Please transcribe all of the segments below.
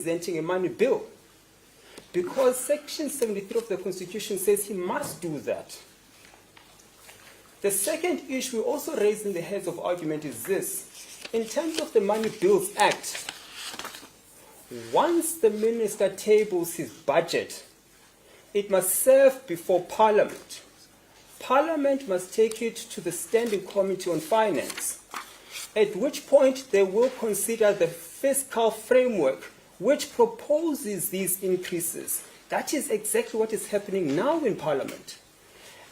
presenting a money bill, because Section 73 of the Constitution says he must do that. The second issue we also raised in the heads of argument is this. In terms of the Money Bills Act, once the minister tables his budget, it must serve before Parliament. Parliament must take it to the Standing Committee on Finance, at which point they will consider the fiscal framework which proposes these increases. That is exactly what is happening now in Parliament.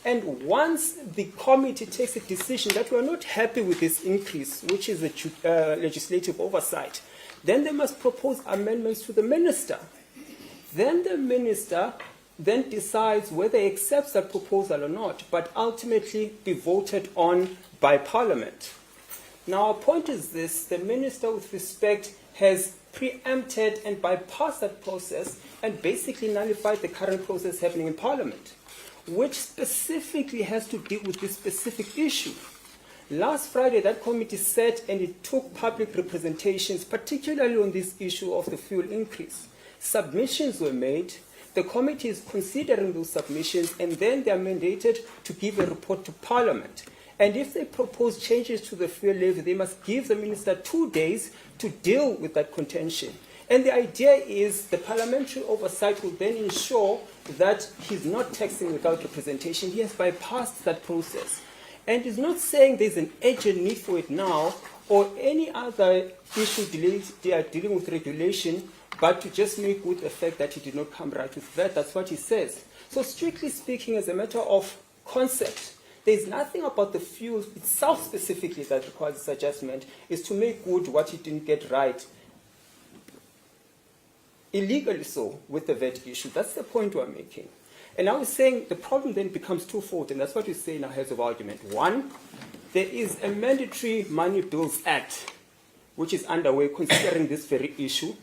And once the committee takes a decision that we are not happy with this increase, which is a legislative oversight, then they must propose amendments to the minister. Then the minister then decides whether he accepts that proposal or not, but ultimately be voted on by Parliament. Now, our point is this: the minister, with respect, has preempted and bypassed that process and basically nullified the current process happening in Parliament, which specifically has to deal with this specific issue. Last Friday, that committee sat and it took public representations, particularly on this issue of the fuel increase. Submissions were made. The committee is considering those submissions, and then they are mandated to give a report to Parliament. And if they propose changes to the fuel levy, they must give the minister 2 days to deal with that contention. And the idea is the parliamentary oversight will then ensure that he's not taxing without representation. He has bypassed that process. And he's not saying there's an urgent need for it now or any other issue dealing with regulation, but to just make good the fact that he did not come right with that. That's what he says. So strictly speaking, as a matter of concept, there's nothing about the fuel itself specifically that requires this adjustment. Is to make good what he didn't get right. Illegally so, with the VAT issue. That's the point we're making. And I was saying the problem then becomes twofold, and that's what we say in our heads of argument. One, there is a mandatory Money Bills Act, which is underway considering this very issue.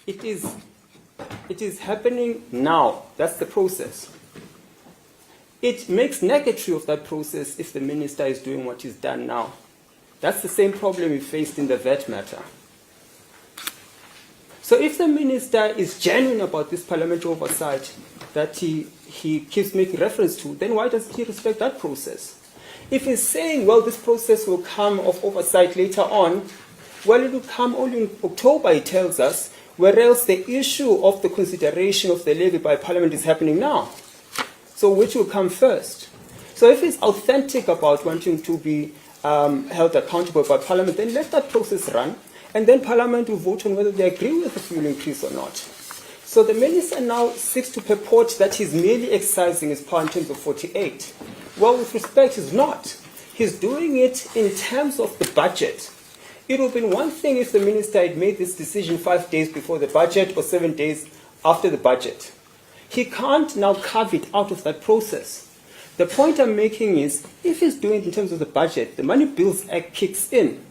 It is happening now. That's the process. It makes negatory of that process if the minister is doing what he's done now. That's the same problem we faced in the VAT matter. So if the minister is genuine about this parliamentary oversight that he keeps making reference to, then why doesn't he respect that process? If he's saying, well, this process will come of oversight later on, well, it will come only in October, he tells us, whereas the issue of the consideration of the levy by Parliament is happening now. So which will come first? So if he's authentic about wanting to be held accountable by Parliament, then let that process run, and then Parliament will vote on whether they agree with the fuel increase or not. So the minister now seeks to purport that he's merely exercising his power in terms of 48. Well, with respect, he's not. He's doing it in terms of the budget. It would have been one thing if the minister had made this decision 5 days before the budget or 7 days after the budget. He can't now carve it out of that process. The point I'm making is, if he's doing it in terms of the budget, the Money Bills Act kicks in.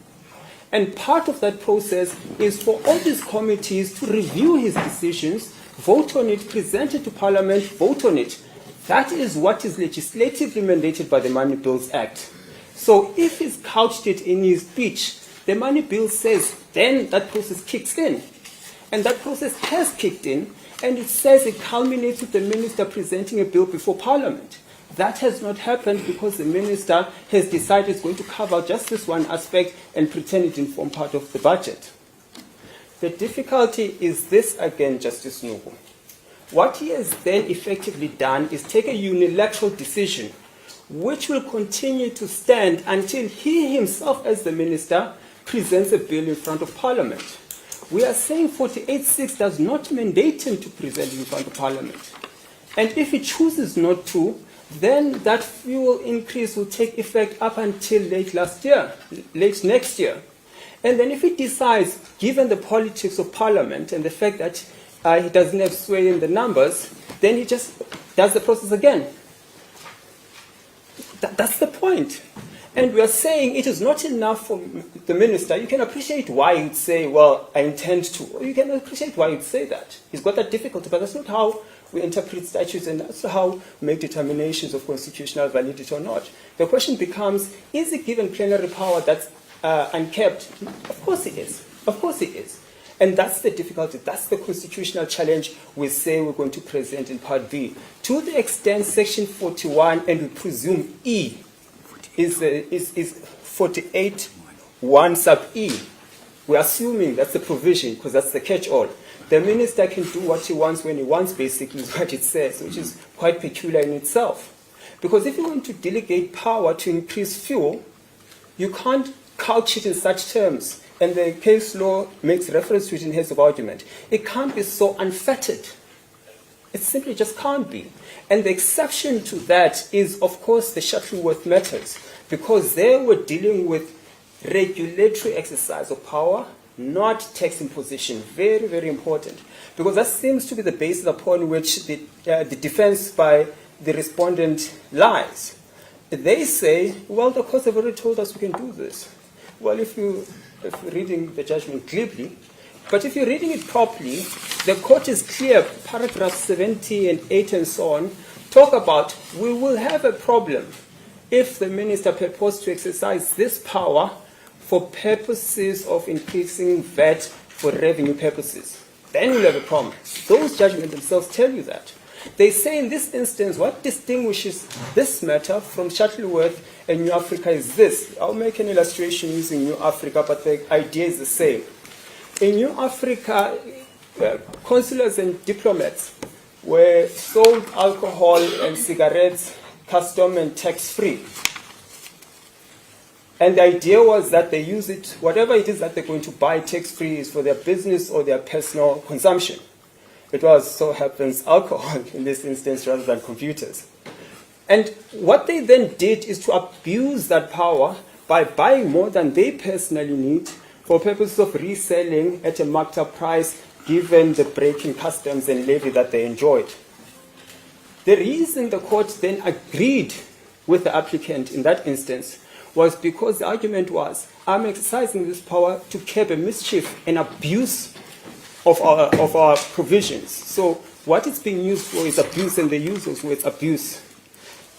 And part of that process is for all these committees to review his decisions, vote on it, present it to Parliament, vote on it. That is what is legislatively mandated by the Money Bills Act. So if he's couched it in his speech, the Money Bill says, then that process kicks in. And that process has kicked in, and it says it culminates with the minister presenting a bill before Parliament. That has not happened because the minister has decided it's going to cover just this one aspect and pretend it didn't form part of the budget. The difficulty is this again, Justice Nugu. What he has then effectively done is take a unilateral decision which will continue to stand until he himself as the minister presents a bill in front of Parliament. We are saying 48.6 does not mandate him to present in front of Parliament. And if he chooses not to, then that fuel increase will take effect up until late next year. And then if he decides, given the politics of Parliament and the fact that he doesn't have sway in the numbers, then he just does the process again. That's the point. And we are saying it is not enough for the minister. You can appreciate why he'd say, well, I intend to. Or you can appreciate why he'd say that. He's got that difficulty, but that's not how we interpret statutes, and that's how we make determinations of constitutional validity or not. The question becomes, is he given plenary power that's unkept? Of course he is. Of course he is. And that's the difficulty. That's the constitutional challenge we say we're going to present in Part B. To the extent Section 41, and we presume E is 48(1) sub E, we're assuming that's the provision because that's the catch-all. The minister can do what he wants when he wants, basically, is what it says, which is quite peculiar in itself. Because if you want to delegate power to increase fuel, you can't couch it in such terms. And the case law makes reference to it in heads of argument. It can't be so unfettered. It simply just can't be. And the exception to that is, of course, the Shuttleworth matters, because they were dealing with regulatory exercise of power, not tax imposition. Very, very important. Because that seems to be the basis upon which the defense by the respondent lies. They say, well, the courts have already told us we can do this. Well, if you're reading the judgment glibly, but if you're reading it properly, the court is clear, paragraphs 70 and 8 and so on, talk about we will have a problem if the minister purports to exercise this power for purposes of increasing VAT for revenue purposes. Then we'll have a problem. Those judgments themselves tell you that. They say in this instance, what distinguishes this matter from Shuttleworth and New Africa is this. I'll make an illustration using New Africa, but the idea is the same. In New Africa, consulars and diplomats were sold alcohol and cigarettes custom and tax-free. And the idea was that they use it, whatever it is that they're going to buy tax-free is for their business or their personal consumption. It was, so happens, alcohol in this instance rather than computers. And what they then did is to abuse that power by buying more than they personally need for purposes of reselling at a marked up price given the breaking customs and levy that they enjoyed. The reason the court then agreed with the applicant in that instance was because the argument was, I'm exercising this power to curb a mischief and abuse of our provisions. So what it's being used for is abuse, and they use those words, abuse.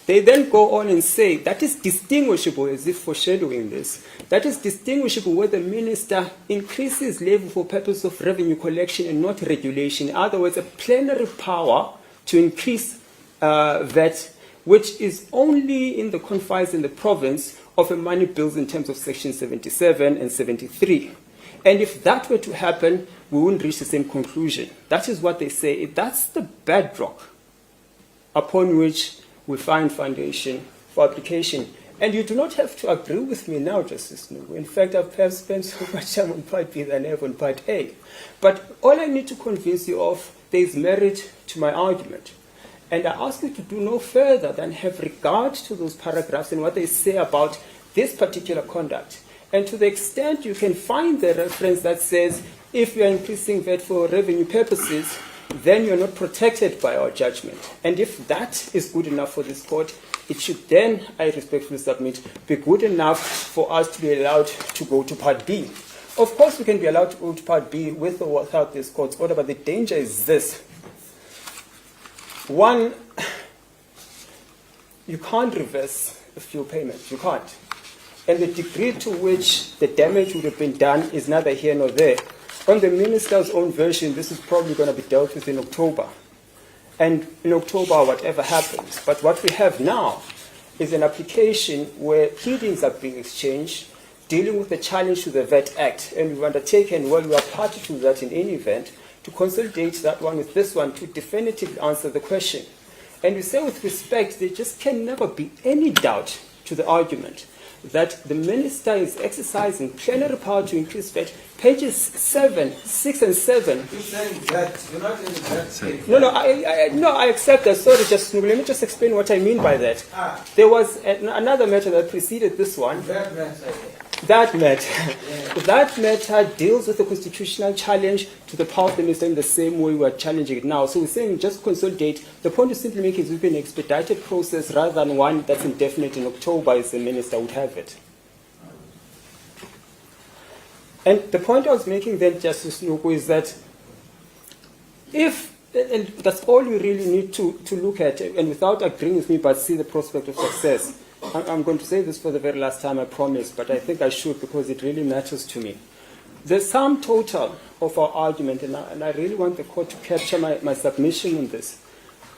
They then go on and say that is distinguishable, as if foreshadowing this, that is distinguishable where the minister increases levy for purpose of revenue collection and not regulation. In other words, a plenary power to increase VAT, which is only in the confines in the province of a money bills in terms of Section 77 and 73. And if that were to happen, we wouldn't reach the same conclusion. That is what they say. That's the bedrock upon which we find foundation for application. And you do not have to agree with me now, Justice Nugu. In fact, I've perhaps spent so much time on Part B than I have on Part A. But all I need to convince you of, there is merit to my argument. And I ask you to do no further than have regard to those paragraphs and what they say about this particular conduct. And to the extent you can find the reference that says, if you are increasing VAT for revenue purposes, then you're not protected by our judgment. And if that is good enough for this court, it should then, I respectfully submit, be good enough for us to be allowed to go to Part B. Of course, we can be allowed to go to Part B with or without this court's order, but the danger is this. One, you can't reverse a fuel payment. You can't. And the degree to which the damage would have been done is neither here nor there. On the minister's own version, this is probably going to be dealt with in October. And in October, whatever happens. But what we have now is an application where pleadings are being exchanged, dealing with the challenge to the VAT Act. And we've undertaken, well, we are party to that in any event, to consolidate that one with this one to definitively answer the question. And we say with respect, there just can never be any doubt to the argument that the minister is exercising plenary power to increase VAT. Pages 7, 6, and 7. You're saying that. You're not in that case. No, I accept that. Sorry, just let me just explain what I mean by that. There was another matter that preceded this one. That matter. That matter. Yeah. That matter deals with the constitutional challenge to the power of the minister in the same way we are challenging it now. So we're saying just consolidate. The point is simply making it will be an expedited process rather than one that's indefinite in October as the minister would have it. And the point I was making then, Justice Nuku, is that if, and that's all you really need to look at, and without agreeing with me, but see the prospect of success. I'm going to say this for the very last time, I promise, but I think I should because it really matters to me. The sum total of our argument, and I really want the court to capture my submission on this.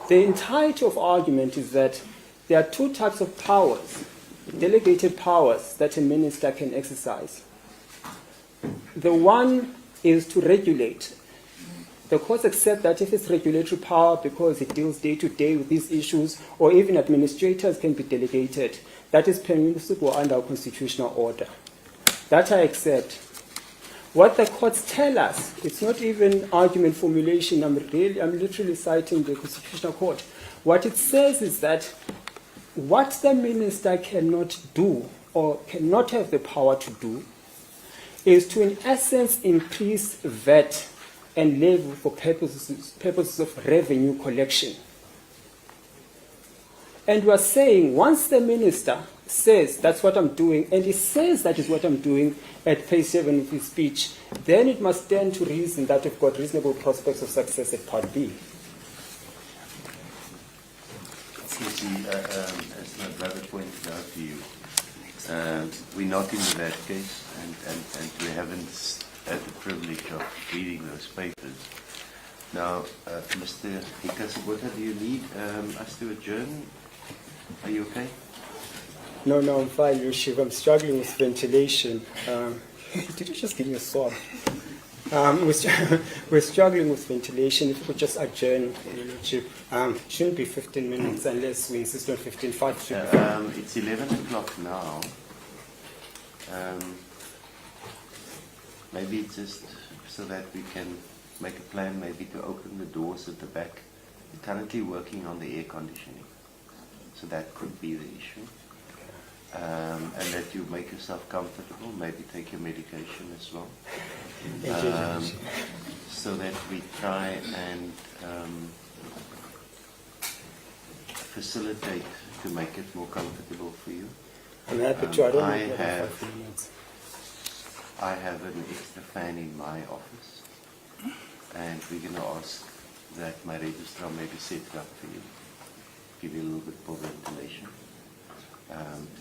The entirety of argument is that there are two types of powers, delegated powers that a minister can exercise. The one is to regulate. The courts accept that if it's regulatory power because it deals day to day with these issues, or even administrators can be delegated, that is permissible under our constitutional order. That I accept. What the courts tell us, it's not even argument formulation, I'm literally citing the Constitutional Court. What it says is that what the minister cannot do or cannot have the power to do is to, in essence, increase VAT and levy for purposes of revenue collection. And we are saying once the minister says that's what I'm doing, and he says that is what I'm doing at page 7 of his speech, then it must stand to reason that we've got reasonable prospects of success at Part B. As my brother pointed out to you, we're not in the VAT case, and we haven't had the privilege of reading those papers. Now, Mr. Hikasibota, do you need us to adjourn? Are you okay? No, I'm fine, Your Chief. I'm struggling with ventilation. Did you just give me a swab? We're struggling with ventilation. If we could just adjourn, Your Chief. It shouldn't be 15 minutes unless we insist on 15. 5 should be fine. It's 11 o'clock now. Maybe it's just so that we can make a plan, maybe to open the doors at the back. We're currently working on the air conditioning, so that could be the issue. And that you make yourself comfortable, maybe take your medication as well. So that we try and facilitate to make it more comfortable for you. I'm happy to. I don't know what 5 minutes. I have an extra fan in my office, and we're going to ask that my registrar maybe set it up for you, give you a little bit more ventilation.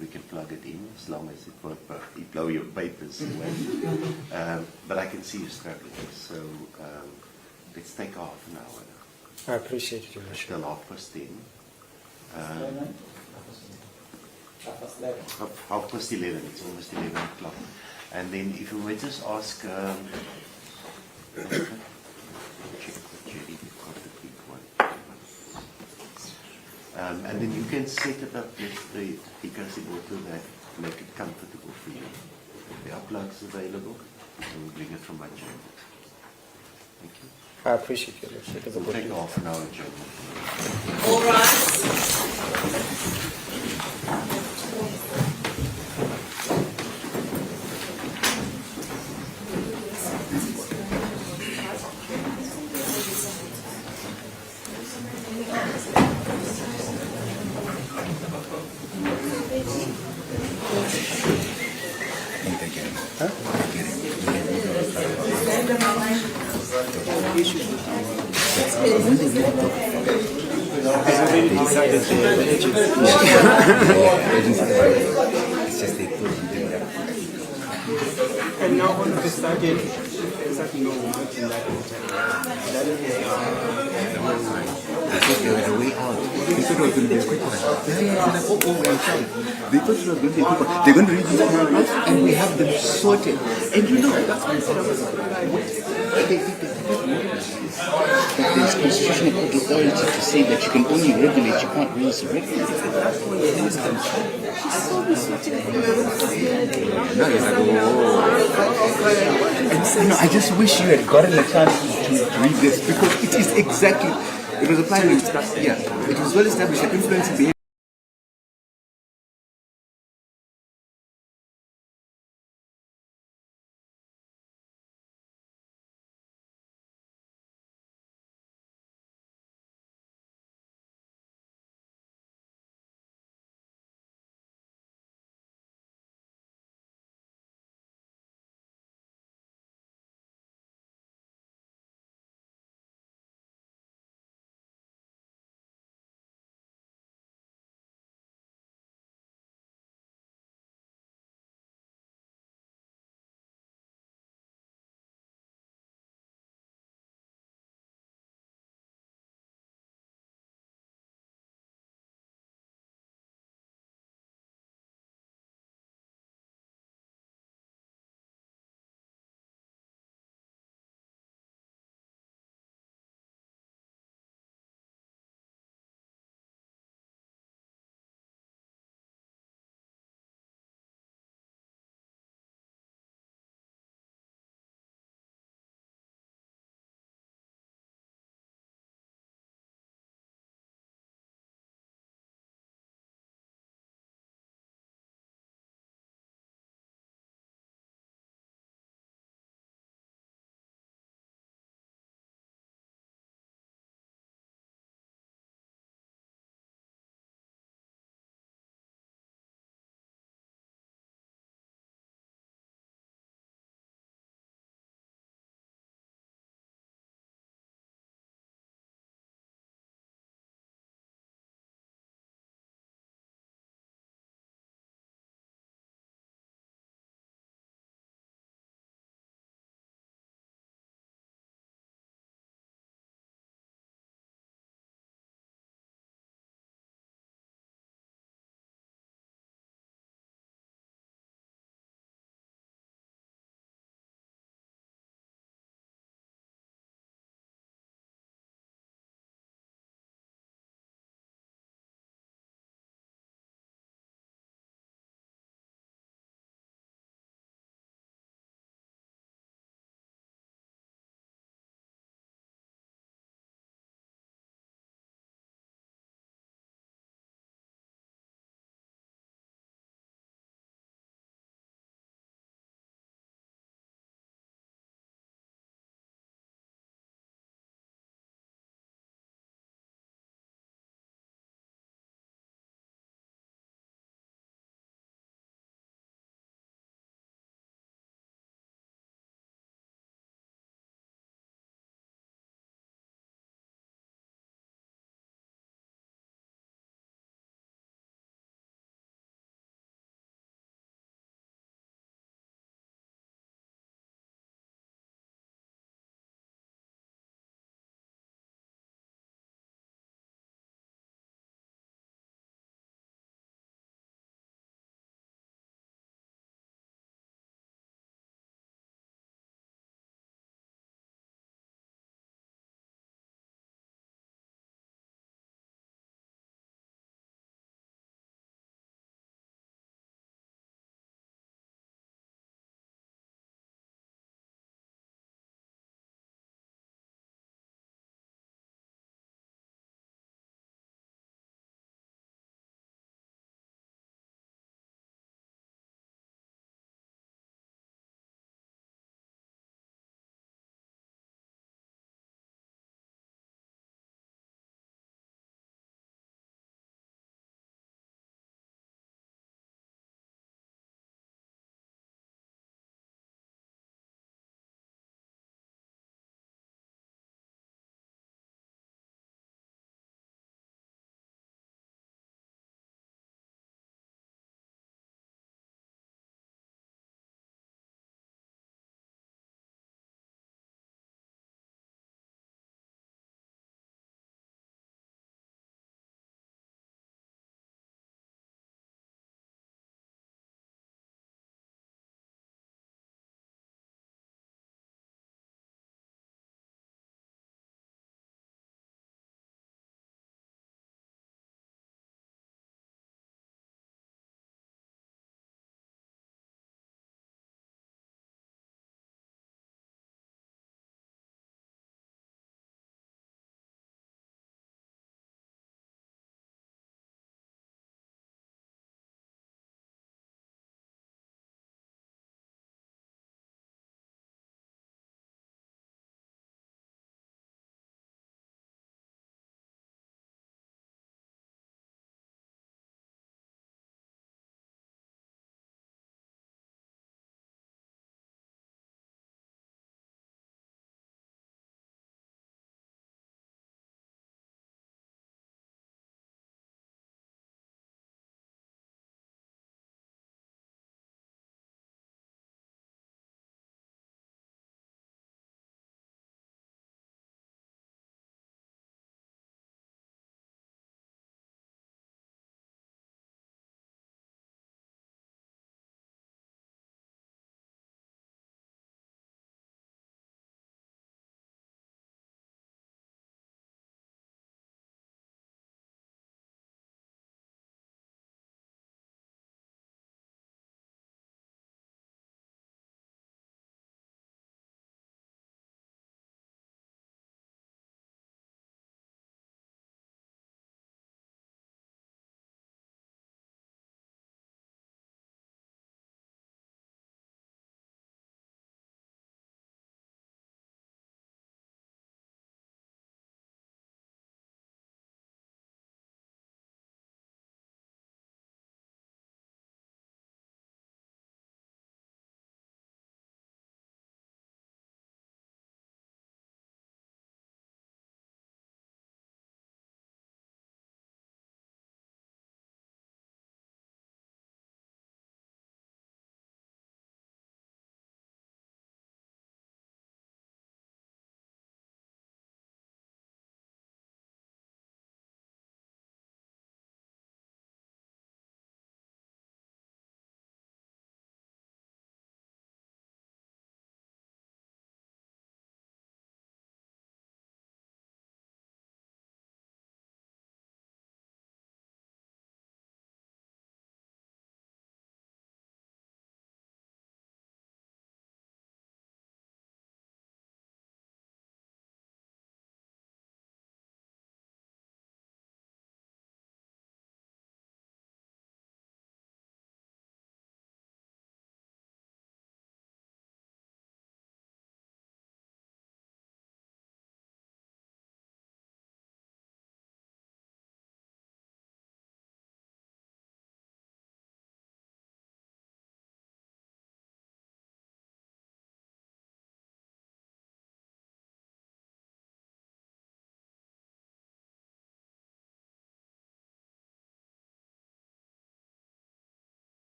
We can plug it in as long as it won't blow your papers away. But I can see you struggling, so let's take half an hour now. I appreciate it, Your Worship. Till 10:30. 11:30, it's almost 11 o'clock. And then if you may just ask, check with Jerry, we've got the big one. And then you can set it up yesterday because it will make it comfortable for you. There are plugs available, and we'll bring it from my chamber. Thank you. I appreciate Your Worship. We'll take half an hour adjournment. All right. And now all of a sudden, it's like no moment in that They thought there was a way out. They thought it was going to be a quick one. They thought it was going to be a quick one. They're going to read these paragraphs and we have them sorted. And you know, that's why I said I was that there's constitutional court authority to say that you can only regulate, you can't raise regulate. Now you're like, oh. No, I just wish you had gotten a chance to read this because it is exactly, it was applying, yeah, it was well established that influencing behavior.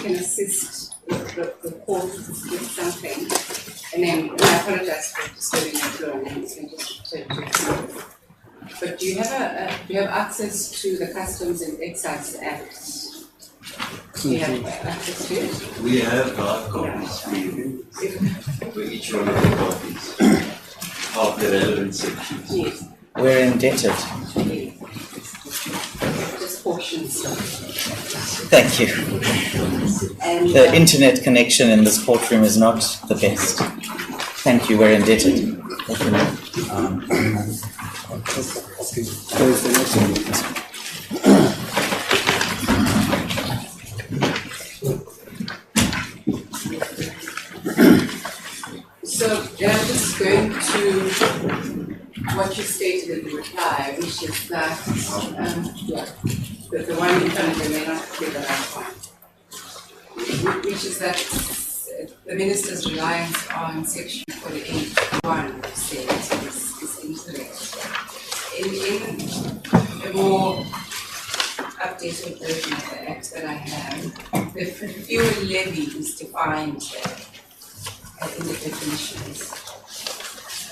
can assist the court with something, and then I apologize for disturbing your flow, and then it's going to just return to it. But do you have access to the Customs and Excise Act? Do you have access to it? We have hard copies for each one of the copies of the relevant sections. Yes. We're indebted. Just portions. Thank you. And The internet connection in this courtroom is not the best. Thank you, we're indebted. Thank you, ma'am. There's the next one. so then I'm just going to what you stated in the reply, which is that the one in front of you may not be the right one, which is that the minister's reliance on section 48(1) of state is incorrect. In a more updated version of the act that I have, the fuel levy is defined in the definitions.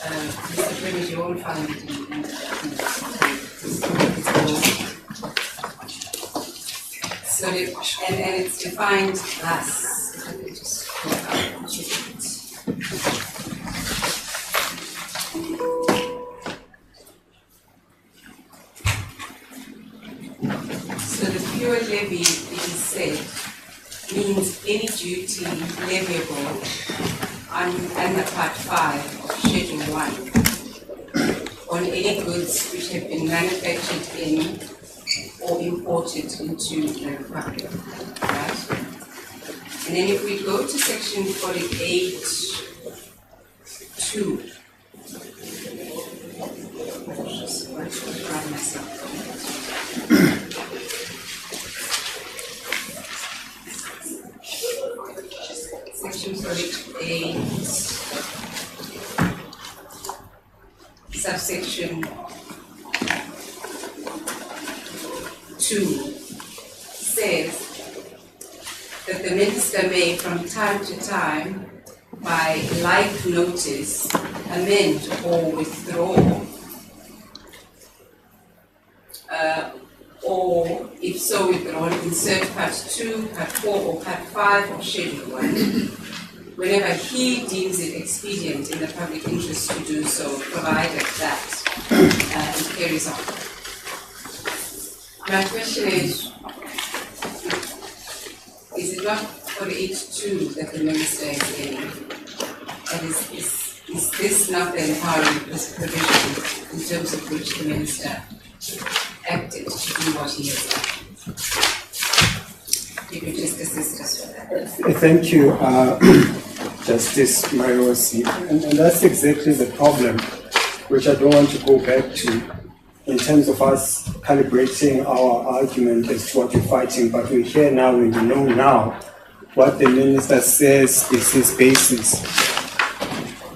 Mr. Premier, you won't find it in the so and it's defined thus. If I could just pull it out and check it. So the pure levy, it is said, means any duty leviable under Part 5 of Schedule 1 on any goods which have been manufactured in or imported into the Republic, right? And then if we go to section 48(2), just want to grab myself. Section 48, subsection 2 says that the minister may from time to time, by like notice, amend or withdraw, or if so withdrawn, insert Part 2, Part 4, or Part 5 of Schedule 1, whenever he deems it expedient in the public interest to do so, provided that it carries on. My question is it not 48(2) that the minister is saying? And is this not the empowering provision in terms of which the minister acted to do what he has done? You could just assist us with that. Thank you, Justice Mariosi. And that's exactly the problem, which I don't want to go back to in terms of us calibrating our argument as to what we're fighting, but we're here now and we know now what the minister says is his basis.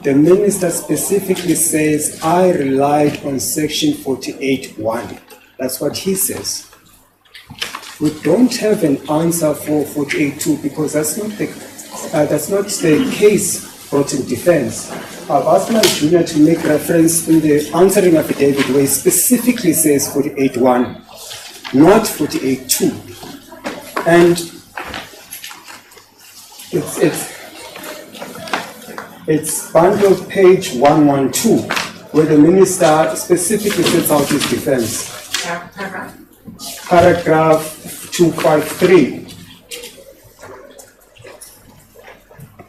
The minister specifically says, I relied on section 48(1). That's what he says. We don't have an answer for 48(2) because that's not the case brought in defense. I've asked my junior to make reference in the answering affidavit where he specifically says 48(1), not 48(2). And it's bundled page 112, where the minister specifically sets out his defense. Paragraph 253.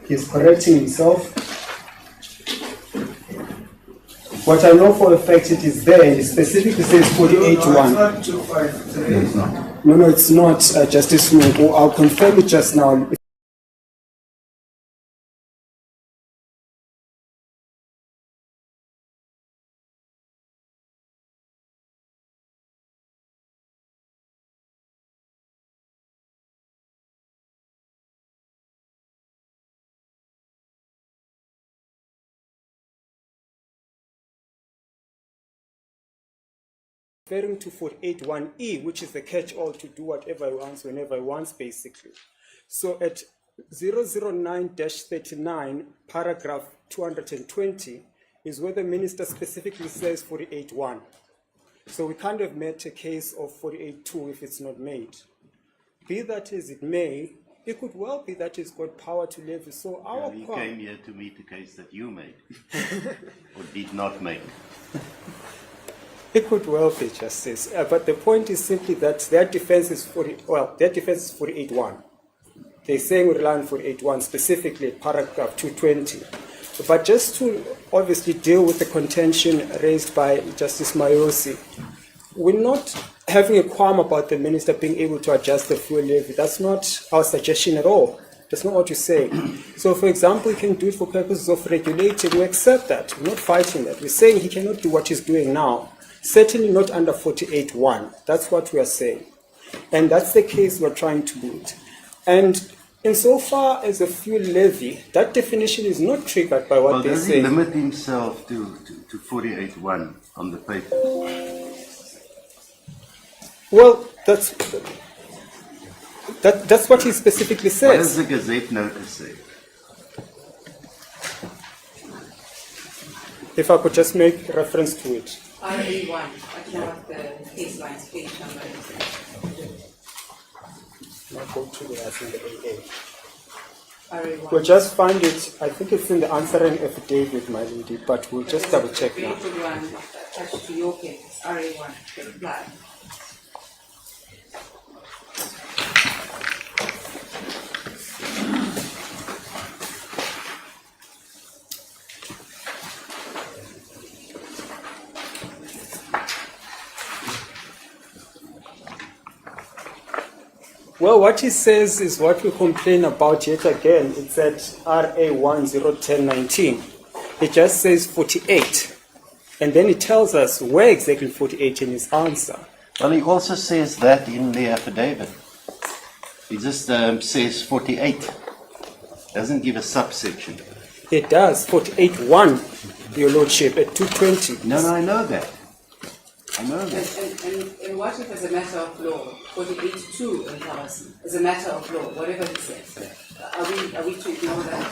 He's correcting himself. What I know for a fact, it is there, and it specifically says 48(1). No, it's not 253. No, it's not, Justice Mungu. I'll confirm it just now. Referring to 48(1)(e), which is the catch-all to do whatever he wants, whenever he wants, basically. So at 009-39, paragraph 220, is where the minister specifically says 48.1. So we can't have met a case of 48.2 if it's not made. Be that as it may, it could well be that he's got power to levy. So our He power. came here to meet the case that you made, or did not make. It could well be, Justice. But the point is simply that their defense is 48.1. They're saying we rely on 48.1, specifically paragraph 220. But just to obviously deal with the contention raised by Justice Mayosi, we're not having a qualm about the minister being able to adjust the fuel levy. That's not our suggestion at all. That's not what you're saying. So, for example, he can do it for purposes of regulating. We accept that. We're not fighting that. We're saying he cannot do what he's doing now. Certainly not under 48.1. That's what we are saying. And that's the case we're trying to do it. And insofar as a fuel levy, that definition is not triggered by what they Does say. he limit himself to 48.1 on the paper? Well, that's what he specifically What does says. the Gazette notice say? If I could just make reference to it. RA1, I don't know what the case lines page number is. I'll go to the as in the AA. RA1. We'll just find it. I think it's in the answering affidavit, my lady, but we'll just double check now. Created one attached to your case, RA1, the reply. Well, what he says is what we complain about yet again. It's at RA101019. It just says 48. And then it tells us where exactly 48 in his answer. Well, he also says that in the affidavit. He just says 48. Doesn't give a subsection. It does, 48.1, Your Lordship, at 220. No, I know that. I know that. And what if as a matter of law, 48.2 in policy, as a matter of law, whatever it says, are we to ignore that?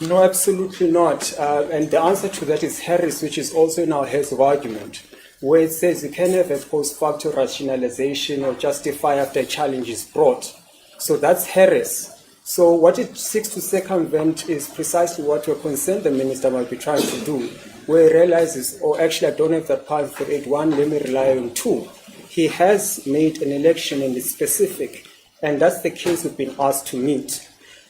No, absolutely not. And the answer to that is Harris, which is also in our heads of argument, where it says you can have a post facto rationalization or justify after a challenge is brought. So that's Harris. So what it seeks to circumvent is precisely what we're concerned the minister might be trying to do, where he realizes, oh, actually, I don't have that power for 8.1, let me rely on 2. He has made an election and it's specific, and that's the case we've been asked to meet.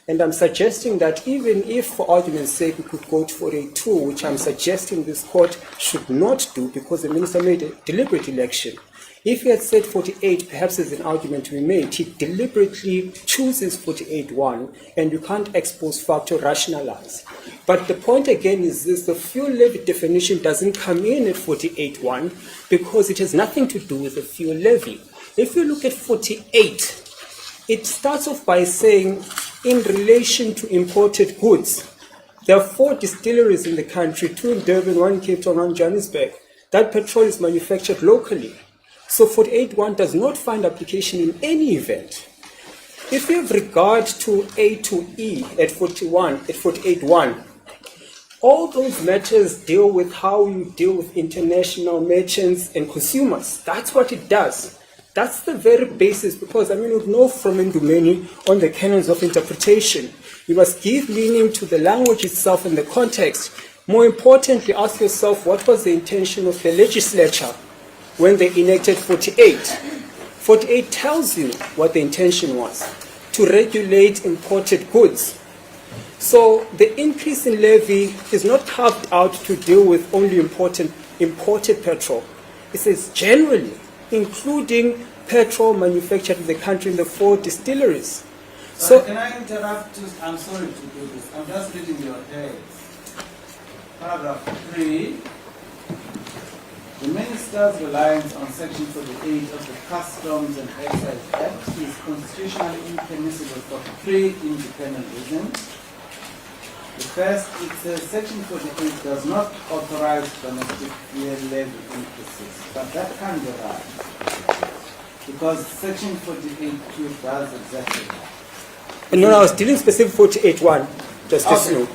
And I'm suggesting that even if, for argument's sake, we could go to 48.2, which I'm suggesting this court should not do because the minister made a deliberate election. If he had said 48, perhaps there's an argument to be made. He deliberately chooses 48.1, and you can't ex post facto rationalize. But the point again is this: the fuel levy definition doesn't come in at 48.1 because it has nothing to do with the fuel levy. If you look at 48, it starts off by saying, in relation to imported goods, there are 4 distilleries in the country, 2 in Durban, 1 in Cape Town, 1 in Johannesburg. That petrol is manufactured locally. So 48.1 does not find application in any event. If you have regard to A to E at 48.1, all those matters deal with how you deal with international merchants and consumers. That's what it does. That's the very basis, because we know from Ndumeni on the canons of interpretation. You must give meaning to the language itself and the context. More importantly, ask yourself, what was the intention of the legislature when they enacted 48? 48 tells you what the intention was, to regulate imported goods. So the increase in levy is not carved out to deal with only imported petrol. It says generally, including petrol manufactured in the country in the 4 distilleries. So can I interrupt you? I'm sorry to do this. I'm just reading your heads. Paragraph 3. The Minister's reliance on Section 48 of the Customs and Excise Act is constitutionally impermissible for 3 independent reasons. The first, it says Section 48 does not authorize domestic fuel levy increases, but that can't be right, because Section 48 does exactly that. No, I was dealing specifically 48.1, Justice Okay. Snow.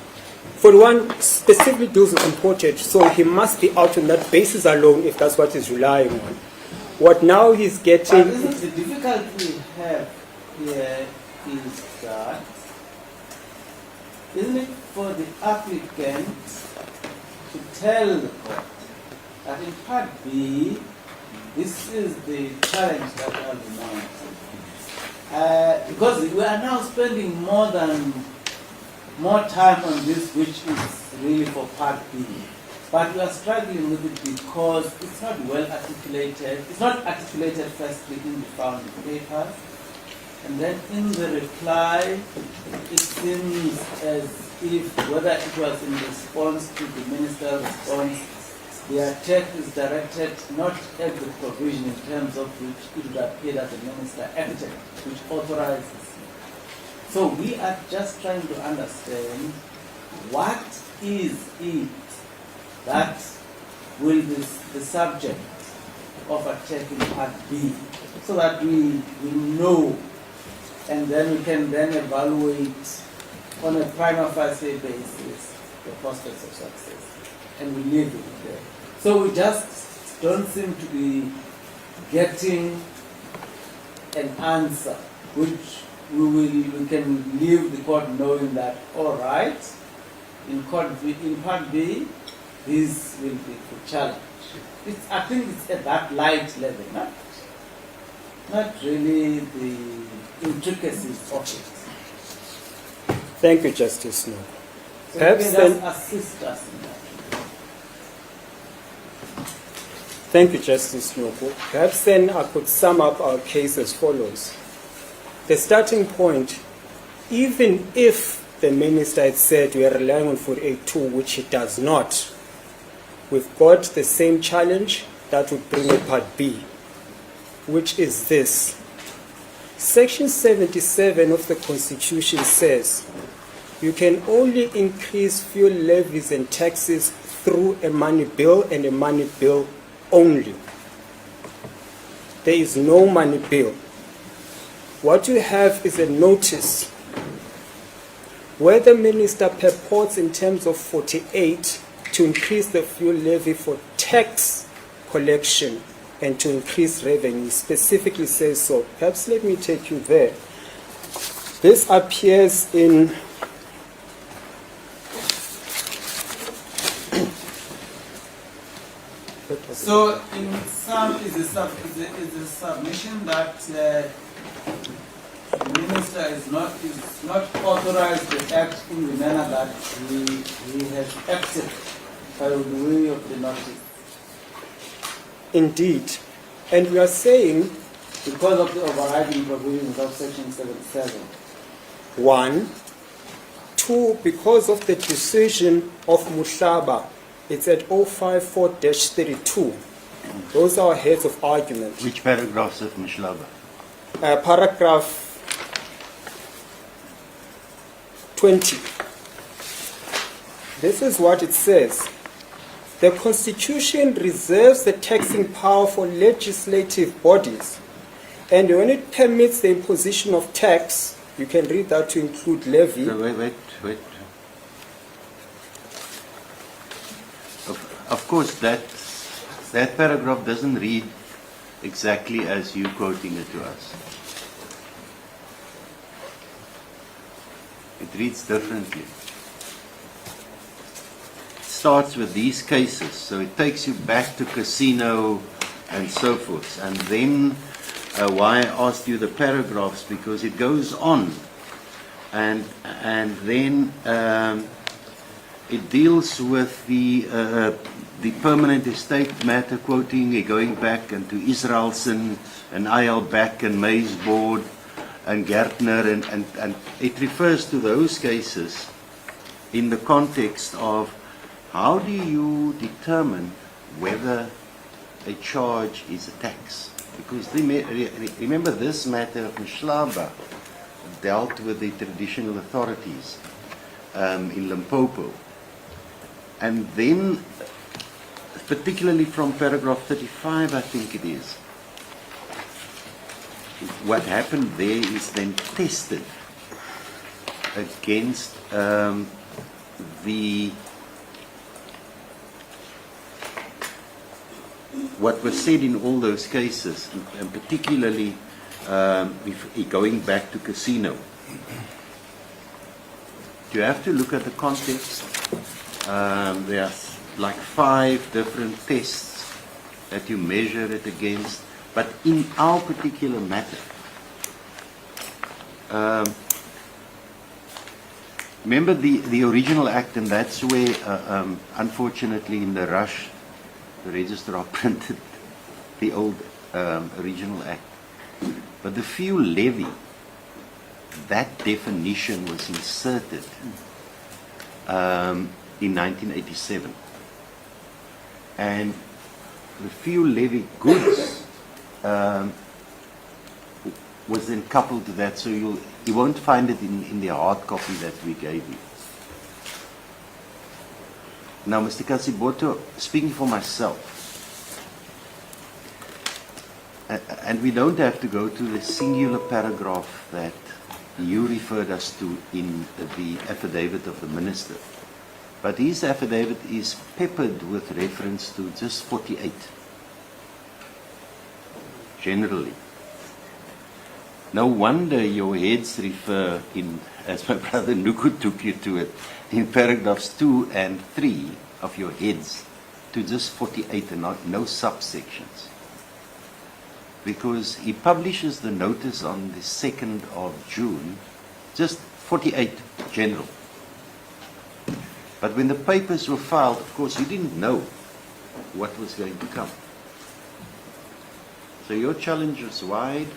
41 specifically deals with imported, so he must be out on that basis alone if that's what he's relying on. What now he's But getting... isn't the difficulty we have here is that, isn't it for the applicant to tell the court that in part B, this is the challenge that we are announcing. Because we are now spending more time on this, which is really for part B. But we are struggling with it because it's not well articulated. It's not articulated firstly in the founding papers. And then in the reply, it seems as if, whether it was in response to the minister's response, the attack is directed not at the provision in terms of which it would appear that the minister acted, which authorizes. So we are just trying to understand what is it that will be the subject of attack in part B, so that we know, and then we can then evaluate on a prima facie basis the prospects of success, and we leave it there. So we just don't seem to be getting an answer, which we can leave the court knowing that, all right, in part B, this will be the challenge. I think it's at that light level, not really the intricacies of it. Thank you, Justice Snow. So Perhaps you can then- just assist us in that. Thank you, Justice Noble. Perhaps then I could sum up our case as follows. The starting point, even if the minister had said we are relying on 48.2, which he does not, we've got the same challenge that would bring in part B, which is this. Section 77 of the Constitution says you can only increase fuel levies and taxes through a money bill and a money bill only. There is no money bill. What you have is a notice where the minister purports in terms of 48 to increase the fuel levy for tax collection and to increase revenue, specifically says so. Perhaps let me take you there. This appears in So, in sum, is a submission that the minister is not authorized to act in the manner that he has acted by the way of the notice, indeed. And we are saying, because of the overriding provisions of Section 77. 1, 2, because of the decision of Muhlaba, it's at 054-32. Those are our heads of argument. Which paragraphs of Mushlaba? Paragraph 20. This is what it says. The Constitution reserves the taxing power for legislative bodies, and when it permits the imposition of tax, you can read that to include levy. So wait. Of course, that paragraph doesn't read exactly as you quoting it to us. It reads differently. It starts with these cases, so it takes you back to casino and so forth. And then why I asked you the paragraphs, because it goes on, and then it deals with the permanent estate matter, quoting, going back into Israelson and I.L. Back and Mays Board and Gertner, and it refers to those cases in the context of how do you determine whether a charge is a tax? Because remember, this matter of Mushlaba dealt with the traditional authorities in Limpopo. And then, particularly from paragraph 35, I think it is, what happened there is then tested against what was said in all those cases, and particularly going back to casino. You have to look at the context. There are like 5 different tests that you measure it against, but in our particular matter, remember the original act, and that's where, unfortunately, in the rush, the registrar printed the old original act. But the fuel levy, that definition was inserted in 1987. And the fuel levy goods was then coupled to that, so you won't find it in the hard copy that we gave you. Now, Mr. Kasiboto, speaking for myself, and we don't have to go to the singular paragraph that you referred us to in the affidavit of the minister, but his affidavit is peppered with reference to just 48, generally. No wonder your heads refer, as my brother Nuku took you to it, in paragraphs 2 and 3 of your heads, to just 48 and no subsections. Because he publishes the notice on the 2nd of June, just 48 general. But when the papers were filed, of course, you didn't know what was going to come. So your challenge was wide.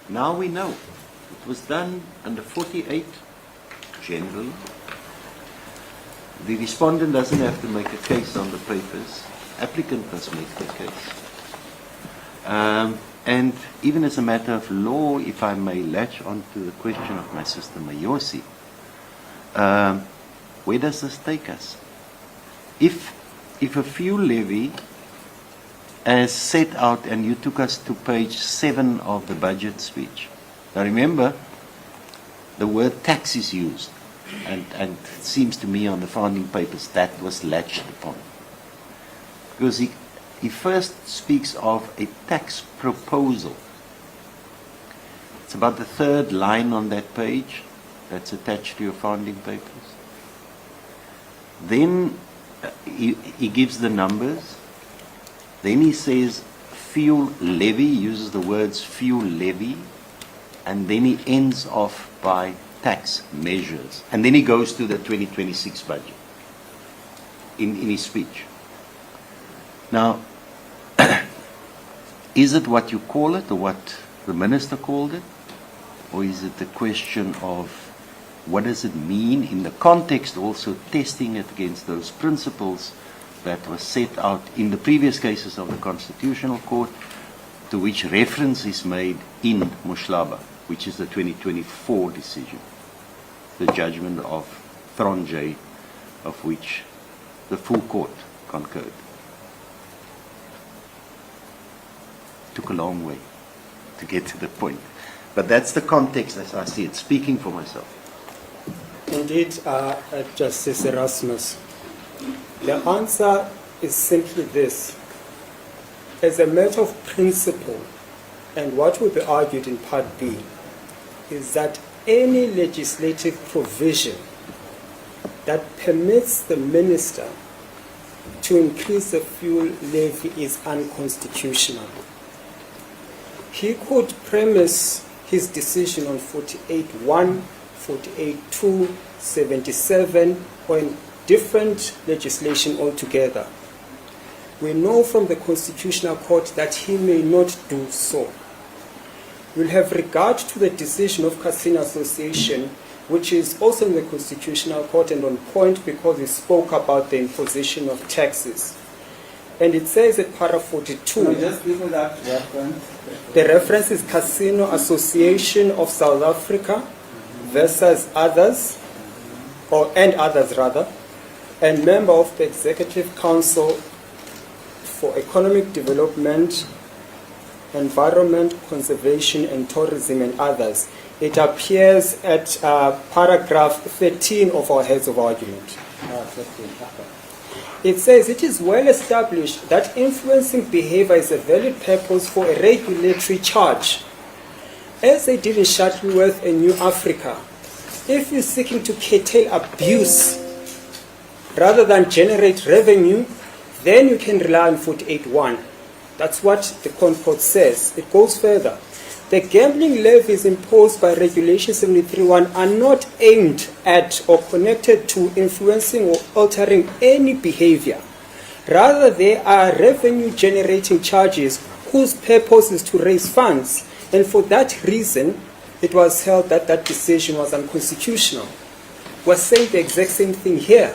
Now we know. It was done under 48 generally. The respondent doesn't have to make a case on the papers. Applicant must make the case. And even as a matter of law, if I may latch on to the question of my sister Mayosi, where does this take us? If a fuel levy, as set out, and you took us to page 7 of the budget speech. Now remember, the word tax is used, and it seems to me on the founding papers that was latched upon. Because he first speaks of a tax proposal. It's about the 3rd line on that page that's attached to your founding papers. Then he gives the numbers. Then he says fuel levy, uses the words fuel levy, and then he ends off by tax measures. And then he goes to the 2026 budget in his speech. Now, is it what you call it, or what the minister called it? Or is it the question of what does it mean in the context, also testing it against those principles that was set out in the previous cases of the Constitutional Court, to which reference is made in Mushlaba, which is the 2024 decision, the judgment of Thronjay, of which the full court concurred. Took a long way to get to the point. But that's the context as I see it, speaking for myself. Indeed, Justice Erasmus. The answer is simply this. As a matter of principle, and what will be argued in Part B, is that any legislative provision that permits the minister to increase the fuel levy is unconstitutional. He could premise his decision on 48.1, 48.2, 77, or in different legislation altogether. We know from the Constitutional Court that he may not do so. We'll have regard to the decision of Casino Association, which is also in the Constitutional Court and on point because it spoke about the imposition of taxes. And it says at paragraph 42, No, just give me that reference. the reference is Casino Association of South Africa versus others, and others rather, and member of the Executive Council for Economic Development environment, conservation and tourism and others. It appears at paragraph 13 of our heads of argument. It says, it is well established that influencing behavior is a valid purpose for a regulatory charge. As they did in Shuttleworth and New Africa, if you're seeking to curtail abuse rather than generate revenue, then you can rely on 48.1. That's what the Concord says. It goes further. The gambling levies imposed by Regulation 73.1 are not aimed at or connected to influencing or altering any behavior. Rather, they are revenue-generating charges whose purpose is to raise funds, and for that reason, it was held that that decision was unconstitutional. We're saying the exact same thing here.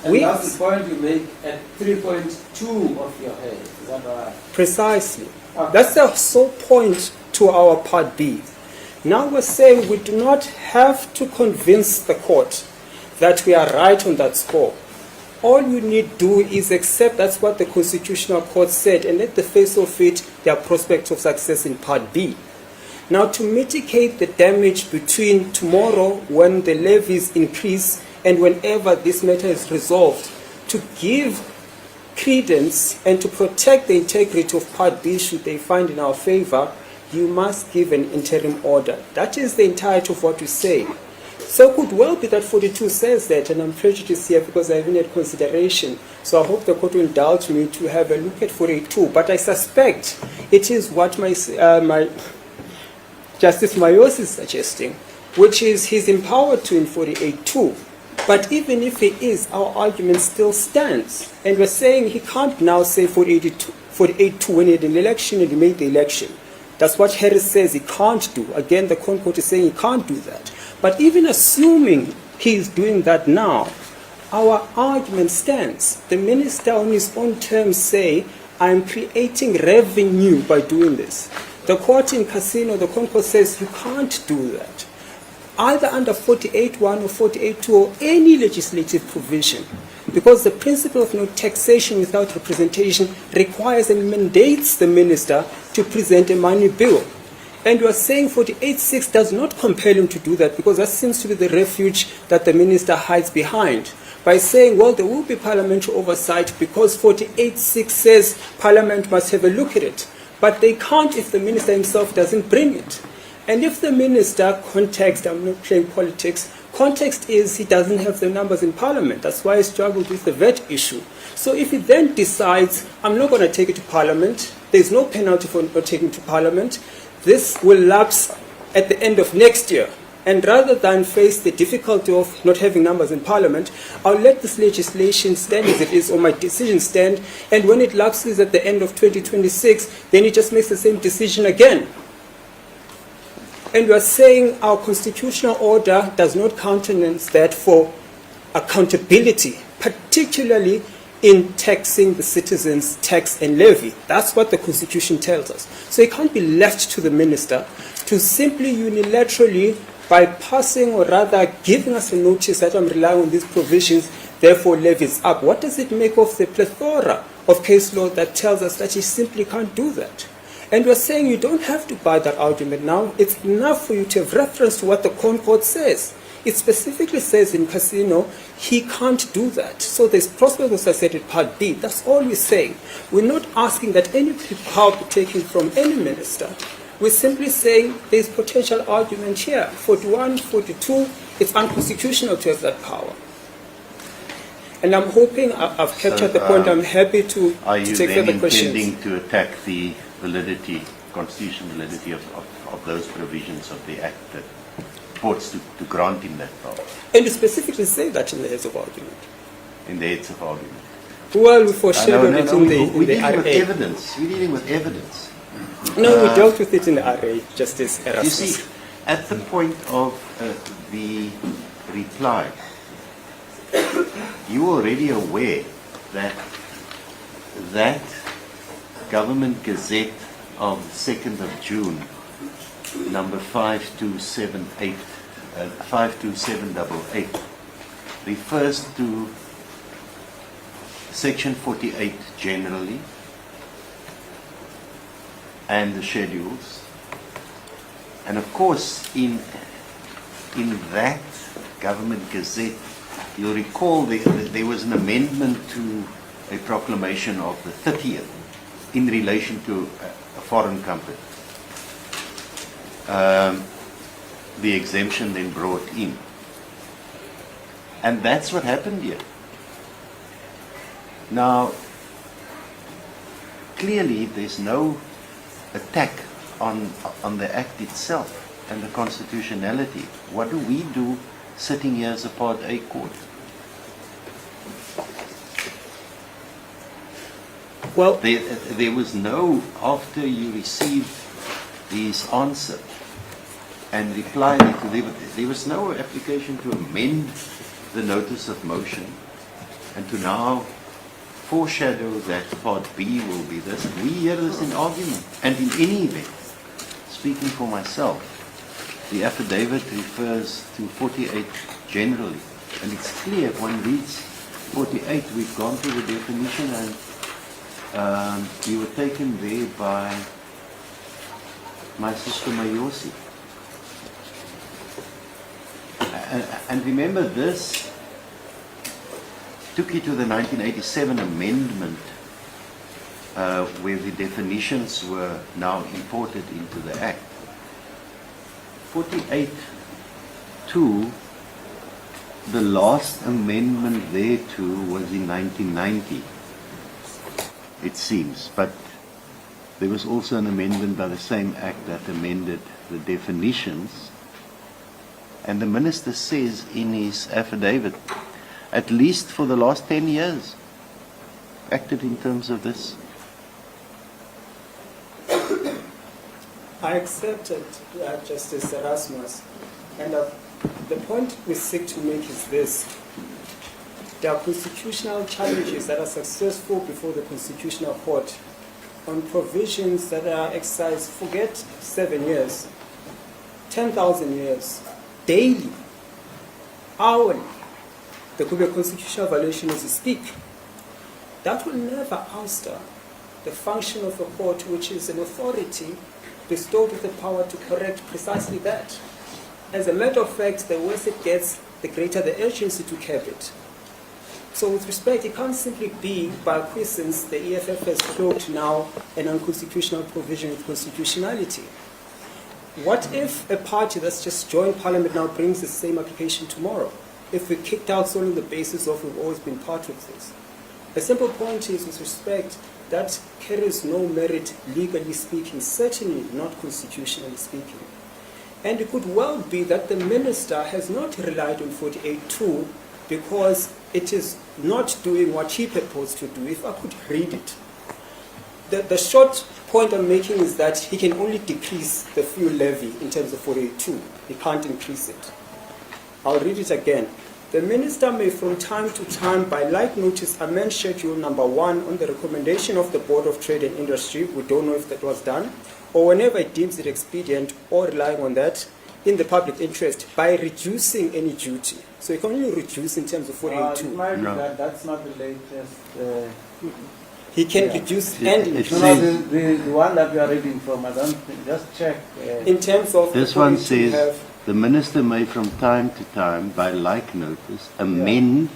And that's the point you make at 3.2 of your head, is that right? Precisely. That's the sole point to our Part B. Now we're saying we do not have to convince the court that we are right on that score. All you need to do is accept that's what the Constitutional Court said, and at the face of it, there are prospects of success in Part B. Now, to mitigate the damage between tomorrow when the levies increase and whenever this matter is resolved, to give credence and to protect the integrity of Part B should they find in our favor, you must give an interim order. That is the entirety of what we say. So it could well be that 42 says that, and I'm prejudiced here because I haven't had consideration. So I hope the court will indulge me to have a look at 42. But I suspect it is what my Justice Mayos is suggesting, which is he's empowered to in 48.2. But even if he is, our argument still stands. And we're saying he can't now say 48.2 when he had an election and he made the election. That's what Harris says he can't do. Again, the Concord is saying he can't do that. But even assuming he is doing that now, our argument stands. The minister on his own terms say, I'm creating revenue by doing this. The court in Casino, the Concord says you can't do that. Either under 48.1 or 48.2 or any legislative provision, because the principle of no taxation without representation requires and mandates the minister to present a money bill. And we are saying 48.6 does not compel him to do that, because that seems to be the refuge that the minister hides behind, by saying, well, there will be parliamentary oversight because 48.6 says Parliament must have a look at it. But they can't if the minister himself doesn't bring it. And if the minister, context, I'm not playing politics, context is he doesn't have the numbers in Parliament. That's why I struggled with the VAT issue. So if he then decides, I'm not going to take it to Parliament, there's no penalty for not taking it to Parliament, this will lapse at the end of next year. And rather than face the difficulty of not having numbers in Parliament, I'll let this legislation stand as it is, or my decision stand, and when it lapses at the end of 2026, then he just makes the same decision again. And we are saying our constitutional order does not countenance that for accountability, particularly in taxing the citizens' tax and levy. That's what the Constitution tells us. So it can't be left to the minister to simply unilaterally, by passing or rather giving us a notice that I'm relying on these provisions, therefore levies up. What does it make of the plethora of case law that tells us that he simply can't do that? And we're saying you don't have to buy that argument now. It's enough for you to have reference to what the Concord says. It specifically says in Casino, he can't do that. So there's prospect, as I said, in Part B. That's all we're saying. We're not asking that any power be taken from any minister. We're simply saying there's potential argument here. 41, 42, it's unconstitutional to have that power. And I'm hoping I've captured the point. I'm happy to take further questions. Are you then intending to attack the validity, constitutional validity of those provisions of the Act that purports to grant him that power? And you specifically say that in the heads of argument. In the heads of argument? Well, we foreshadowed it in the we're dealing RA. with evidence. We're dealing with evidence. No, we dealt with it in the RA, Justice Erasmus. You see, at the point of the reply, you are already aware that that Government Gazette of the 2nd of June, number 52788, refers to Section 48 generally, and the schedules. And of course, in that government gazette, you'll recall there was an amendment to a proclamation of the 30th in relation to a foreign company. The exemption then brought in. And that's what happened here. Now, clearly there's no attack on the Act itself and the constitutionality. What do we do sitting here as a Part A court? Well, There was no, after you received his answer and replied, there was no application to amend the notice of motion and to now foreshadow that Part B will be this. We hear this in argument. And in any event, speaking for myself, the affidavit refers to 48 generally. And it's clear, if one reads 48, we've gone through the definition and we were taken there by my sister Mayosi. And remember, this took you to the 1987 amendment where the definitions were now imported into the Act. 48.2, the last amendment thereto was in 1990, it seems, but there was also an amendment by the same Act that amended the definitions. And the Minister says in his affidavit, at least for the last 10 years, acted in terms of this. I accepted Justice Erasmus, and the point we seek to make is this. There are constitutional challenges that are successful before the Constitutional Court on provisions that are exercised, forget 7 years, 10,000 years, daily, hourly. There could be a constitutional violation as we speak. That will never ouster the function of a court, which is an authority bestowed with the power to correct precisely that. As a matter of fact, the worse it gets, the greater the urgency to curb it. So with respect, it can't simply be by quiescence the EFF has cloaked now an unconstitutional provision with constitutionality. What if a party that's just joined Parliament now brings the same application tomorrow? If we kicked out solely on the basis of we've always been part of this? A simple point is, with respect, that carries no merit legally speaking, certainly not constitutionally speaking. And it could well be that the Minister has not relied on 48.2 because it is not doing what he proposed to do. If I could read it. The short point I'm making is that he can only decrease the fuel levy in terms of 48.2. He can't increase it. I'll read it again. The Minister may from time to time by like notice amend Schedule number 1 on the recommendation of the Board of Trade and Industry, we don't know if that was done, or whenever it deems it expedient or relying on that in the public interest by reducing any duty. So you can only reduce in terms of 48.2. No. That's not the latest. He can reduce and increase. The one that we are reading from, I don't think, just check. In terms of This one says, the Minister may from time to time, by like notice, amend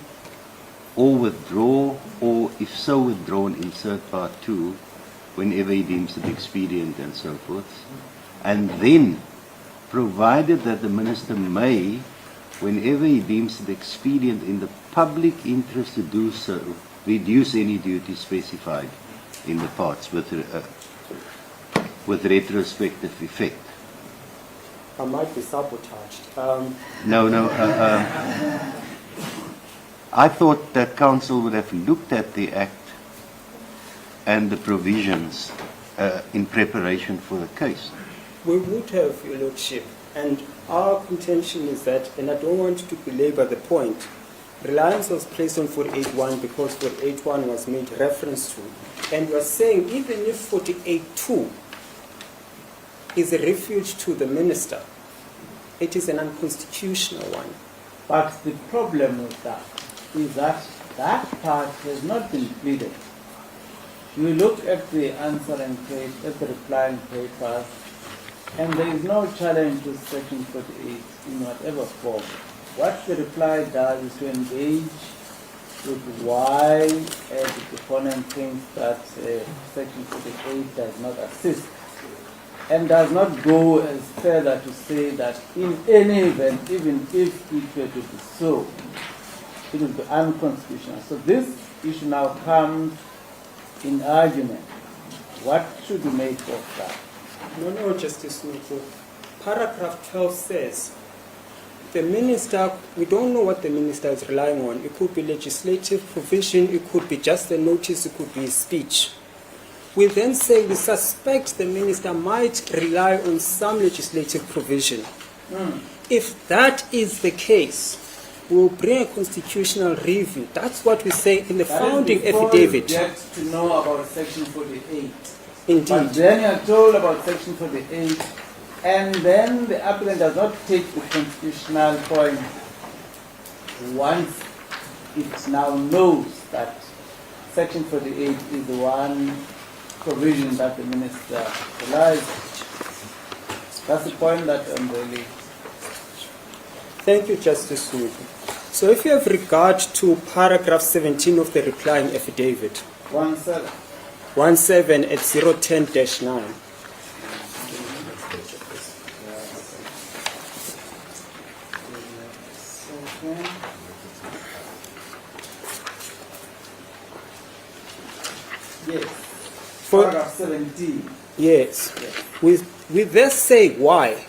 or withdraw, or if so withdrawn, insert Part 2, whenever he deems it expedient and so forth. And then, provided that the Minister may, whenever he deems it expedient in the public interest to do so, reduce any duty specified in the parts with retrospective effect. I might be sabotaged. No. I thought that Council would have looked at the Act and the provisions in preparation for the case. We would have, Your Lordship, and our contention is that, and I don't want to belabor the point, reliance was placed on 48.1 because 48.1 was made reference to. And we're saying even if 48.2 is a refuge to the Minister, it is an unconstitutional one. But the problem with that is that that part has not been pleaded. you look at the answering page, at the replying papers, and there is no challenge to Section 48 in whatever form. What the reply does is to engage with why the deponent thinks that Section 48 does not assist, and does not go as further to say that in any event, even if it were to be so, it will be unconstitutional. So this issue now comes in argument. What should we make of that? No, Justice Nuku. Paragraph 12 says, the minister, we don't know what the minister is relying on. It could be legislative provision, it could be just a notice, it could be a speech. We then say we suspect the minister might rely on some legislative provision. If that is the case, we'll bring a constitutional review. That's what we say in the founding affidavit. You get to know about Section 48. Indeed. But then you're told about Section 48, and then the applicant does not take the constitutional point once it now knows that Section 48 is the one provision that the minister relies on. That's the point that I'm really... Thank you, Justice Nuku. So if you have regard to paragraph 17 of the replying affidavit, 17 at 010-9. Yes. For- Paragraph 17. Yes. We then say why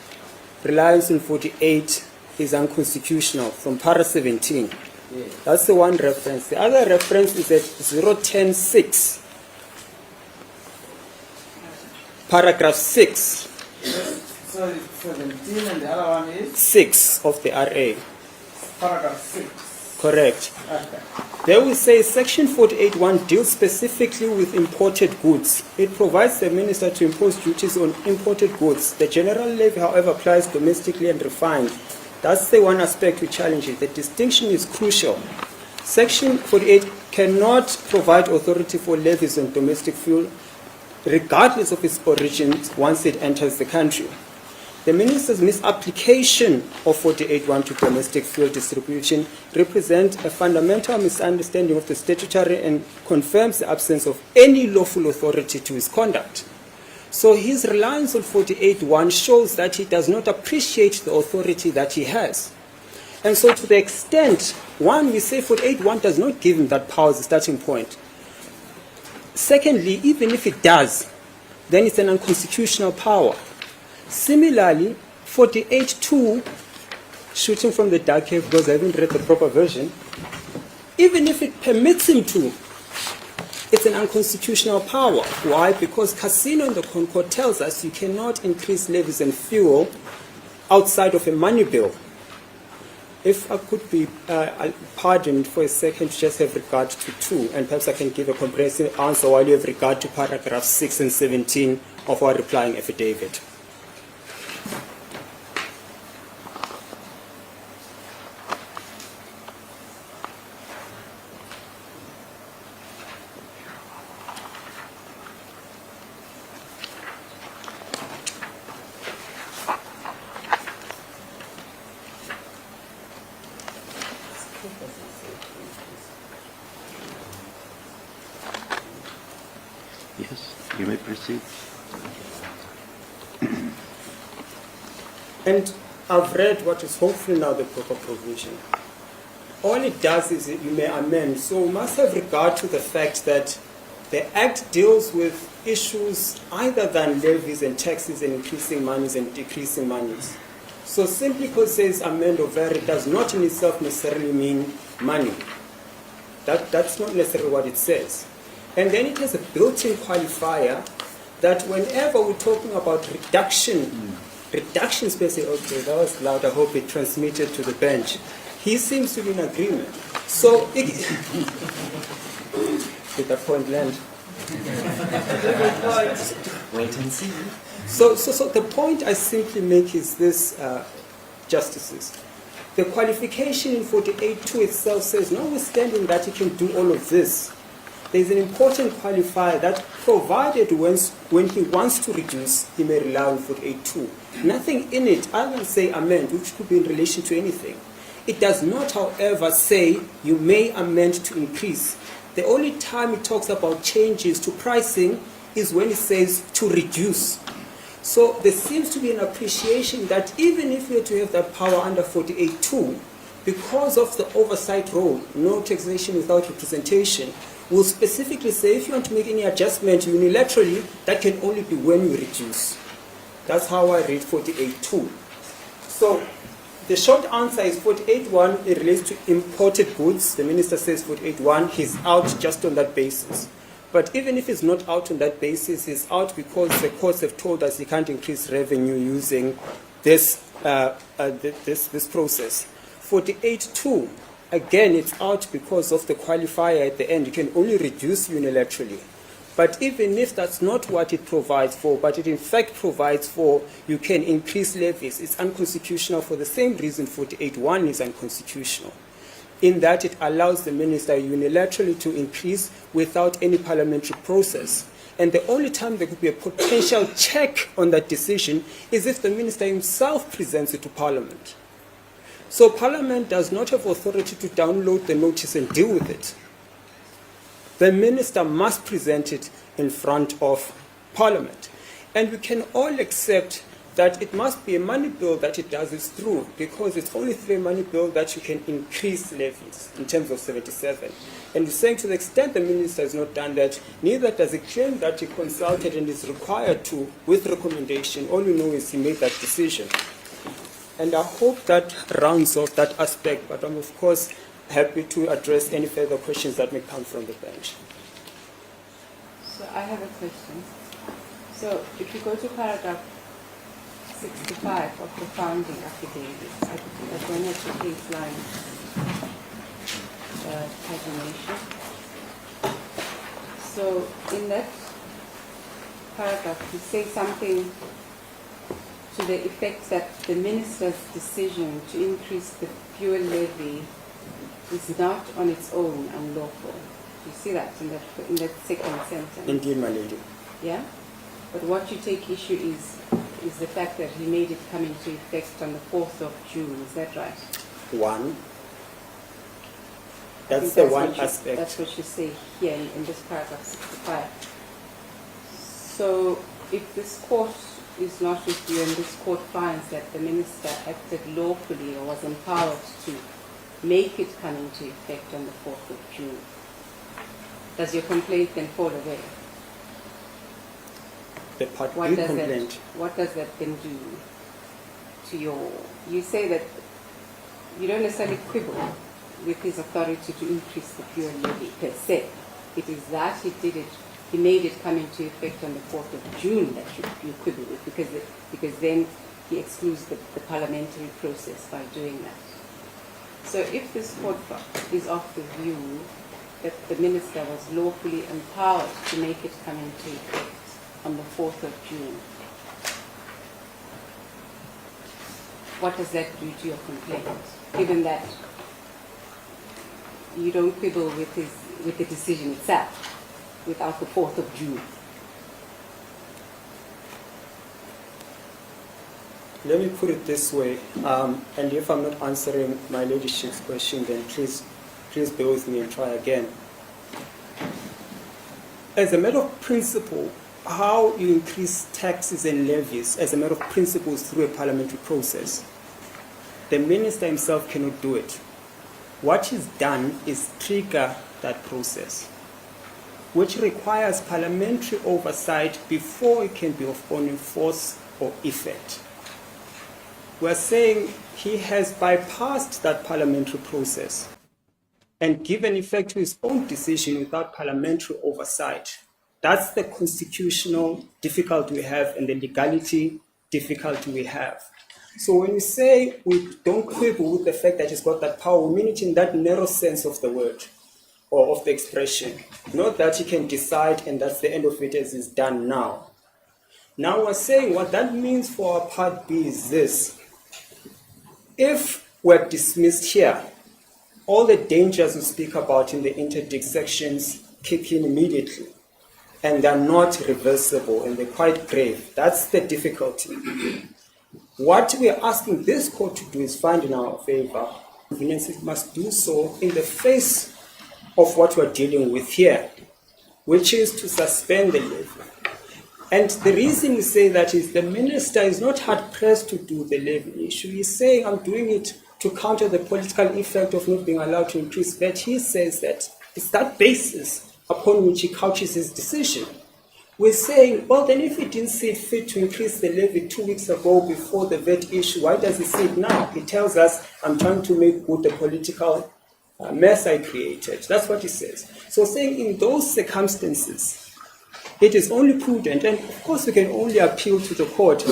reliance on 48 is unconstitutional from para 17. Yes. That's the one reference. The other reference is at 010-6. Paragraph 6. So it's 17 and the other one is 6 of the RA. paragraph 6. Correct. Okay. There we say Section 48.1 deals specifically with imported goods. It provides the minister to impose duties on imported goods. The general levy, however, applies domestically and refined. That's the one aspect we challenge it. The distinction is crucial. Section 48 cannot provide authority for levies on domestic fuel, regardless of its origin, once it enters the country. The minister's misapplication of 48.1 to domestic fuel distribution represents a fundamental misunderstanding of the statutory and confirms the absence of any lawful authority to his conduct. So his reliance on 48.1 shows that he does not appreciate the authority that he has. And so to the extent, one, we say 48.1 does not give him that power as a starting point. Secondly, even if it does, then it's an unconstitutional power. Similarly, 48.2, shooting from the dark here because I haven't read the proper version, even if it permits him to, it's an unconstitutional power. Why? Because Casino in the Concord tells us you cannot increase levies and fuel outside of a money bill. If I could be pardoned for a second to just have regard to 2, and perhaps I can give a comprehensive answer while you have regard to paragraphs 6 and 17 of our replying affidavit. Yes, you may proceed. And I've read what is hopefully now the proper provision. All it does is you may amend. So we must have regard to the fact that the Act deals with issues other than levies and taxes and increasing monies and decreasing monies. So simply because it says amend or vary does not in itself necessarily mean money. That's not necessarily what it says. And then it has a built-in qualifier that whenever we're talking about reduction especially, okay, that was loud, I hope it transmitted to the bench. He seems to be in agreement. So, did that point land? Wait and see. So the point I simply make is this, Justices. The qualification in 48.2 itself says, notwithstanding that he can do all of this, there's an important qualifier that provided when he wants to reduce, he may rely on 48.2. Nothing in it other than say amend, which could be in relation to anything. It does not, however, say you may amend to increase. The only time it talks about changes to pricing is when it says to reduce. So there seems to be an appreciation that even if we were to have that power under 48.2, because of the oversight role, no taxation without representation, will specifically say if you want to make any adjustment unilaterally, that can only be when you reduce. That's how I read 48.2. So the short answer is 48.1, it relates to imported goods. The minister says 48.1, he's out just on that basis. But even if he's not out on that basis, he's out because the courts have told us he can't increase revenue using this process. 48.2, again, it's out because of the qualifier at the end. You can only reduce unilaterally. But even if that's not what it provides for, but it in fact provides for you can increase levies, it's unconstitutional for the same reason 48.1 is unconstitutional, in that it allows the minister unilaterally to increase without any parliamentary process. And the only time there could be a potential check on that decision is if the minister himself presents it to Parliament. So Parliament does not have authority to download the notice and deal with it. The minister must present it in front of Parliament. And we can all accept that it must be a money bill that it does this through, because it's only through a money bill that you can increase levies in terms of 77. And we're saying to the extent the minister has not done that, neither does he claim that he consulted and is required to with recommendation. All we know is he made that decision. And I hope that rounds off that aspect, but I'm of course happy to address any further questions that may come from the bench. So I have a question. So if you go to paragraph 65 of the founding affidavit, I don't have to place line pagination. So in that paragraph, you say something to the effect that the minister's decision to increase the fuel levy is not on its own unlawful. You see that in that second sentence? Indeed, my lady. Yeah? But what you take issue is the fact that he made it come into effect on the 4th of June. Is that right? One. I That's think the one what aspect. That's what you say here in this paragraph 65. So if this court is not with you and this court finds that the minister acted lawfully or was empowered to make it come into effect on the 4th of June, does your complaint then fall away? The Part What B does complaint. what does that then do to your... You say that you don't necessarily quibble with his authority to increase the fuel levy per se. It is that he made it come into effect on the 4th of June that you quibble with, because then he excludes the parliamentary process by doing that. So if this court is of the view that the minister was lawfully empowered to make it come into effect on the 4th of June, what does that do to your complaint, given that you don't quibble with the decision itself without the 4th of June? Let me put it this way, and if I'm not answering my ladyship's question, then please bear with me and try again. As a matter of principle, how you increase taxes and levies as a matter of principle is through a parliamentary process. The minister himself cannot do it. What he's done is trigger that process, which requires parliamentary oversight before it can be of any force or effect. We're saying he has bypassed that parliamentary process and given effect to his own decision without parliamentary oversight. That's the constitutional difficulty we have and the legality difficulty we have. So when we say we don't quibble with the fact that he's got that power, we mean it in that narrow sense of the word or of the expression. Not that he can decide and that's the end of it as is done now. Now we're saying what that means for our Part B is this. If we're dismissed here, all the dangers we speak about in the interdict sections kick in immediately, and they're not reversible, and they're quite grave. That's the difficulty. What we are asking this court to do is find in our favor. It must do so in the face of what we're dealing with here, which is to suspend the levy. And the reason we say that is the minister is not hard pressed to do the levy issue. He's saying, I'm doing it to counter the political effect of not being allowed to increase VAT. He says that it's that basis upon which he couches his decision. We're saying, well, then if he didn't see it fit to increase the levy 2 weeks ago before the VAT issue, why does he say it now? He tells us, I'm trying to make good the political mess I created. That's what he says. So saying in those circumstances, it is only prudent, and of course we can only appeal to the court.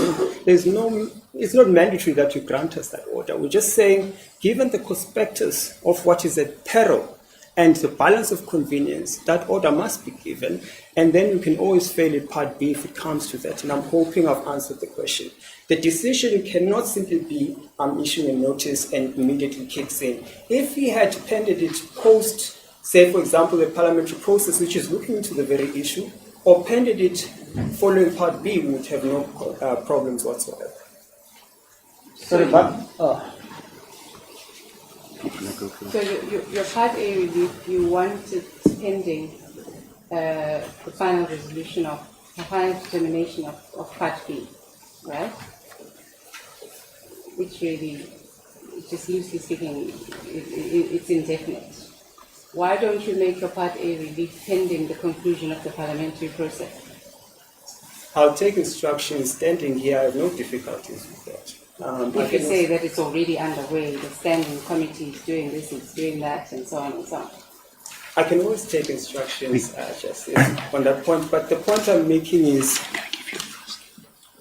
It's not mandatory that you grant us that order. We're just saying, given the prospectus of what is at peril and the balance of convenience, that order must be given, and then you can always fail at Part B if it comes to that. And I'm hoping I've answered the question. The decision cannot simply be issuing a notice and immediately kicks in. If he had pended it post, say for example, the parliamentary process, which is looking into the very issue, or pended it following Part B, we would have no problems whatsoever. Sorry, but So your Part A relief, you want it pending the final resolution of, the final determination of Part B, right? Which really, just loosely speaking, it's indefinite. Why don't you make your Part A relief pending the conclusion of the parliamentary process? I'll take instructions standing here. I have no difficulties with that. If you say that it's already underway, the standing committee is doing this, it's doing that, and so on and so on. I can always take instructions, Justice, on that point. But the point I'm making is,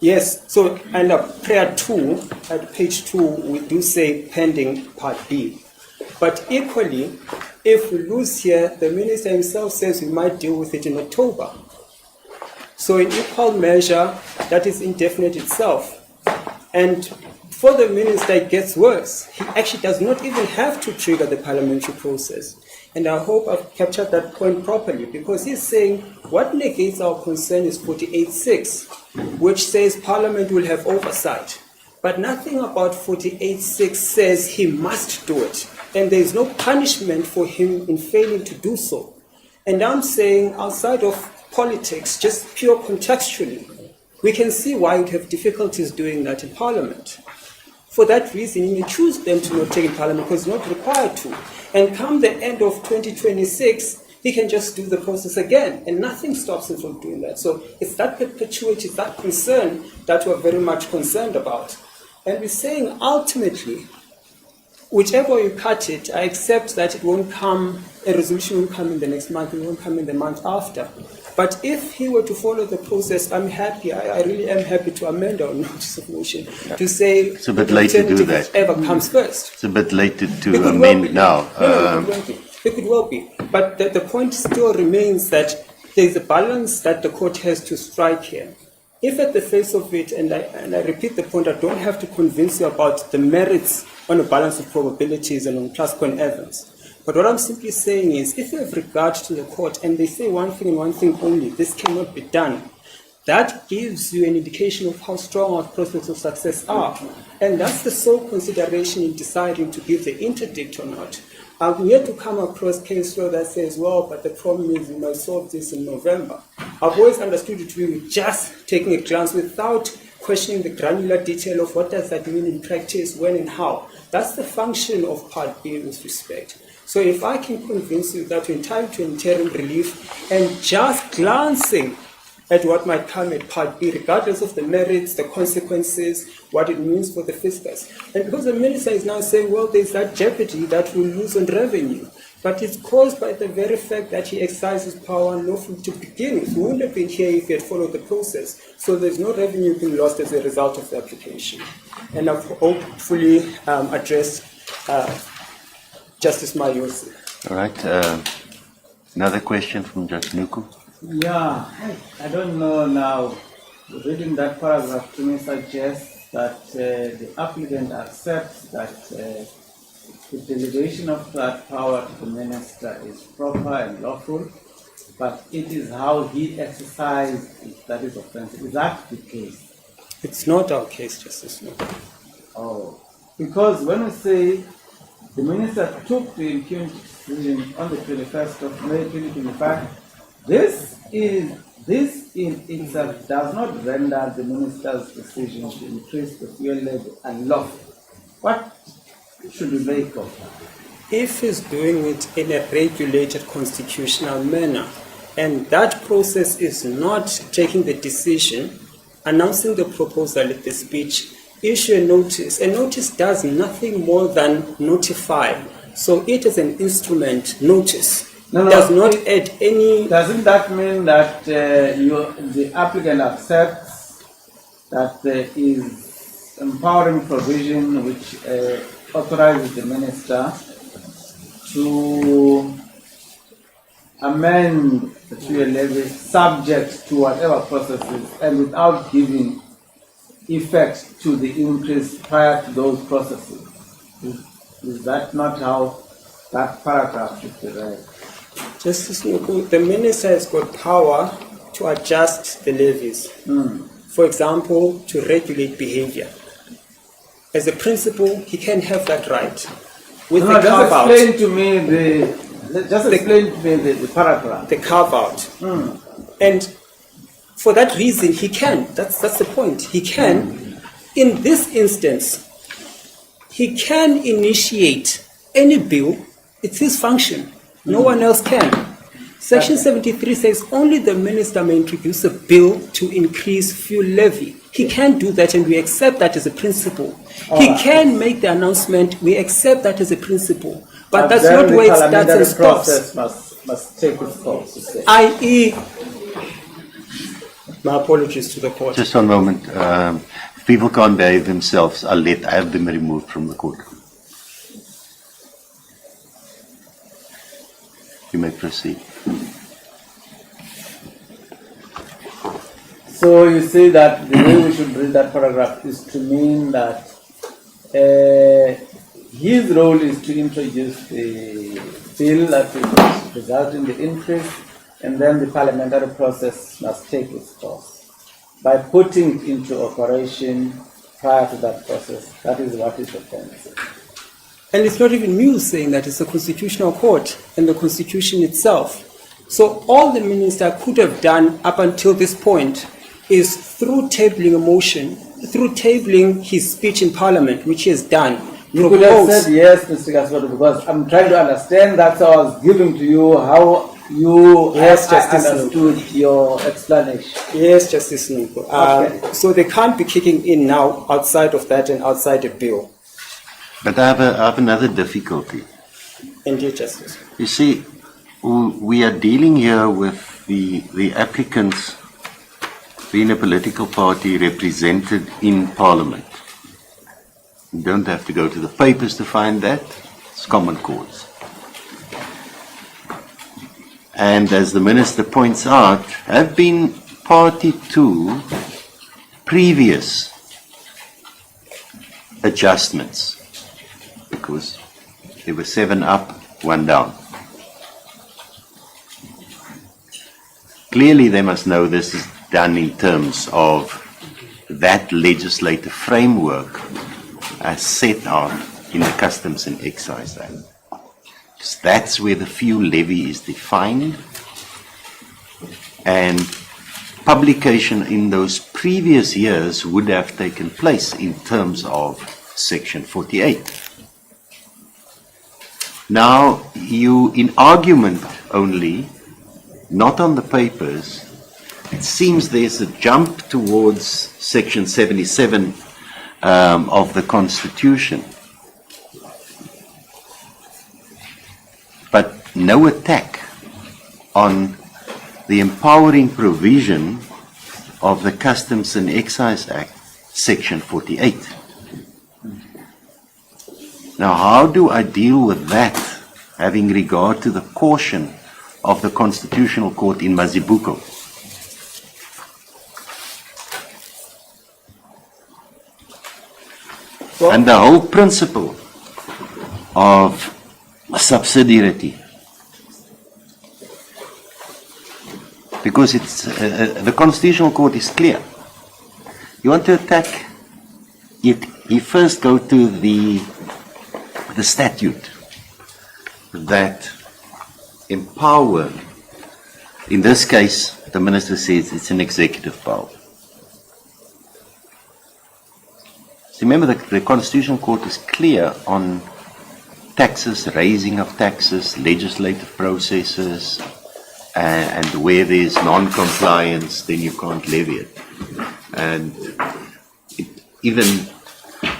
yes, so under prayer 2, at page 2, we do say pending Part B. But equally, if we lose here, the minister himself says we might deal with it in October. So in equal measure, that is indefinite itself. And for the minister, it gets worse. He actually does not even have to trigger the parliamentary process. And I hope I've captured that point properly, because he's saying what negates our concern is 48.6, which says Parliament will have oversight. But nothing about 48.6 says he must do it. And there is no punishment for him in failing to do so. And I'm saying, outside of politics, just pure contextually, we can see why you'd have difficulties doing that in Parliament. For that reason, you may choose them to not take in Parliament because it's not required to. And come the end of 2026, he can just do the process again, and nothing stops him from doing that. So it's that perpetuity, that concern that we're very much concerned about. And we're saying, ultimately, whichever way you cut it, I accept that it won't come, a resolution won't come in the next month, it won't come in the month after. But if he were to follow the process, I'm happy, I really am happy to amend our notice of motion to say it's a bit late to do that. Whichever comes first. It's a bit late to Well amend now. It could well be. But the point still remains that there is a balance that the court has to strike here. If at the face of it, and I repeat the point, I don't have to convince you about the merits on a balance of probabilities and on Clasco and Evans. But what I'm simply saying is, if you have regard to the court and they say one thing and one thing only, this cannot be done, that gives you an indication of how strong our prospects of success are. And that's the sole consideration in deciding to give the interdict or not. I'm yet to come across case law that says, well, but the problem is we must solve this in November. I've always understood it to be just taking a glance without questioning the granular detail of what does that mean in practice, when and how. That's the function of Part B with respect. So if I can convince you that we're entitled to interim relief and just glancing at what might come at Part B, regardless of the merits, the consequences, what it means for the fiscus. And because the minister is now saying, well, there's that jeopardy that we'll lose on revenue. But it's caused by the very fact that he exercises power unlawfully to begin with. We wouldn't have been here if he had followed the process. So there's no revenue being lost as a result of the application. And I've hopefully addressed Justice Mayosi. All right. Another question from Judge Nuku. yeah, I don't know now. Reading that paragraph to me suggests that the applicant accepts that the delegation of that power to the minister is proper and lawful, but it is how he exercised it that is offensive. Is that the case? It's not our case, Justice. No. Oh, because when we say the minister took the impunity decision on the 21st of May 2025, this in itself does not render the minister's decision to increase the fuel levy unlawful. What should we make of that? If he's doing it in a regulated constitutional manner, and that process is not taking the decision, announcing the proposal at the speech, issue a notice. A notice does nothing more than notify. So it is an instrument, notice. Does not add any... Doesn't that mean that the applicant accepts that there is empowering provision which authorizes the minister to amend the fuel levy subject to whatever processes and without giving effect to the increase prior to those processes? Is that not how that paragraph should be read? Justice Nuku, the minister has got power to adjust the levies. For example, to regulate behavior. As a principle, he can have that right. With the carve-out. Explain to me the paragraph. The carve-out. And for that reason, he can. That's the point. He can. In this instance, he can initiate any bill. It's his function. No one else can. Section 73 says only the minister may introduce a bill to increase fuel levy. He can do that, and we accept that as a principle. He can make the announcement. We accept that as a principle. But that's not where it starts and stops. The process must take its course. I.e., my apologies to the court. Just one moment. If people can't behave themselves, I have them removed from the courtroom. You may proceed. So you say that the way we should read that paragraph is to mean that his role is to introduce the bill that will result in the increase, and then the parliamentary process must take its course. By putting it into operation prior to that process, that is what is offensive. And it's not even me saying that, it's the Constitutional Court and the Constitution itself. So all the minister could have done up until this point is through tabling a motion, through tabling his speech in Parliament, which he has done. You could have said yes, Mr. Gaswoto, because I'm trying to understand. That's how I was giving to you how you understood your explanation. Yes, Justice Nuku. Okay. So they can't be kicking in now outside of that and outside the bill. But I have another difficulty. Indeed, Justice. You see, we are dealing here with the applicants being a political party represented in Parliament. You don't have to go to the papers to find that. It's common cause. And as the Minister points out, have been party to previous adjustments, because there were 7 up, 1 down. Clearly they must know this is done in terms of that legislative framework as set out in the Customs and Excise Act. Because that's where the fuel levy is defined, and publication in those previous years would have taken place in terms of Section 48. Now, you, in argument only, not on the papers, it seems there's a jump towards Section 77 of the Constitution, but no attack on the empowering provision of the Customs and Excise Act, Section 48. Now, how do I deal with that, having regard to the caution of the Constitutional Court in Mazibuko? Well, and the whole principle of subsidiarity. because it's the Constitutional Court is clear. You want to attack it, you first go to the statute that empower, in this case, the Minister says it's an executive power. So remember, the Constitutional Court is clear on taxes, raising of taxes, legislative processes, and where there's non-compliance, then you can't levy it. And even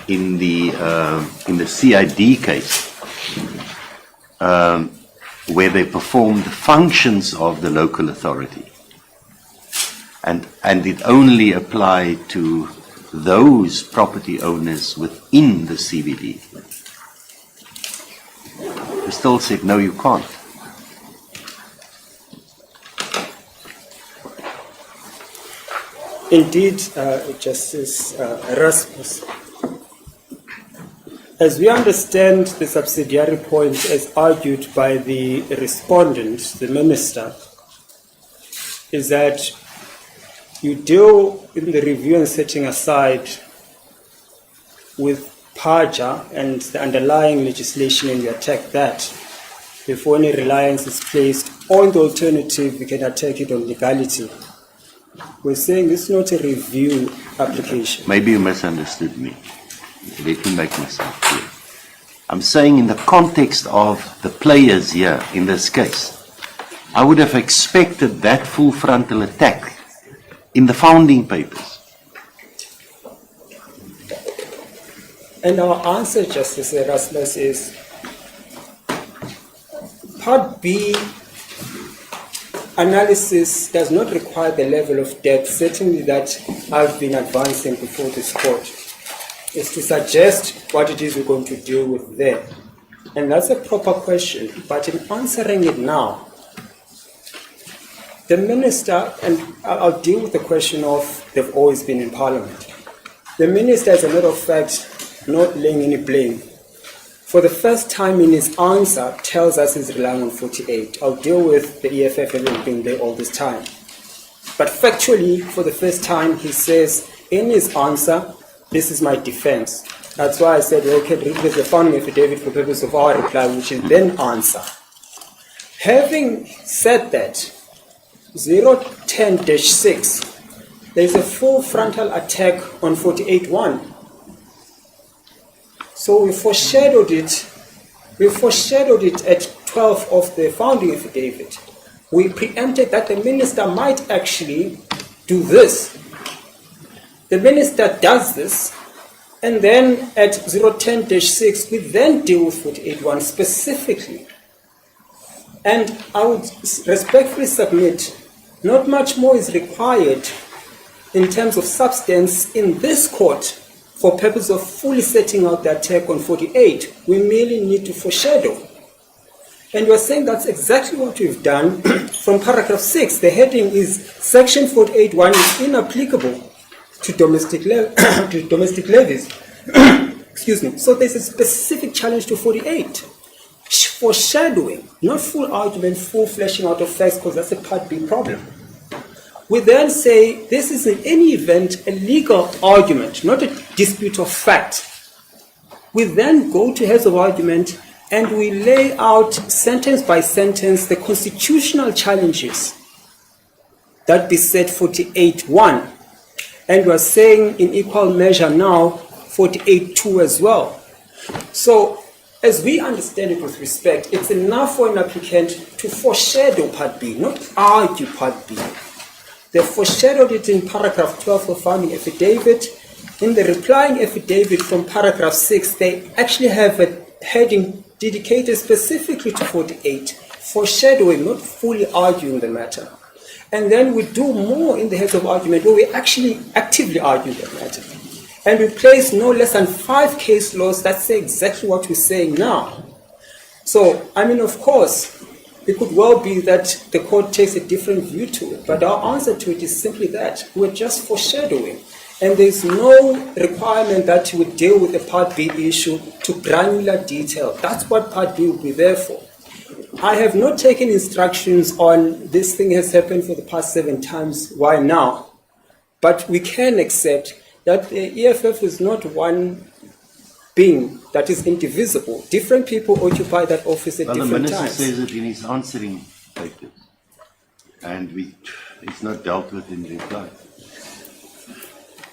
in the CID case, where they perform the functions of the local authority, and it only applied to those property owners within the CBD. They still said, no, you can't. Indeed, Justice Erasmus, as we understand the subsidiary point as argued by the respondent, the Minister, is that you deal in the review and setting aside with PAJA and the underlying legislation, and you attack that before any reliance is placed, or in the alternative, you can attack it on legality. We're saying this is not a review application. Maybe you misunderstood me. Let me make myself clear. I'm saying in the context of the players here, in this case, I would have expected that full frontal attack in the founding papers. And our answer, Justice Erasmus, is Part B analysis does not require the level of depth, certainly that I've been advancing before this court. Is to suggest what it is we're going to deal with there. And that's a proper question, but in answering it now, the Minister, and I'll deal with the question of they've always been in Parliament. The Minister, as a matter of fact, not laying any blame, for the first time in his answer, tells us he's relying on 48. I'll deal with the EFF having been there all this time. But factually, for the first time, he says in his answer, this is my defense. That's why I said, okay, read the founding affidavit for the purpose of our reply, which is then answer. Having said that, 010-6, there's a full frontal attack on 48.1. So we foreshadowed it at 12 of the founding affidavit. We preempted that the Minister might actually do this. The Minister does this, and then at 010-6, we then deal with 48.1 specifically. And I would respectfully submit, not much more is required in terms of substance in this court for purpose of fully setting out the attack on 48. We merely need to foreshadow. And we're saying that's exactly what we've done from paragraph 6. The heading is Section 48.1 is inapplicable to domestic levies. Excuse me. So there's a specific challenge to 48. Foreshadowing, not full argument, full fleshing out of facts, because that's a Part B problem. We then say this is in any event a legal argument, not a dispute of fact. We then go to heads of argument and we lay out sentence by sentence the constitutional challenges that beset 48.1. And we're saying in equal measure now 48.2 as well. So as we understand it with respect, it's enough for an applicant to foreshadow Part B, not argue Part B. They foreshadowed it in paragraph 12 of founding affidavit. In the replying affidavit from paragraph 6, they actually have a heading dedicated specifically to 48, foreshadowing, not fully arguing the matter. And then we do more in the heads of argument where we actually actively argue the matter. And we place no less than 5 case laws that say exactly what we're saying now. So, I mean, of course, it could well be that the court takes a different view to it, but our answer to it is simply that we're just foreshadowing. And there's no requirement that you would deal with the Part B issue to granular detail. That's what Part B will be there for. I have not taken instructions on this thing has happened for the past 7 times, why now? But we can accept that the EFF is not one being that is indivisible. Different people occupy that office at different times. The times. Minister says it in his answering papers, and it's not dealt with in reply.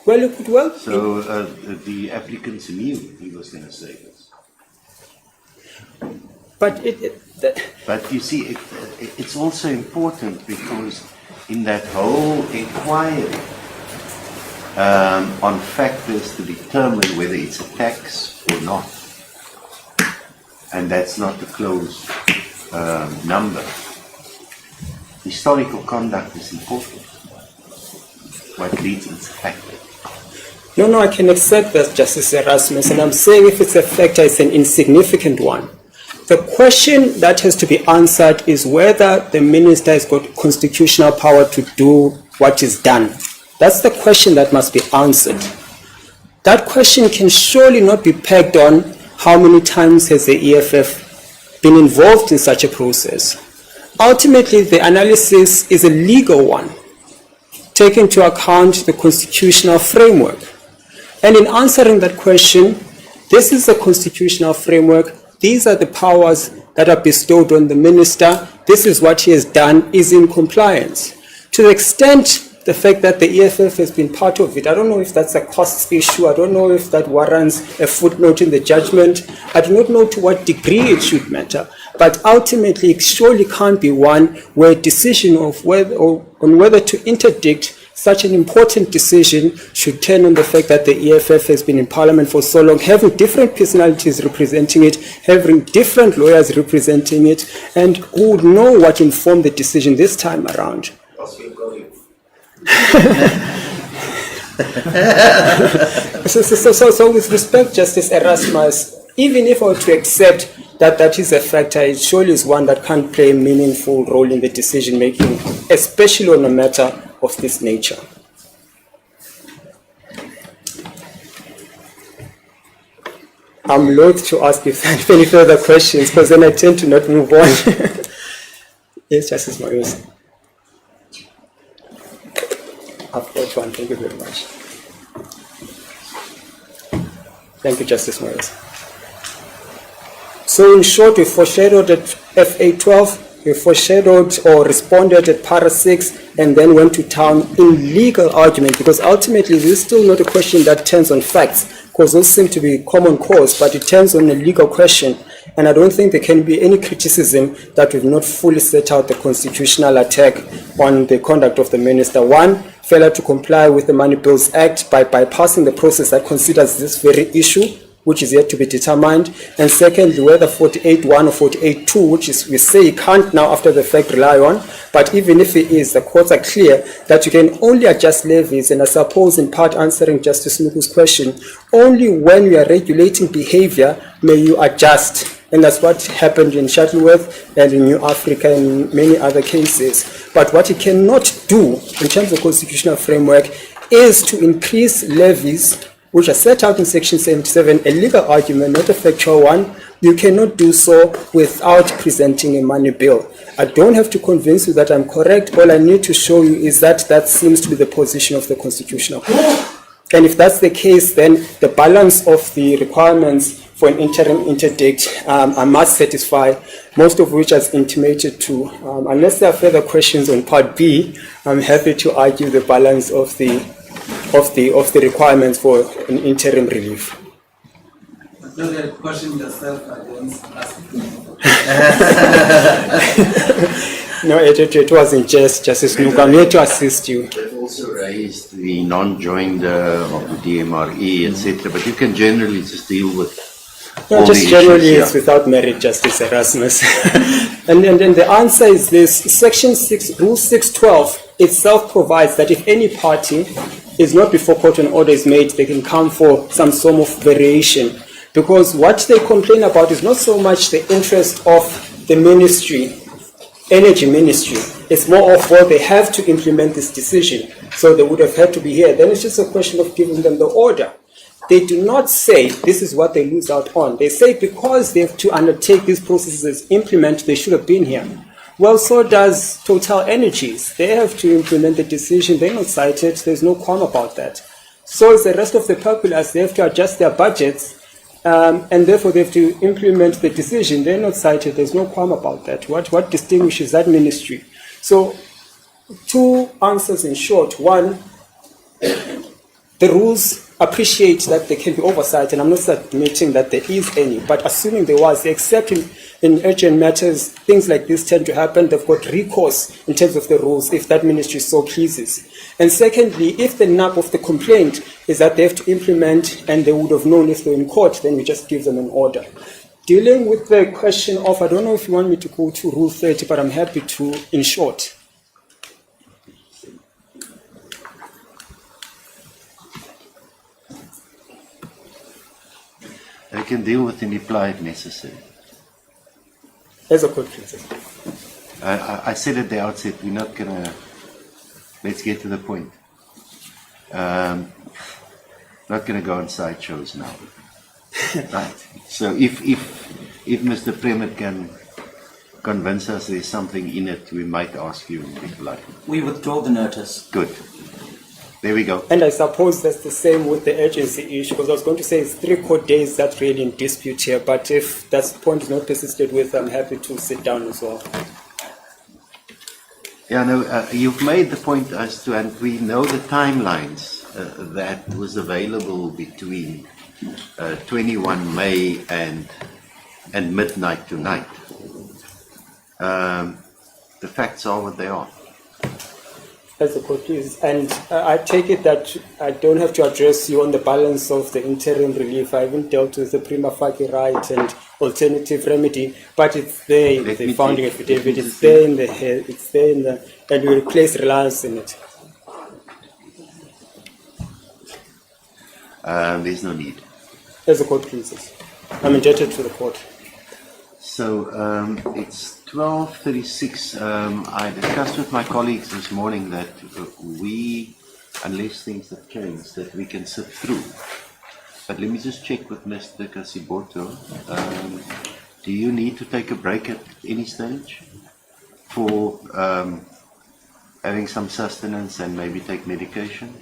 Well, it could well. So the applicants knew he was going to say this. But But you see, it's also important because in that whole inquiry on factors to determine whether it's a tax or not, and that's not a closed number, historical conduct is important. What leads is a factor. No, I can accept that, Justice Erasmus, and I'm saying if it's a factor, it's an insignificant one. The question that has to be answered is whether the minister has got constitutional power to do what is done. That's the question that must be answered. That question can surely not be pegged on how many times has the EFF been involved in such a process. Ultimately, the analysis is a legal one, taking into account the constitutional framework. And in answering that question, this is a constitutional framework. These are the powers that are bestowed on the minister. This is what he has done, is in compliance. To the extent the fact that the EFF has been part of it, I don't know if that's a costs issue. I don't know if that warrants a footnote in the judgment. I do not know to what degree it should matter. But ultimately, it surely can't be one where a decision of whether to interdict such an important decision should turn on the fact that the EFF has been in Parliament for so long, having different personalities representing it, having different lawyers representing it, and who would know what informed the decision this time around. So with respect, Justice Erasmus, even if I were to accept that that is a factor, it surely is one that can't play a meaningful role in the decision making, especially on a matter of this nature. I'm loath to ask if there are any further questions, because then I tend to not move on. Yes, Justice Marius. I've got one. Thank you very much. Thank you, Justice Marius. So in short, we foreshadowed at FA12, we foreshadowed or responded at Para 6, and then went to town in legal argument, because ultimately this is still not a question that turns on facts, because those seem to be common cause, but it turns on a legal question. And I don't think there can be any criticism that we've not fully set out the constitutional attack on the conduct of the minister. One, failure to comply with the Money Bills Act by bypassing the process that considers this very issue, which is yet to be determined. And secondly, whether 48.1 or 48.2, which is we say you can't now after the fact rely on, but even if it is, the courts are clear that you can only adjust levies, and I suppose in part answering Justice Nuku's question, only when you are regulating behavior may you adjust. And that's what happened in Shuttleworth and in New Africa and many other cases. But what you cannot do in terms of constitutional framework is to increase levies, which are set out in Section 77, a legal argument, not a factual one. You cannot do so without presenting a money bill. I don't have to convince you that I'm correct. All I need to show you is that that seems to be the position of the Constitutional Court. And if that's the case, then the balance of the requirements for an interim interdict I must satisfy, most of which is intimated to. Unless there are further questions on Part B, I'm happy to argue the balance of the requirements for an interim relief. So the question yourself against asking. No, it wasn't just Justice Nuku. I'm here to assist you. They've also raised the non-joinder of the DMRE, etc. But you can generally just deal with No, just generally it's without merit, Justice Erasmus. and the answer is this. Section 6, Rule 612 itself provides that if any party is not before court an order is made, they can come for some sort of variation. Because what they complain about is not so much the interest of the ministry, energy ministry. It's more of, well, they have to implement this decision, so they would have had to be here. Then it's just a question of giving them the order. they do not say this is what they lose out on. They say because they have to undertake these processes, implement, they should have been here. Well, so does Total Energies. They have to implement the decision. They're not cited. There's no qualm about that. So is the rest of the populace. They have to adjust their budgets, and therefore they have to implement the decision. They're not cited. There's no qualm about that. What distinguishes that ministry? So, two answers in short. One, the rules appreciate that there can be oversight, and I'm not admitting that there is any, but assuming there was, except in urgent matters, things like this tend to happen. They've got recourse in terms of the rules if that ministry so pleases. And secondly, if the nub of the complaint is that they have to implement and they would have known if they're in court, then we just give them an order. Dealing with the question of, I don't know if you want me to go to Rule 30, but I'm happy to, in short. They can deal with any reply if necessary. As a court, please. I said at the outset, we're not going to, let's get to the point. Not going to go on sideshows now. Right. So if Mr. Premet can convince us there's something in it, we might ask you in reply. We withdraw the notice. Good. There we go. And I suppose that's the same with the urgency issue, because I was going to say it's 3 court days that's really in dispute here, but if that point is not persisted with, I'm happy to sit down as well. Yeah, no, you've made the point as to, and we know the timelines that was available between 21 May and midnight tonight. The facts are what they are. As the court please. And I take it that I don't have to address you on the balance of the interim relief. I haven't dealt with the prima facie right and alternative remedy, but it's there in the founding affidavit. It's there in the head. It's there in the, and we place reliance in it. There's no need. As the court pleases. I'm indebted to the court. So it's 12:36. I discussed with my colleagues this morning that we, unless things have changed, that we can sit through. But let me just check with Mr. Kasiboto. Do you need to take a break at any stage for having some sustenance and maybe take medication?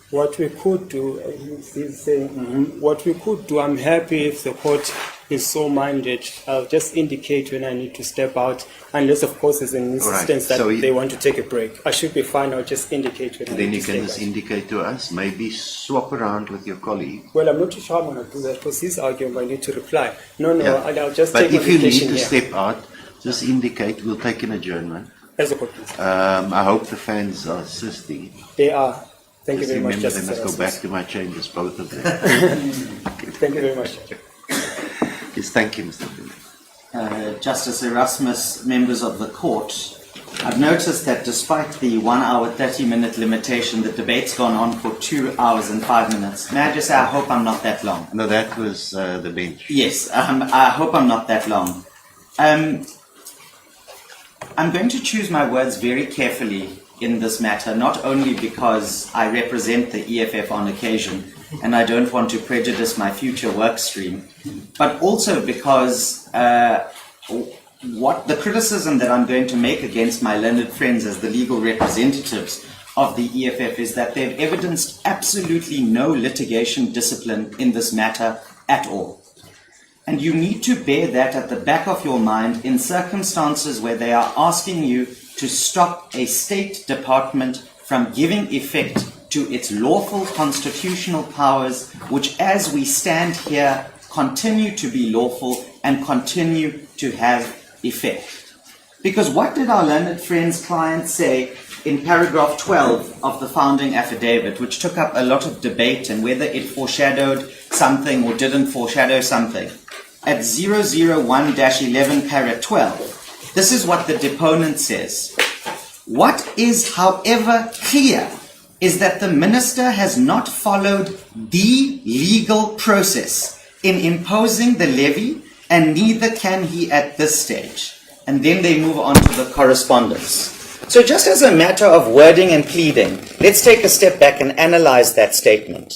What we could do, he's saying, what we could do, I'm happy if the court is so minded. I'll just indicate when I need to step out, unless, of course, there's an instance that they want to take a break. I should be fine. I'll just indicate when I need to step out. Then you can just indicate to us, maybe swap around with your colleague. Well, I'm not too sure I'm going to do that because he's arguing I need to reply. No, yeah. I'll just but take if you need to here. step out, just indicate. We'll take an adjournment. As a court, please. I hope the fans are assisting. They are. Thank you very much, Justice. Justice. They must go back to my chambers, both of them. Thank you very much. Yes, thank you, Mr. President. Justice Erasmus, members of the court, I've noticed that despite the 1 hour 30-minute limitation, the debate's gone on for 2 hours and 5 minutes. May I just say, I hope I'm not that long. No, that was the bench. Yes, I hope I'm not that long. I'm going to choose my words very carefully in this matter, not only because I represent the EFF on occasion and I don't want to prejudice my future work stream, but also because what the criticism that I'm going to make against my learned friends as the legal representatives of the EFF is that they've evidenced absolutely no litigation discipline in this matter at all. And you need to bear that at the back of your mind in circumstances where they are asking you to stop a state department from giving effect to its lawful constitutional powers, which as we stand here continue to be lawful and continue to have effect. Because what did our learned friend's client say in paragraph 12 of the founding affidavit, which took up a lot of debate and whether it foreshadowed something or didn't foreshadow something? At 001-11 para 12, this is what the deponent says. What is, however, clear is that the minister has not followed the legal process in imposing the levy, and neither can he at this stage. And then they move on to the correspondence. So just as a matter of wording and pleading, let's take a step back and analyze that statement.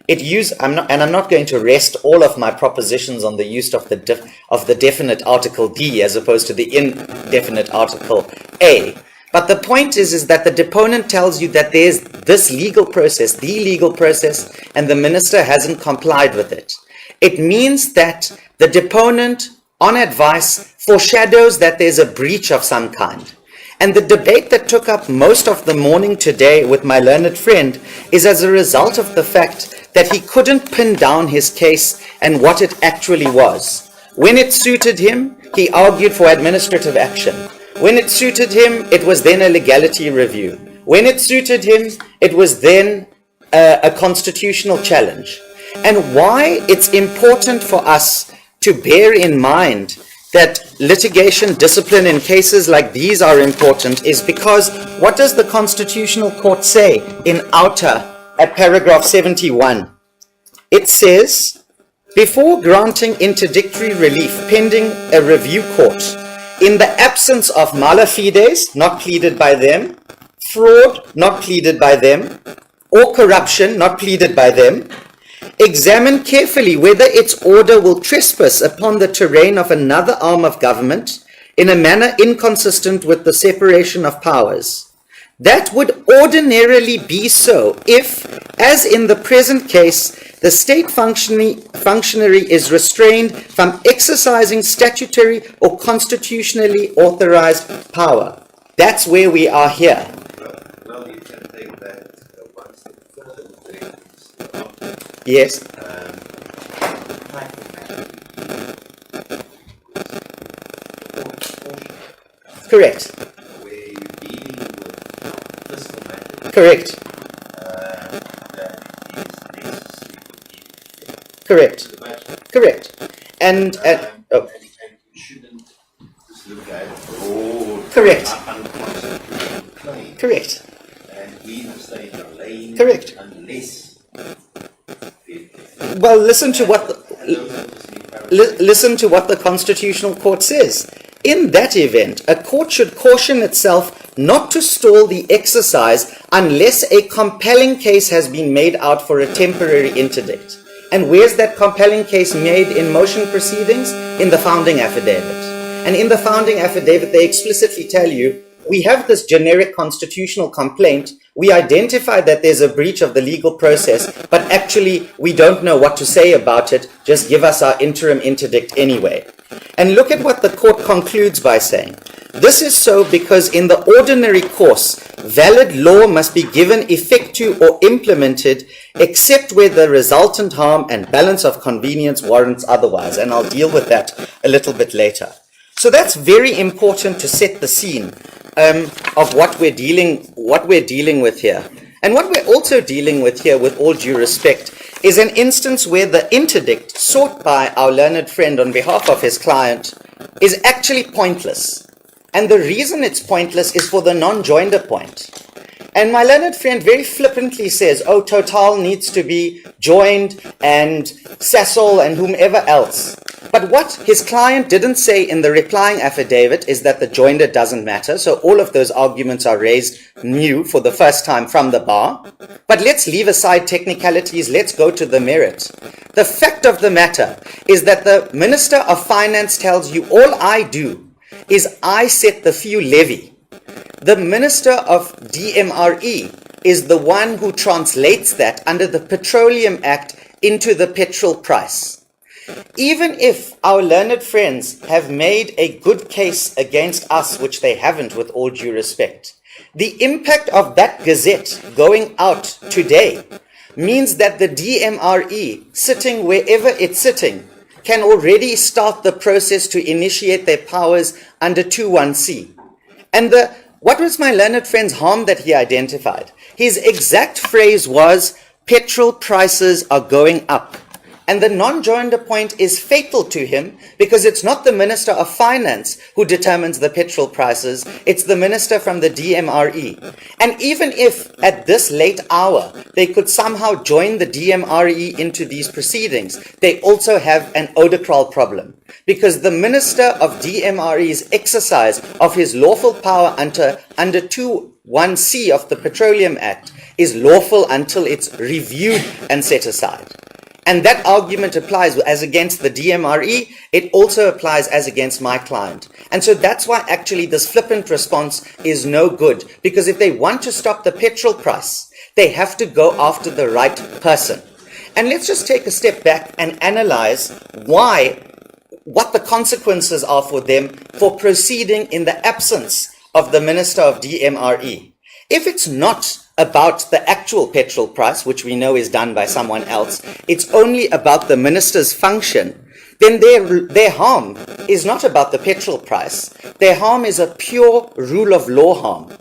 I'm not going to rest all of my propositions on the use of the definite article D as opposed to the indefinite article A. But the point is that the deponent tells you that there's this legal process, the legal process, and the minister hasn't complied with it. It means that the deponent, on advice, foreshadows that there's a breach of some kind. And the debate that took up most of the morning today with my learned friend is as a result of the fact that he couldn't pin down his case and what it actually was. When it suited him, he argued for administrative action. When it suited him, it was then a legality review. When it suited him, it was then a constitutional challenge. And why it's important for us to bear in mind that litigation discipline in cases like these are important is because what does the Constitutional Court say in outer at paragraph 71? It says, before granting interdictory relief pending a review court, in the absence of mala fides, not pleaded by them, fraud, not pleaded by them, or corruption, not pleaded by them, examine carefully whether its order will trespass upon the terrain of another arm of government in a manner inconsistent with the separation of powers. That would ordinarily be so if, as in the present case, the state functionary is restrained from exercising statutory or constitutionally authorized power. That's where we are here. Well, you can take that one step further with reference to the object. Yes. The fact Correct. where you're dealing with fiscal matters Correct. that is necessary for the Correct. the budget. Correct. And And you shouldn't just look at broad, Correct. unconstitutional claims correct. and leave the state alone Correct. unless Well, listen to what listen to what the Constitutional Court says. In that event, a court should caution itself not to stall the exercise unless a compelling case has been made out for a temporary interdict. And where's that compelling case made in motion proceedings? In the founding affidavit. And in the founding affidavit, they explicitly tell you, we have this generic constitutional complaint. We identify that there's a breach of the legal process, but actually we don't know what to say about it. Just give us our interim interdict anyway. And look at what the court concludes by saying. This is so because in the ordinary course, valid law must be given effect to or implemented except where the resultant harm and balance of convenience warrants otherwise. And I'll deal with that a little bit later. So that's very important to set the scene of what we're dealing with here. And what we're also dealing with here, with all due respect, is an instance where the interdict sought by our learned friend on behalf of his client is actually pointless. And the reason it's pointless is for the non-joinder point. And my learned friend very flippantly says, oh, Total needs to be joined and Sasol and whomever else. But what his client didn't say in the replying affidavit is that the joinder doesn't matter. So all of those arguments are raised new for the first time from the bar. But let's leave aside technicalities. Let's go to the merit. The fact of the matter is that the Minister of Finance tells you all I do is I set the fuel levy. The Minister of DMRE is the one who translates that under the Petroleum Act into the petrol price. Even if our learned friends have made a good case against us, which they haven't with all due respect, the impact of that gazette going out today means that the DMRE, sitting wherever it's sitting, can already start the process to initiate their powers under 21C. And what was my learned friend's harm that he identified? His exact phrase was, petrol prices are going up. And the non-joinder point is fatal to him because it's not the Minister of Finance who determines the petrol prices, it's the Minister from the DMRE. And even if at this late hour they could somehow join the DMRE into these proceedings, they also have an odacral problem. Because the Minister of DMRE's exercise of his lawful power under 21C of the Petroleum Act is lawful until it's reviewed and set aside. And that argument applies as against the DMRE, it also applies as against my client. And so that's why actually this flippant response is no good, because if they want to stop the petrol price, they have to go after the right person. And let's just take a step back and analyze what the consequences are for them for proceeding in the absence of the Minister of DMRE. If it's not about the actual petrol price, which we know is done by someone else, it's only about the minister's function, then their harm is not about the petrol price. Their harm is a pure rule of law harm.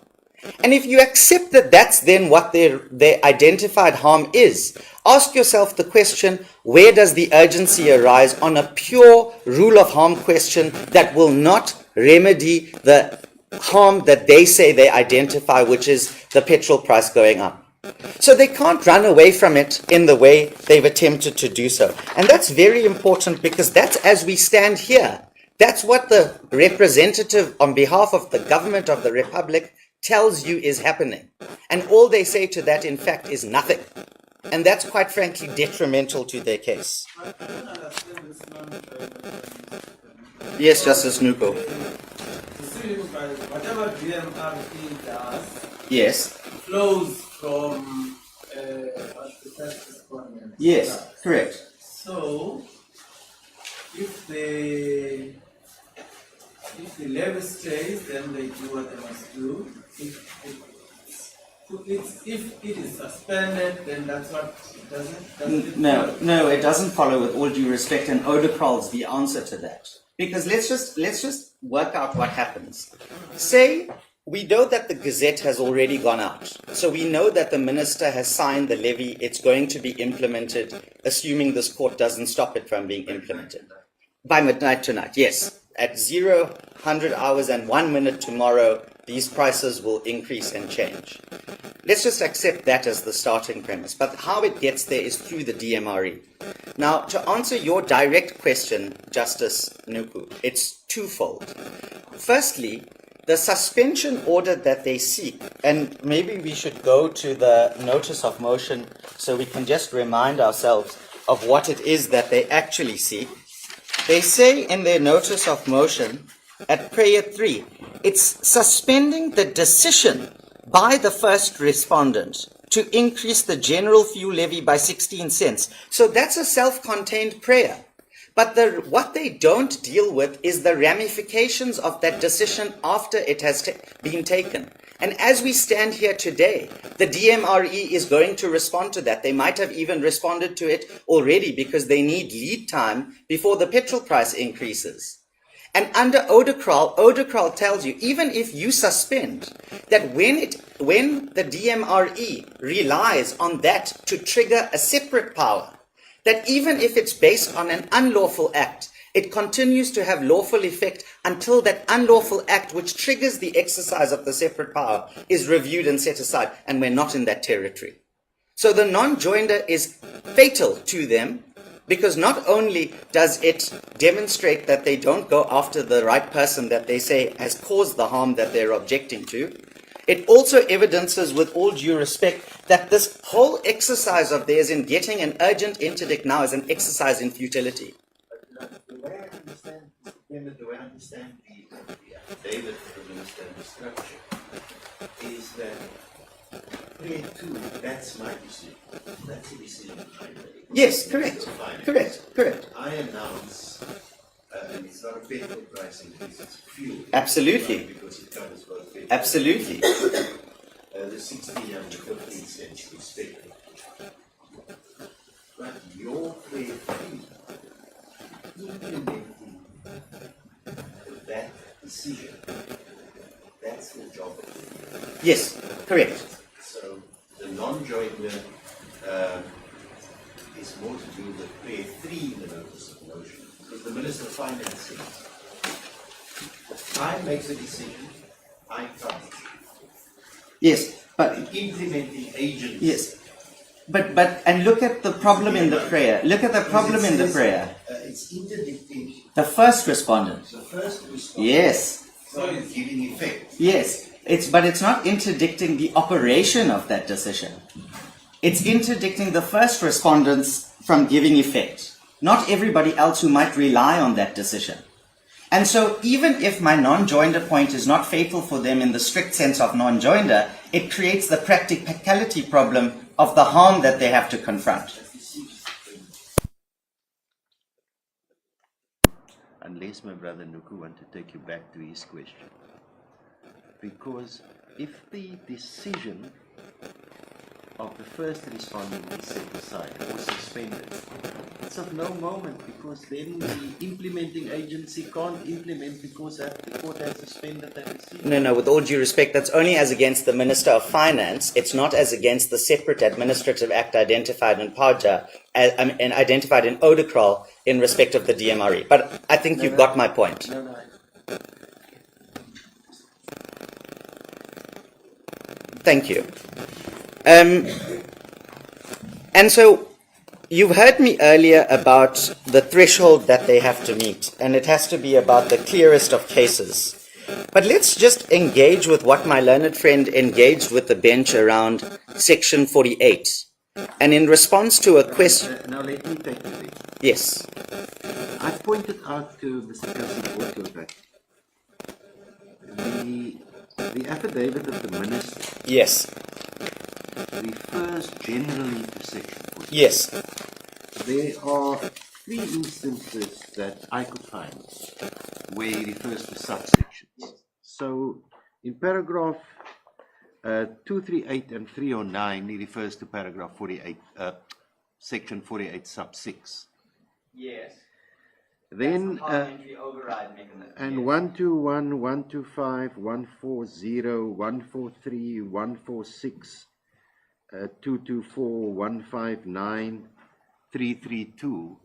And if you accept that that's then what their identified harm is, ask yourself the question, where does the urgency arise on a pure rule of harm question that will not remedy the harm that they say they identify, which is the petrol price going up? So they can't run away from it in the way they've attempted to do so. And that's very important, because that's as we stand here. That's what the representative on behalf of the government of the Republic tells you is happening. And all they say to that, in fact, is nothing. And that's quite frankly detrimental to their case. I don't understand this non-joinder. Yes, Justice Nuko. Proceedings by whatever DMRE does Yes. flows from what the first respondent Yes, does. correct. So, if the levy stays, then they do what they must do. If it is suspended, then that's what it doesn't. No, it doesn't follow, with all due respect, and Odekral's the answer to that. Because let's just work out what happens. Say we know that the Gazette has already gone out. So we know that the minister has signed the levy. It's going to be implemented, assuming this court doesn't stop it from being implemented. By midnight tonight, yes. At 100 hours and 1 minute tomorrow, these prices will increase and change. Let's just accept that as the starting premise. But how it gets there is through the DMRE. Now, to answer your direct question, Justice Nuku, it's twofold. Firstly, the suspension order that they seek, and maybe we should go to the notice of motion so we can just remind ourselves of what it is that they actually seek. They say in their notice of motion at prayer 3, it's suspending the decision by the first respondent to increase the general fuel levy by 16 cents. So that's a self-contained prayer. But what they don't deal with is the ramifications of that decision after it has been taken. And as we stand here today, the DMRE is going to respond to that. They might have even responded to it already because they need lead time before the petrol price increases. And under Odekral tells you, even if you suspend, that when the DMRE relies on that to trigger a separate power, that even if it's based on an unlawful act, it continues to have lawful effect until that unlawful act which triggers the exercise of the separate power is reviewed and set aside, and we're not in that territory. So the non-joinder is fatal to them, because not only does it demonstrate that they don't go after the right person that they say has caused the harm that they're objecting to, it also evidences, with all due respect, that this whole exercise of theirs in getting an urgent interdict now is an exercise in futility. The way I understand the affidavit for the minister and the structure is that prayer 2, that's my decision. That's the decision I made. Yes, correct. Correct. I announce, and it's not a petrol price increase, it's fuel. Absolutely. Because it covers both petrol. Absolutely. The 16 and the 15 cents respectively. But your prayer 3, implementing that decision, that's the job of the Yes, correct. So the non-joinder is more to do with prayer 3 in the notice of motion, because the Minister of Finance says, I makes a decision, I can't. Yes, but Implementing agents. yes. But and look at the problem in the prayer. Look at the problem in the prayer. It's interdictation. The first respondent. The first respondent. Yes. So it's giving effect. Yes. But it's not interdicting the operation of that decision. It's interdicting the first respondents from giving effect, not everybody else who might rely on that decision. And so even if my non-joinder point is not fatal for them in the strict sense of non-joinder, it creates the practicality problem of the harm that they have to confront. Unless my brother Nuku want to take you back to his question. Because if the decision of the first respondent is set aside or suspended, it's of no moment, because then the implementing agency can't implement because the court has suspended that decision. No, with all due respect, that's only as against the Minister of Finance. It's not as against the separate administrative act identified in PAJA and identified in Odacrol in respect of the DMRE. But I think you've got my point. No. Thank you. And so you've heard me earlier about the threshold that they have to meet, and it has to be about the clearest of cases. But let's just engage with what my learned friend engaged with the bench around Section 48. And in response to a question... Now let me take you there. Yes. I pointed out to Mr. Councillor that the affidavit of the Minister Yes. refers generally to Section 48. Yes. There are 3 instances that I could find where he refers to subsections. So in paragraph 238 and 309, he refers to paragraph 48, section 48 sub 6. Yes. Then Parliamentary override mechanism. and 121, 125, 140, 143, 146, 224, 159, 332,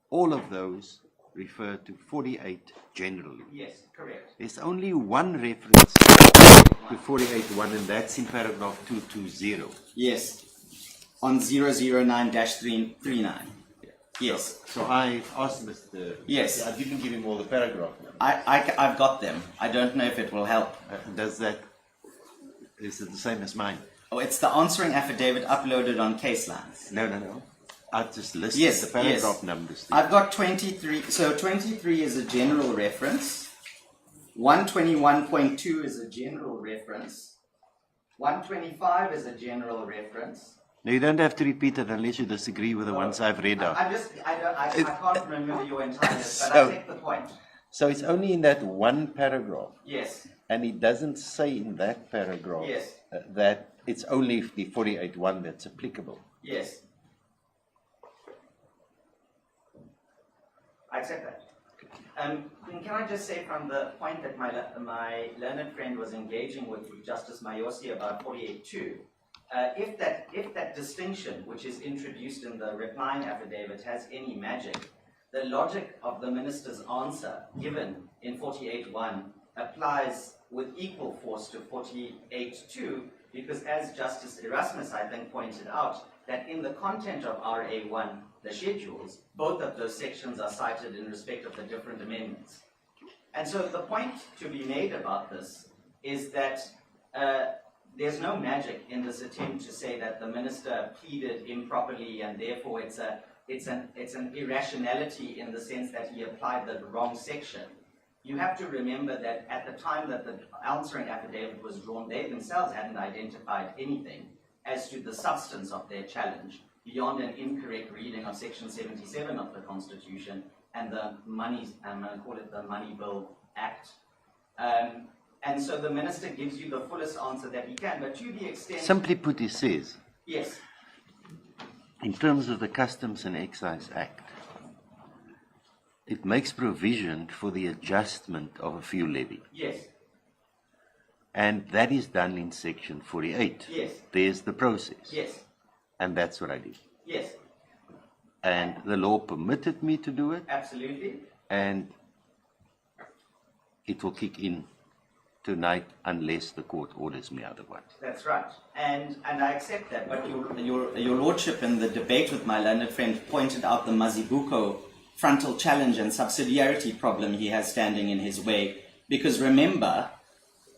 all of those refer to 48 generally. Yes, correct. There's only one reference to 48.1, and that's in paragraph 220. Yes. On 009-39. Yes. So I asked Mr. Yes. I didn't give him all the paragraph numbers. I've got them. I don't know if it will help. Is it the same as mine? Oh, it's the answering affidavit uploaded on case lines. No. I've just listed Yes, the paragraph numbers. I've got 23. So 23 is a general reference. 121.2 is a general reference. 125 is a general reference. No, you don't have to repeat it unless you disagree with the ones I've read out. I can't remember your entire list, but So- I take the point. So it's only in that one paragraph, Yes. and it doesn't say in that paragraph Yes. that it's only the 48.1 that's applicable. Yes. I accept that. And can I just say from the point that my learned friend was engaging with Justice Mayosi about 48.2, if that distinction, which is introduced in the replying affidavit, has any magic, the logic of the minister's answer given in 48.1 applies with equal force to 48.2, because as Justice Erasmus, I think, pointed out, that in the content of RA1, the schedules, both of those sections are cited in respect of the different amendments. And so the point to be made about this is that there's no magic in this attempt to say that the minister pleaded improperly and therefore it's an irrationality in the sense that he applied the wrong section. You have to remember that at the time that the answering affidavit was drawn, they themselves hadn't identified anything as to the substance of their challenge beyond an incorrect reading of Section 77 of the Constitution and the money, I'm going to call it the Money Bill Act. And so the minister gives you the fullest answer that he can, but to the extent... Simply put, he says, Yes. in terms of the Customs and Excise Act, it makes provision for the adjustment of a fuel levy. Yes. And that is done in Section 48. Yes. There's the process. Yes. And that's what I did. Yes. And the law permitted me to do it, Absolutely. and it will kick in tonight unless the court orders me otherwise. That's right, and I accept that. But your lordship in the debate with my learned friend pointed out the Mazibuko frontal challenge and subsidiarity problem he has standing in his way. Because remember,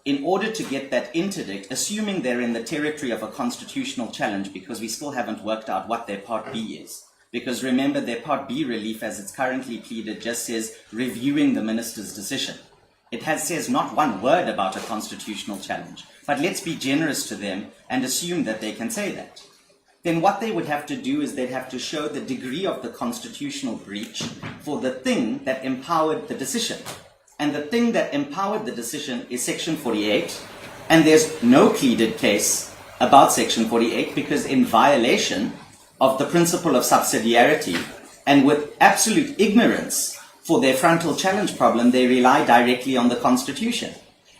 in order to get that interdict, assuming they're in the territory of a constitutional challenge, because we still haven't worked out what their Part B is. Because remember, their Part B relief, as it's currently pleaded, just says reviewing the minister's decision. It says not one word about a constitutional challenge. But let's be generous to them and assume that they can say that. Then what they would have to do is they'd have to show the degree of the constitutional breach for the thing that empowered the decision. And the thing that empowered the decision is Section 48. And there's no pleaded case about Section 48 because in violation of the principle of subsidiarity and with absolute ignorance for their frontal challenge problem, they rely directly on the Constitution.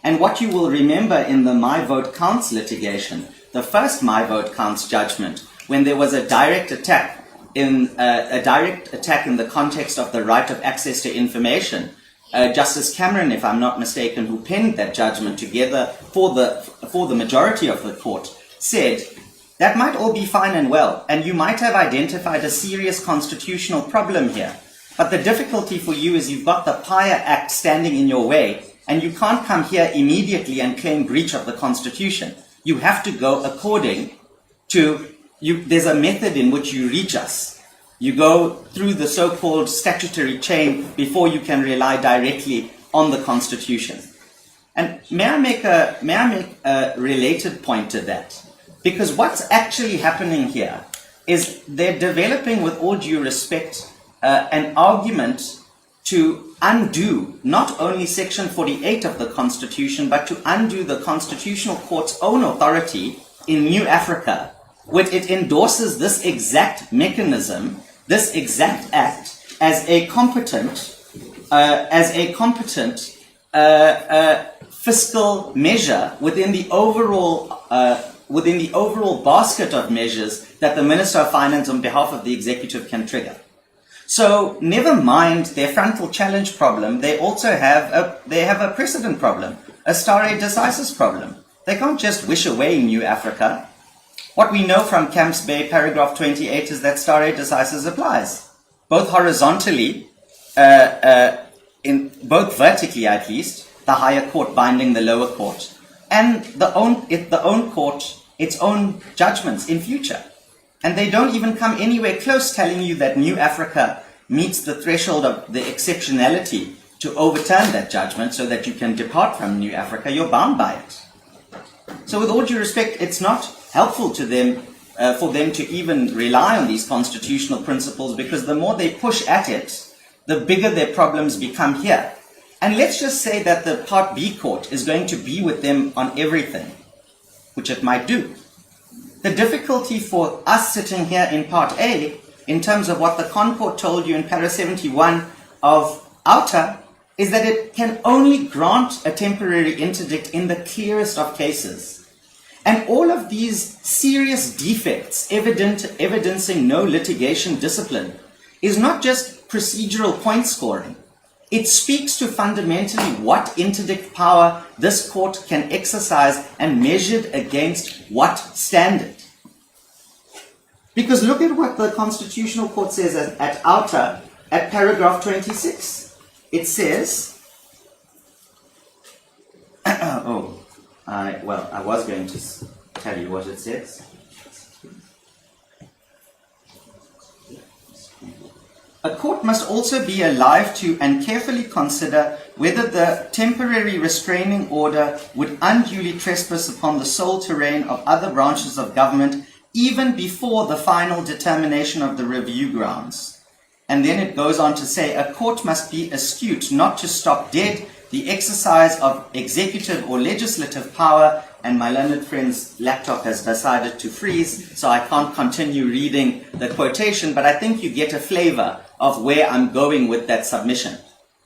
And what you will remember in the My Vote Counts litigation, the first My Vote Counts judgment, when there was a direct attack in the context of the right of access to information, Justice Cameron, if I'm not mistaken, who penned that judgment together for the majority of the court, said that might all be fine and well, and you might have identified a serious constitutional problem here. But the difficulty for you is you've got the PIA Act standing in your way, and you can't come here immediately and claim breach of the Constitution. You have to go according to, there's a method in which you reach us. You go through the so-called statutory chain before you can rely directly on the Constitution. And may I make a related point to that? Because what's actually happening here is they're developing, with all due respect, an argument to undo not only Section 48 of the Constitution, but to undo the Constitutional Court's own authority in New Africa, which it endorses this exact mechanism, this exact act, as a competent fiscal measure within the overall basket of measures that the Minister of Finance on behalf of the executive can trigger. So never mind their frontal challenge problem, they also have a precedent problem, a stare decisis problem. They can't just wish away New Africa. What we know from Camps Bay paragraph 28 is that stare decisis applies, both horizontally, both vertically at least, the higher court binding the lower court, and its own judgments in future. And they don't even come anywhere close telling you that New Africa meets the threshold of the exceptionality to overturn that judgment so that you can depart from New Africa. You're bound by it. So with all due respect, it's not helpful to them for them to even rely on these constitutional principles, because the more they push at it, the bigger their problems become here. And let's just say that the Part B court is going to be with them on everything, which it might do. The difficulty for us sitting here in Part A, in terms of what the Concord told you in para 71 of Outer, is that it can only grant a temporary interdict in the clearest of cases. And all of these serious defects evidencing no litigation discipline is not just procedural point scoring. It speaks to fundamentally what interdict power this court can exercise and measured against what standard. Because look at what the Constitutional Court says at Outer, at paragraph 26. It says, I was going to tell you what it says. A court must also be alive to and carefully consider whether the temporary restraining order would unduly trespass upon the sole terrain of other branches of government even before the final determination of the review grounds. And then it goes on to say, a court must be astute not to stop dead the exercise of executive or legislative power. And my learned friend's laptop has decided to freeze, so I can't continue reading the quotation, but I think you get a flavor of where I'm going with that submission.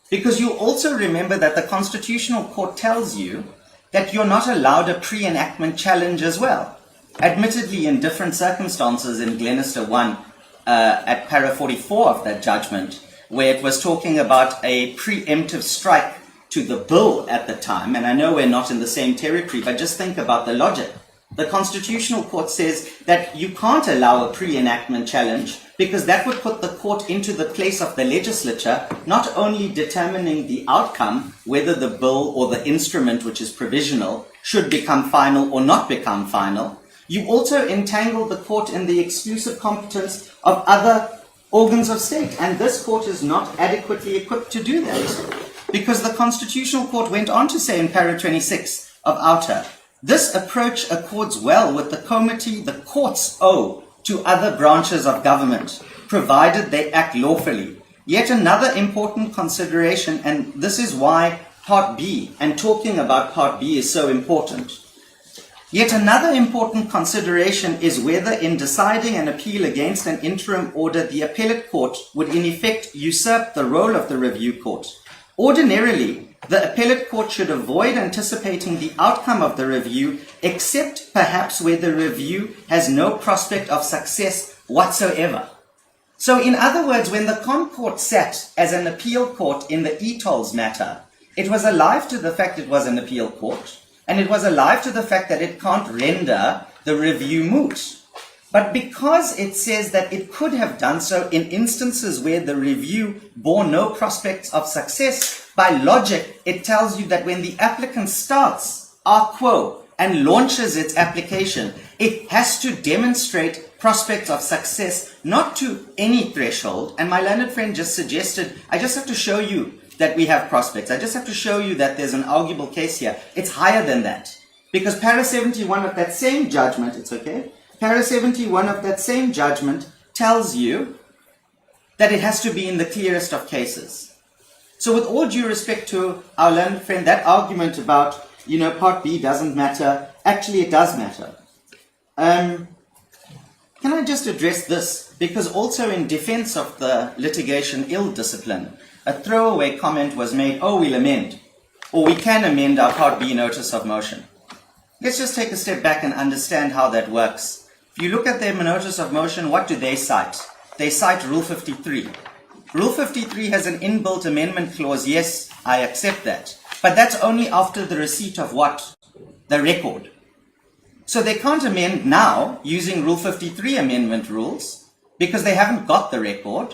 Because you also remember that the Constitutional Court tells you that you're not allowed a pre-enactment challenge as well. Admittedly, in different circumstances in Glenister 1, at para 44 of that judgment, where it was talking about a preemptive strike to the bill at the time, and I know we're not in the same territory, but just think about the logic. The Constitutional Court says that you can't allow a pre-enactment challenge because that would put the court into the place of the legislature, not only determining the outcome, whether the bill or the instrument, which is provisional, should become final or not become final. You also entangle the court in the exclusive competence of other organs of state, and this court is not adequately equipped to do that. Because the Constitutional Court went on to say in para 26 of outer, this approach accords well with the comity the courts owe to other branches of government, provided they act lawfully. Yet another important consideration, and this is why Part B, and talking about Part B is so important. Yet another important consideration is whether in deciding an appeal against an interim order, the appellate court would in effect usurp the role of the review court. Ordinarily, the appellate court should avoid anticipating the outcome of the review, except perhaps where the review has no prospect of success whatsoever. So in other words, when the Court sat as an appeal court in the e-tolls matter, it was alive to the fact it was an appeal court, and it was alive to the fact that it can't render the review moot. But because it says that it could have done so in instances where the review bore no prospects of success, by logic, it tells you that when the applicant starts a quo and launches its application, it has to demonstrate prospects of success, not to any threshold. And my learned friend just suggested, I just have to show you that we have prospects. I just have to show you that there's an arguable case here. It's higher than that. Because para 71 of that same judgment, it's okay, para 71 of that same judgment tells you that it has to be in the clearest of cases. So with all due respect to our learned friend, that argument about, Part B doesn't matter, actually it does matter. Can I just address this? Because also in defense of the litigation ill discipline, a throwaway comment was made, we'll amend, or we can amend our Part B notice of motion. Let's just take a step back and understand how that works. If you look at their notice of motion, what do they cite? They cite Rule 53. Rule 53 has an inbuilt amendment clause. Yes, I accept that. But that's only after the receipt of what? The record. So they can't amend now using Rule 53 amendment rules because they haven't got the record.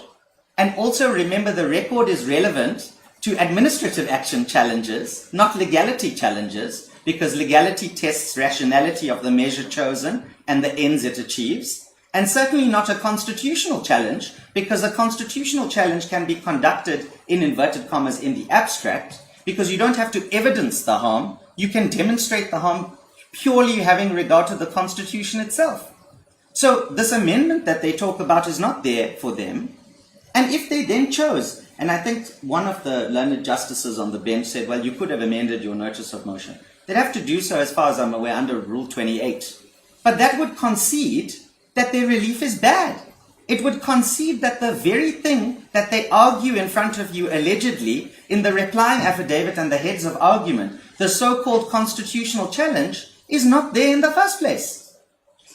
And also remember, the record is relevant to administrative action challenges, not legality challenges, because legality tests rationality of the measure chosen and the ends it achieves. And certainly not a constitutional challenge, because a constitutional challenge can be conducted in inverted commas in the abstract, because you don't have to evidence the harm. You can demonstrate the harm purely having regard to the Constitution itself. So this amendment that they talk about is not there for them. And if they then chose, and I think one of the learned justices on the bench said, well, you could have amended your notice of motion. They'd have to do so, as far as I'm aware, under Rule 28. But that would concede that their relief is bad. It would concede that the very thing that they argue in front of you allegedly in the replying affidavit and the heads of argument, the so-called constitutional challenge, is not there in the first place.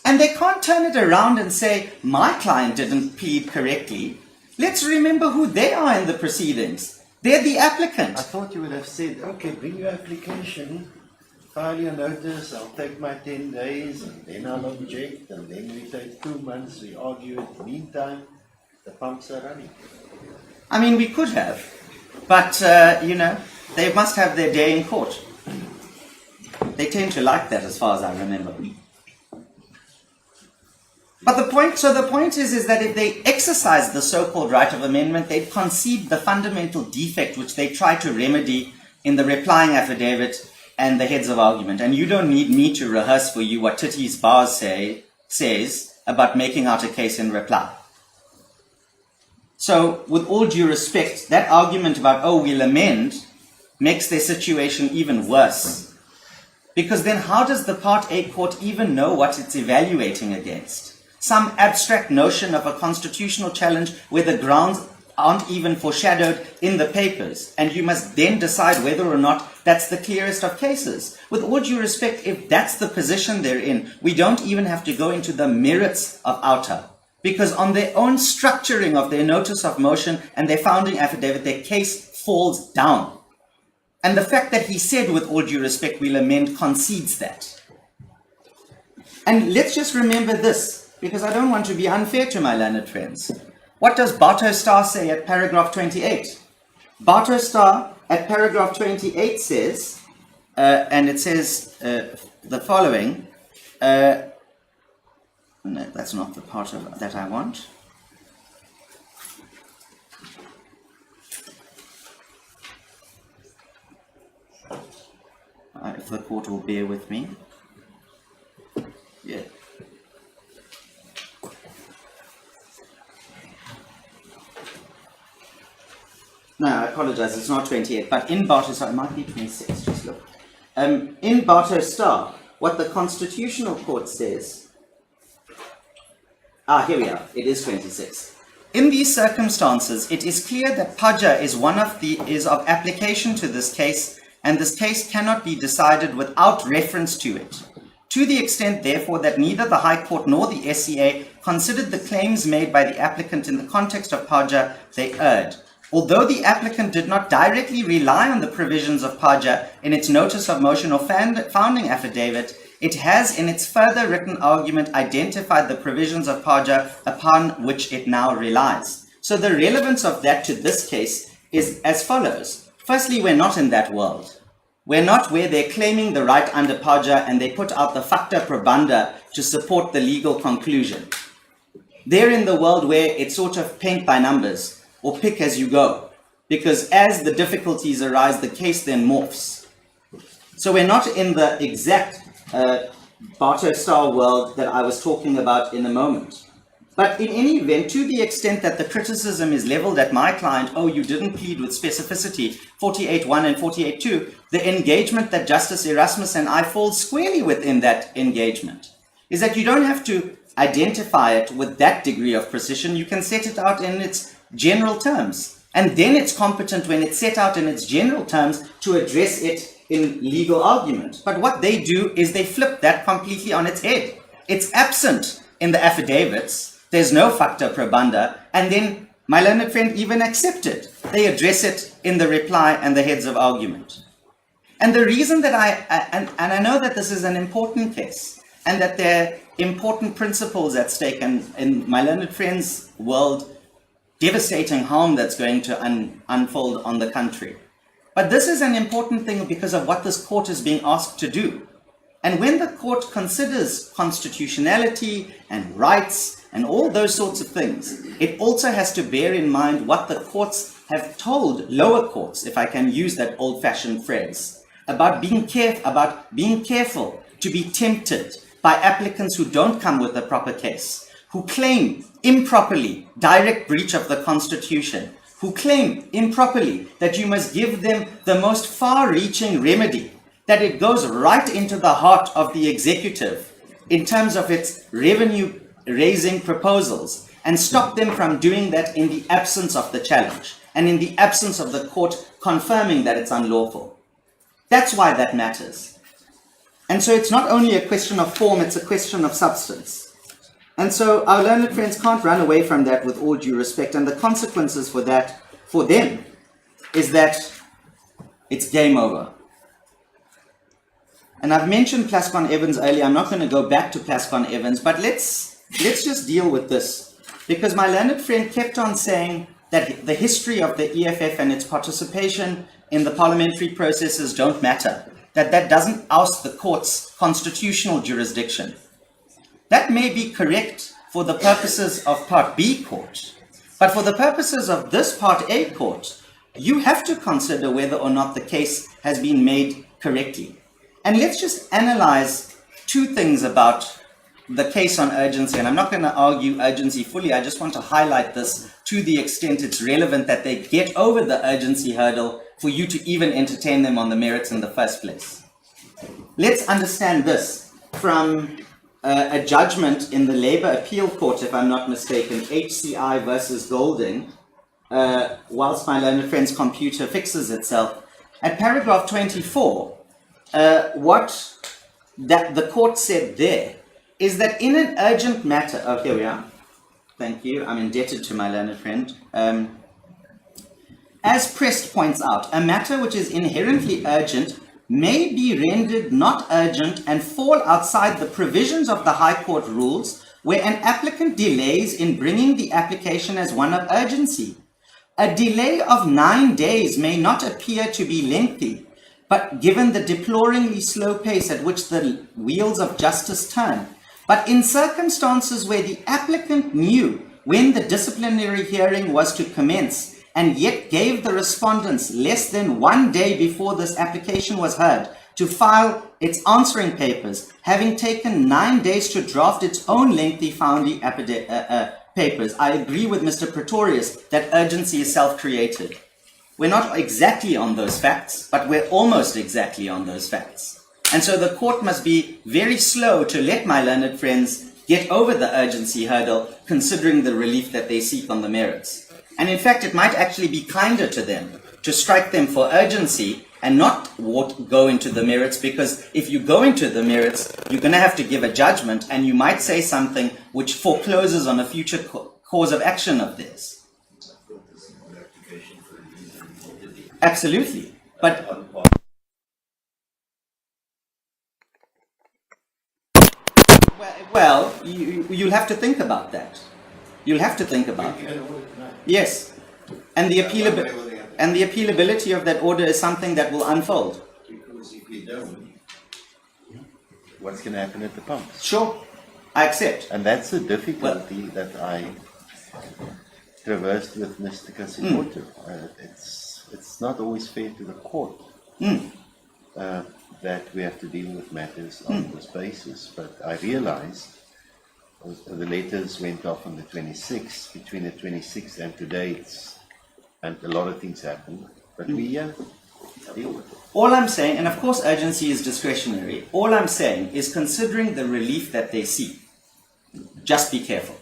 And they can't turn it around and say, my client didn't plead correctly. Let's remember who they are in the proceedings. They're the applicant. I thought you would have said, okay, bring your application, file your notice, I'll take my 10 days, and then I'll object, and then we take 2 months, we argue it. Meantime, the pumps are running. I mean, we could have, but, they must have their day in court. They tend to like that, as far as I remember. But the point is that if they exercise the so-called right of amendment, they'd concede the fundamental defect which they try to remedy in the replying affidavit and the heads of argument. And you don't need me to rehearse for you what Titty's Bars says about making out a case in reply. So, with all due respect, that argument about, we'll amend, makes their situation even worse. Because then how does the Part A court even know what it's evaluating against? Some abstract notion of a constitutional challenge where the grounds aren't even foreshadowed in the papers, and you must then decide whether or not that's the clearest of cases. With all due respect, if that's the position they're in, we don't even have to go into the merits of outer, because on their own structuring of their notice of motion and their founding affidavit, their case falls down. And the fact that he said, with all due respect, we'll amend, concedes that. And let's just remember this, because I don't want to be unfair to my learned friends. What does Bartow Star say at paragraph 28? Bartow Star at paragraph 28 says, and it says the following, no, that's not the part of that I want. If the court will bear with me. Yeah. No, I apologize, it's not 28, but in Bartow Star, it might be 26, just look. In Bartow Star, what the Constitutional Court says, here we are, it is 26. In these circumstances, it is clear that Paja is of application to this case, and this case cannot be decided without reference to it. To the extent, therefore, that neither the High Court nor the SCA considered the claims made by the applicant in the context of Paja, they erred. Although the applicant did not directly rely on the provisions of Paja in its notice of motion or founding affidavit, it has in its further written argument identified the provisions of Paja upon which it now relies. So the relevance of that to this case is as follows. Firstly, we're not in that world. We're not where they're claiming the right under Paja and they put out the facta probanda to support the legal conclusion. They're in the world where it's sort of paint by numbers or pick as you go, because as the difficulties arise, the case then morphs. So we're not in the exact Bartow Star world that I was talking about in a moment. But in any event, to the extent that the criticism is leveled at my client, oh, you didn't plead with specificity, 48.1 and 48.2, the engagement that Justice Erasmus and I fall squarely within that engagement is that you don't have to identify it with that degree of precision. You can set it out in its general terms. And then it's competent when it's set out in its general terms to address it in legal argument. But what they do is they flip that completely on its head. It's absent in the affidavits. There's no facta probanda, and then my learned friend even accepted. They address it in the reply and the heads of argument. And the reason that I know that this is an important case, and that there are important principles at stake, and in my learned friend's world, devastating harm that's going to unfold on the country. But this is an important thing because of what this court is being asked to do. And when the court considers constitutionality and rights and all those sorts of things, it also has to bear in mind what the courts have told lower courts, if I can use that old-fashioned phrase, about being careful to be tempted by applicants who don't come with a proper case, who claim improperly direct breach of the Constitution, who claim improperly that you must give them the most far-reaching remedy, that it goes right into the heart of the executive in terms of its revenue-raising proposals, and stop them from doing that in the absence of the challenge and in the absence of the court confirming that it's unlawful. That's why that matters. And so it's not only a question of form, it's a question of substance. And so our learned friends can't run away from that with all due respect, and the consequences for that, for them, is that it's game over. And I've mentioned Plascon Evans earlier. I'm not going to go back to Plascon Evans, but let's just deal with this. Because my learned friend kept on saying that the history of the EFF and its participation in the parliamentary processes don't matter. That doesn't oust the court's constitutional jurisdiction. That may be correct for the purposes of Part B court. But for the purposes of this Part A court, you have to consider whether or not the case has been made correctly. And let's just analyze two things about the case on urgency. And I'm not going to argue urgency fully. I just want to highlight this to the extent it's relevant that they get over the urgency hurdle for you to even entertain them on the merits in the first place. Let's understand this from a judgment in the Labour Appeal Court, if I'm not mistaken, HCI versus Golding, whilst my learned friend's computer fixes itself. At paragraph 24, what that the court said there is that in an urgent matter, oh, here we are. Thank you. I'm indebted to my learned friend. As Prest points out, a matter which is inherently urgent may be rendered not urgent and fall outside the provisions of the High Court rules where an applicant delays in bringing the application as one of urgency. A delay of 9 days may not appear to be lengthy, but given the deploringly slow pace at which the wheels of justice turn, but in circumstances where the applicant knew when the disciplinary hearing was to commence and yet gave the respondents less than 1 day before this application was heard to file its answering papers, having taken 9 days to draft its own lengthy founding papers. I agree with Mr. Pretorius that urgency is self-created. We're not exactly on those facts, but we're almost exactly on those facts. And so the court must be very slow to let my learned friends get over the urgency hurdle, considering the relief that they seek on the merits. And in fact, it might actually be kinder to them to strike them for urgency and not go into the merits, because if you go into the merits, you're going to have to give a judgment, and you might say something which forecloses on a future cause of action of theirs. Absolutely. But well, you'll have to think about that. You'll have to think about it. Yes. And the appealability of that order is something that will unfold. Because if we don't, What's going to happen at the pumps? Sure. I accept. And that's the difficulty that I traversed with Mr. Kasimoto. It's not always fair to the court that we have to deal with matters on this basis. But I realized the letters went off on the 26th. Between the 26th and today, and a lot of things happened. But we deal with it. All I'm saying, and of course urgency is discretionary, all I'm saying is considering the relief that they seek, just be careful.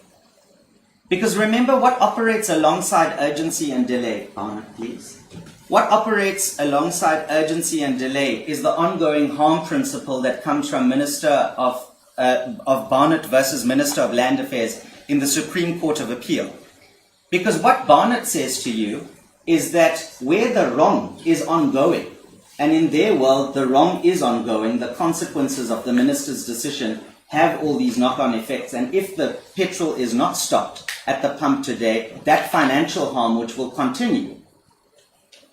Because remember what operates alongside urgency and delay, Anna, please. What operates alongside urgency and delay is the ongoing harm principle that comes from Minister of Barnett versus Minister of Land Affairs in the Supreme Court of Appeal. Because what Barnett says to you is that where the wrong is ongoing, and in their world the wrong is ongoing, the consequences of the minister's decision have all these knock-on effects, and if the petrol is not stopped at the pump today, that financial harm which will continue,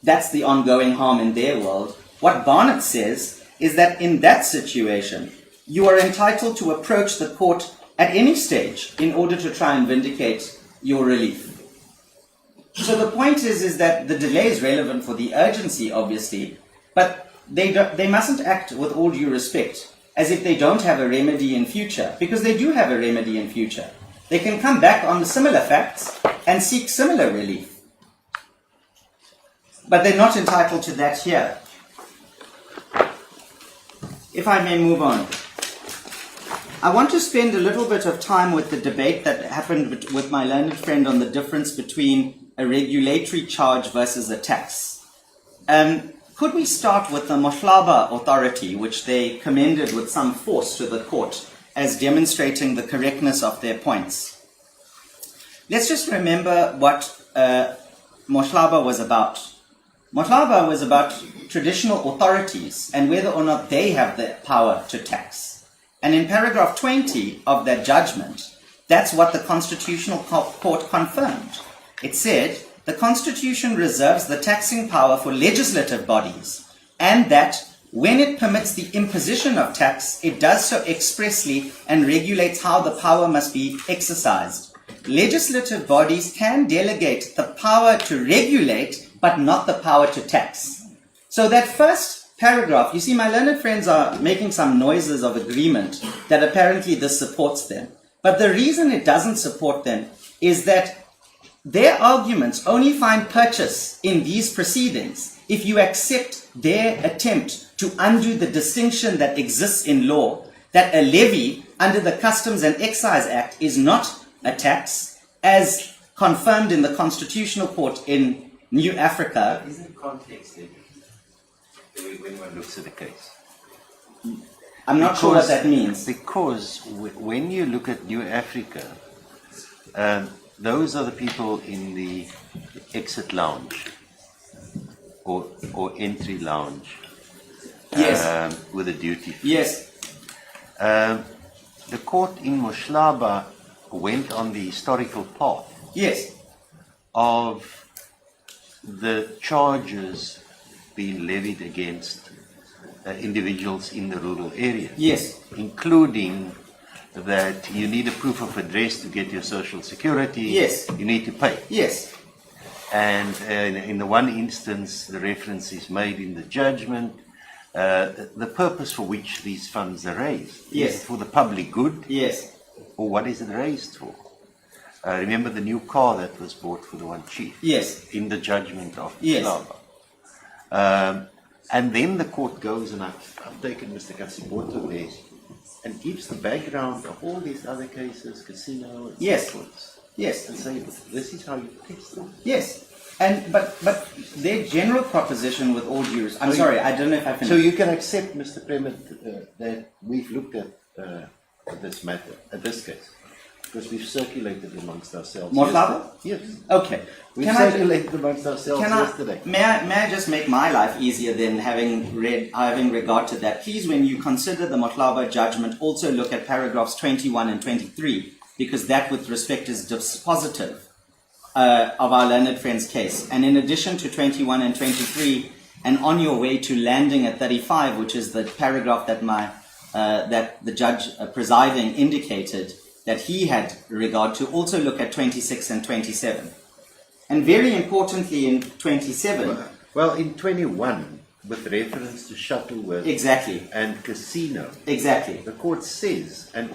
that's the ongoing harm in their world. What Barnett says is that in that situation, you are entitled to approach the court at any stage in order to try and vindicate your relief. So the point is that the delay is relevant for the urgency, obviously, but they mustn't act, with all due respect, as if they don't have a remedy in future, because they do have a remedy in future. They can come back on similar facts and seek similar relief. But they're not entitled to that here. If I may move on. I want to spend a little bit of time with the debate that happened with my learned friend on the difference between a regulatory charge versus a tax. Could we start with the Mohlaba authority, which they commended with some force to the court as demonstrating the correctness of their points? Let's just remember what Mohlaba was about. Mohlaba was about traditional authorities and whether or not they have the power to tax. And in paragraph 20 of that judgment, that's what the Constitutional Court confirmed. It said, the Constitution reserves the taxing power for legislative bodies, and that when it permits the imposition of tax, it does so expressly and regulates how the power must be exercised. Legislative bodies can delegate the power to regulate, but not the power to tax. So that first paragraph, you see, my learned friends are making some noises of agreement that apparently this supports them. But the reason it doesn't support them is that their arguments only find purchase in these proceedings if you accept their attempt to undo the distinction that exists in law, that a levy under the Customs and Excise Act is not a tax, as confirmed in the Constitutional Court in New Africa. Isn't context when one looks at the case? I'm not sure what that means. Because when you look at New Africa, those are the people in the exit lounge or entry lounge. Yes. With a duty. Yes. The court in Moshlaba went on the historical path Yes. of the charges being levied against individuals in the rural areas. Yes. Including that you need a proof of address to get your social security. Yes. You need to pay. Yes. And in the one instance, the reference is made in the judgment, the purpose for which these funds are raised. Yes. Is it for the public good? Yes. Or what is it raised for? Remember the new car that was bought for the one chief? Yes. In the judgment of Yes. Slava. And then the court goes, and I've taken Mr. Katsipoto there, and gives the background of all these other cases, casino, and Yes. so forth. Yes. And say, this is how you test them. Yes. And but their general proposition, with all due respect, I'm So sorry, I don't know if I finished. So you can accept, Mr. Premier, that we've looked at this matter, at this case, because we've circulated amongst ourselves. Moshlaba? Yes. Okay. We Can I- circulated amongst ourselves yesterday. May I just make my life easier than having regard to that? Please, when you consider the Moshlaba judgment, also look at paragraphs 21 and 23, because that, with respect, is dispositive of our learned friend's case. And in addition to 21 and 23, and on your way to landing at 35, which is the paragraph that that the judge presiding indicated that he had regard to, also look at 26 and 27. And very importantly, in 27... Well, in 21, with reference to Shuttleworth Exactly. and casino, Exactly. the court says, and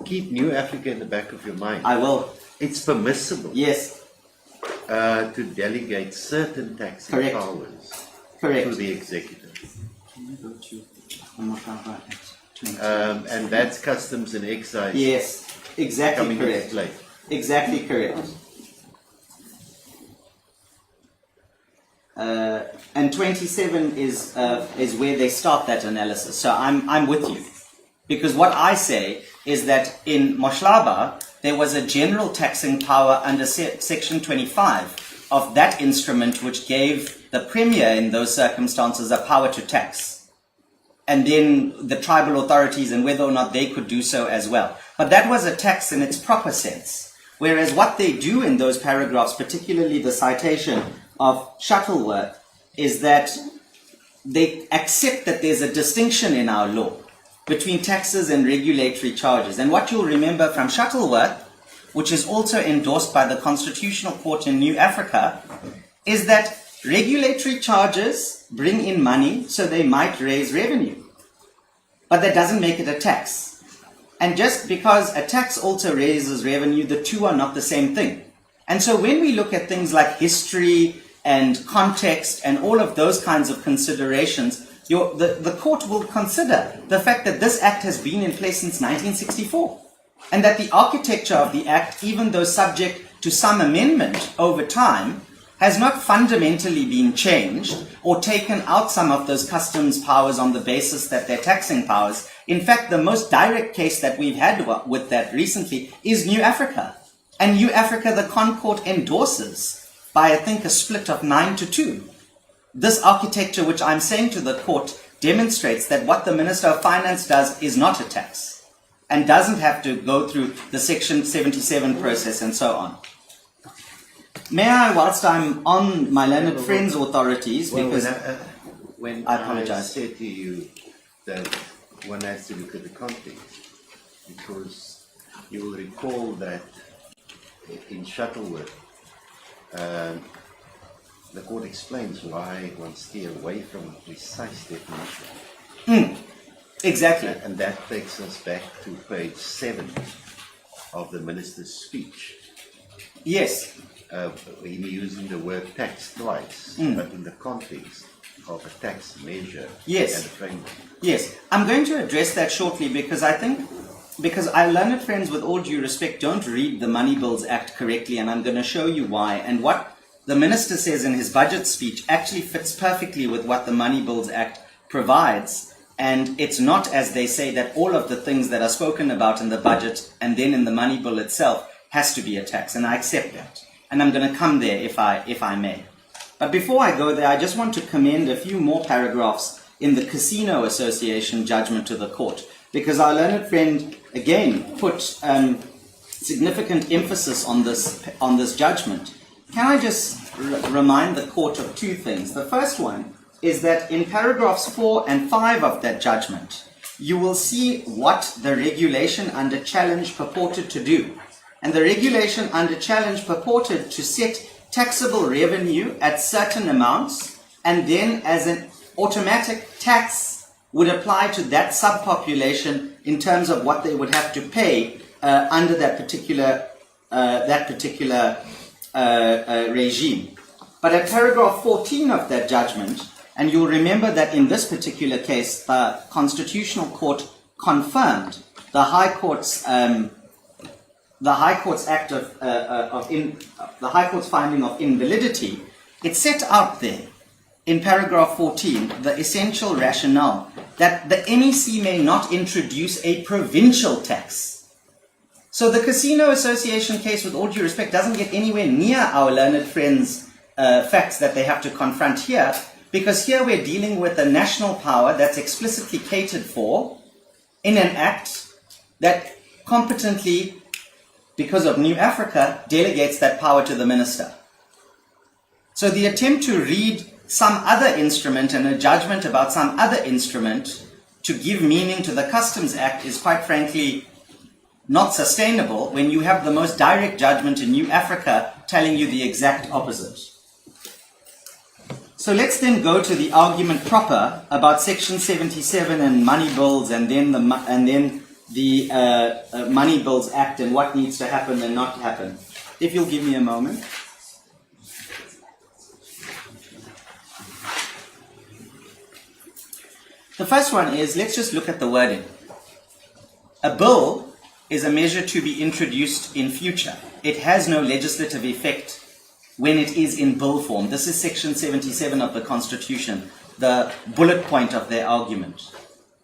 keep New Africa in the back of your mind, I will. it's permissible Yes. to delegate certain taxing Correct. powers Correct. to the executive. Can you go to Moshlaba at 20? And that's customs and excise Yes. Exactly coming into correct. play. Exactly correct. And 27 is where they start that analysis. So I'm with you, because what I say is that in Moshlaba there was a general taxing power under section 25 of that instrument, which gave the premier in those circumstances a power to tax, and then the tribal authorities and whether or not they could do so as well. But that was a tax in its proper sense. Whereas what they do in those paragraphs, particularly the citation of Shuttleworth, is that they accept that there's a distinction in our law between taxes and regulatory charges. And what you'll remember from Shuttleworth, which is also endorsed by the Constitutional Court in New Africa, is that regulatory charges bring in money so they might raise revenue. But that doesn't make it a tax. And just because a tax also raises revenue, the two are not the same thing. And so when we look at things like history and context and all of those kinds of considerations, the court will consider the fact that this act has been in place since 1964. And that the architecture of the act, even though subject to some amendment over time, has not fundamentally been changed or taken out some of those customs powers on the basis that they're taxing powers. In fact, the most direct case that we've had with that recently is New Africa. And New Africa, the Concord endorses by, I think, a split of 9-2. This architecture, which I'm saying to the court, demonstrates that what the Minister of Finance does is not a tax and doesn't have to go through the Section 77 process and so on. May I, whilst I'm on my learned friends' authorities, because when I apologize. I said to you that one has to look at the context, because you will recall that in Shuttleworth, the court explains why one steer away from a precise definition. Exactly. And that takes us back to page 7 of the minister's speech. Yes. Him using the word tax twice, but in the context of a tax measure Yes. and a framework. Yes. I'm going to address that shortly, because our learned friends, with all due respect, don't read the Money Bills Act correctly, and I'm going to show you why. And what the minister says in his budget speech actually fits perfectly with what the Money Bills Act provides. And it's not, as they say, that all of the things that are spoken about in the budget and then in the money bill itself has to be a tax, and I accept that. And I'm going to come there if I may. But before I go there, I just want to commend a few more paragraphs in the Casino Association judgment to the court, because our learned friend again put significant emphasis on this judgment. Can I just remind the court of two things? The first one is that in paragraphs 4 and 5 of that judgment, you will see what the regulation under challenge purported to do. And the regulation under challenge purported to set taxable revenue at certain amounts, and then as an automatic tax would apply to that subpopulation in terms of what they would have to pay under that particular regime. But at paragraph 14 of that judgment, and you'll remember that in this particular case, the Constitutional Court confirmed the High Court's finding of invalidity. It set out there in paragraph 14 the essential rationale that the NEC may not introduce a provincial tax. So the Casino Association case, with all due respect, doesn't get anywhere near our learned friends' facts that they have to confront here, because here we're dealing with a national power that's explicitly catered for in an act that competently, because of New Africa, delegates that power to the minister. So the attempt to read some other instrument and a judgment about some other instrument to give meaning to the Customs Act is quite frankly not sustainable when you have the most direct judgment in New Africa telling you the exact opposite. So let's then go to the argument proper about Section 77 and money bills, and then the Money Bills Act and what needs to happen and not happen. If you'll give me a moment. The first one is, let's just look at the wording. A bill is a measure to be introduced in future. It has no legislative effect when it is in bill form. This is Section 77 of the Constitution, the bullet point of their argument.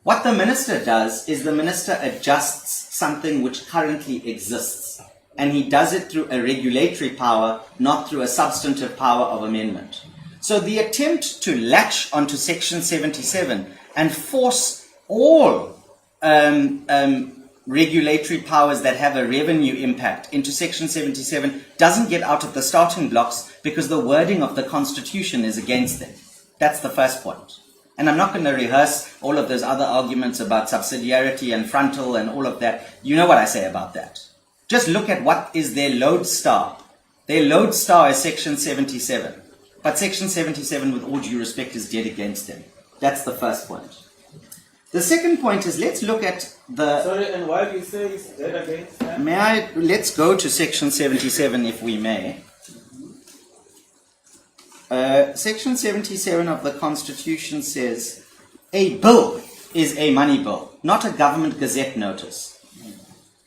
What the minister does is the minister adjusts something which currently exists, and he does it through a regulatory power, not through a substantive power of amendment. So the attempt to latch onto Section 77 and force all regulatory powers that have a revenue impact into Section 77 doesn't get out of the starting blocks because the wording of the Constitution is against them. That's the first point. And I'm not going to rehearse all of those other arguments about subsidiarity and frontal and all of that. You know what I say about that. Just look at what is their lodestar. Their lodestar is Section 77. But Section 77, with all due respect, is dead against them. That's the first point. The second point is, let's look at the... Sorry, and why do you say it's dead against them? Let's go to Section 77, if we may. Section 77 of the Constitution says, a bill is a money bill, not a government gazette notice.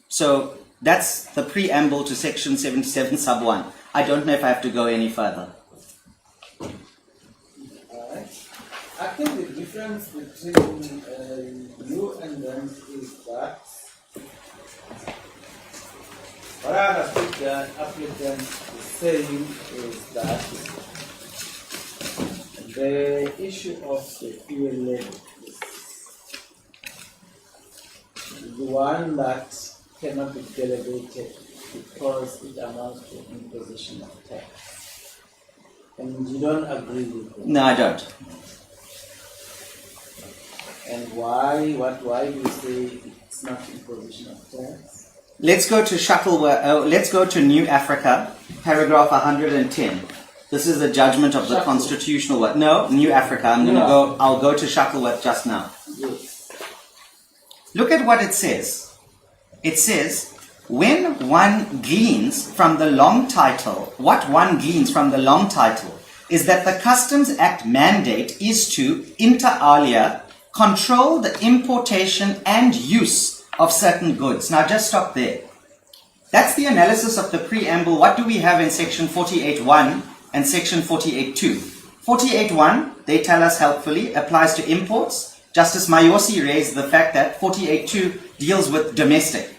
So that's the preamble to Section 77 sub 1. I don't know if I have to go any further. I think the difference between you and them is that what I understood the applicant is saying is that the issue of the fuel levy is the one that cannot be delegated because it amounts to imposition of tax. And you don't agree with that? No, I don't. And why? Why do you say it's not imposition of tax? Let's go to Shuttleworth. Let's go to New Africa, paragraph 110. This is a judgment of the constitutional. No, New Africa. I'll go to Shuttleworth just now. Yes. Look at what it says. It says, when one gleans from the long title, what one gleans from the long title is that the Customs Act mandate is to, inter alia, control the importation and use of certain goods. Now just stop there. That's the analysis of the preamble. What do we have in Section 48.1 and Section 48.2? 48.1, they tell us helpfully, applies to imports. Justice Mayosi raised the fact that 48.2 deals with domestic.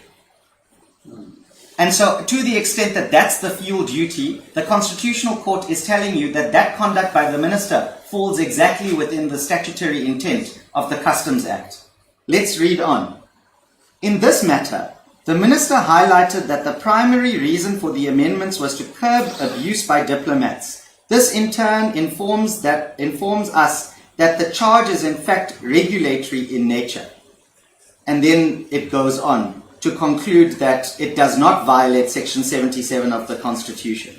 And so, to the extent that that's the fuel duty, the Constitutional Court is telling you that that conduct by the minister falls exactly within the statutory intent of the Customs Act. Let's read on. In this matter, the minister highlighted that the primary reason for the amendments was to curb abuse by diplomats. This in turn informs us that the charge is in fact regulatory in nature. And then it goes on to conclude that it does not violate Section 77 of the Constitution.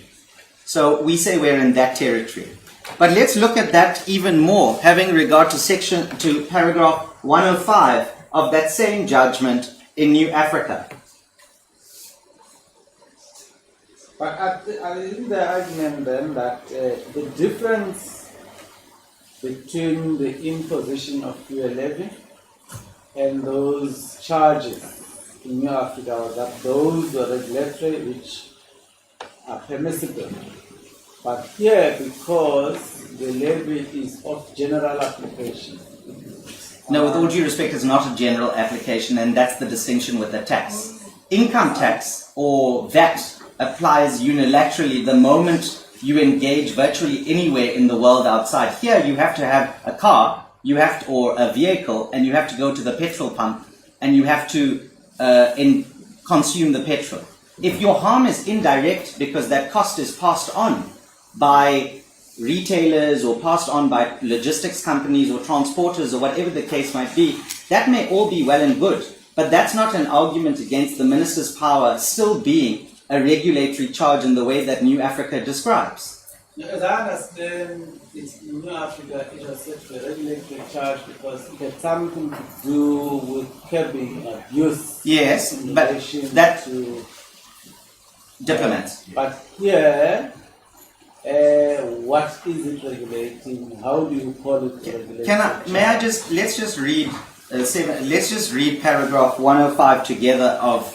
So we say we're in that territory. But let's look at that even more, having regard to paragraph 105 of that same judgment in New Africa. But I think the argument then that the difference between the imposition of fuel levy and those charges in New Africa was that those were regulatory which are permissible. But here, because the levy is of general application. No, with all due respect, it's not a general application, and that's the distinction with the tax. Income tax, or VAT, applies unilaterally the moment you engage virtually anywhere in the world outside. Here, you have to have a car, or a vehicle, and you have to go to the petrol pump, and you have to consume the petrol. If your harm is indirect because that cost is passed on by retailers or passed on by logistics companies or transporters or whatever the case might be, that may all be well and good, but that's not an argument against the minister's power still being a regulatory charge in the way that New Africa describes. As I understand, in New Africa it was set to a regulatory charge because it had something to do with curbing abuse. Yes, in but relation that to diplomats. But here, what is it regulating? How do you call it regulating? Let's just read paragraph 105 together of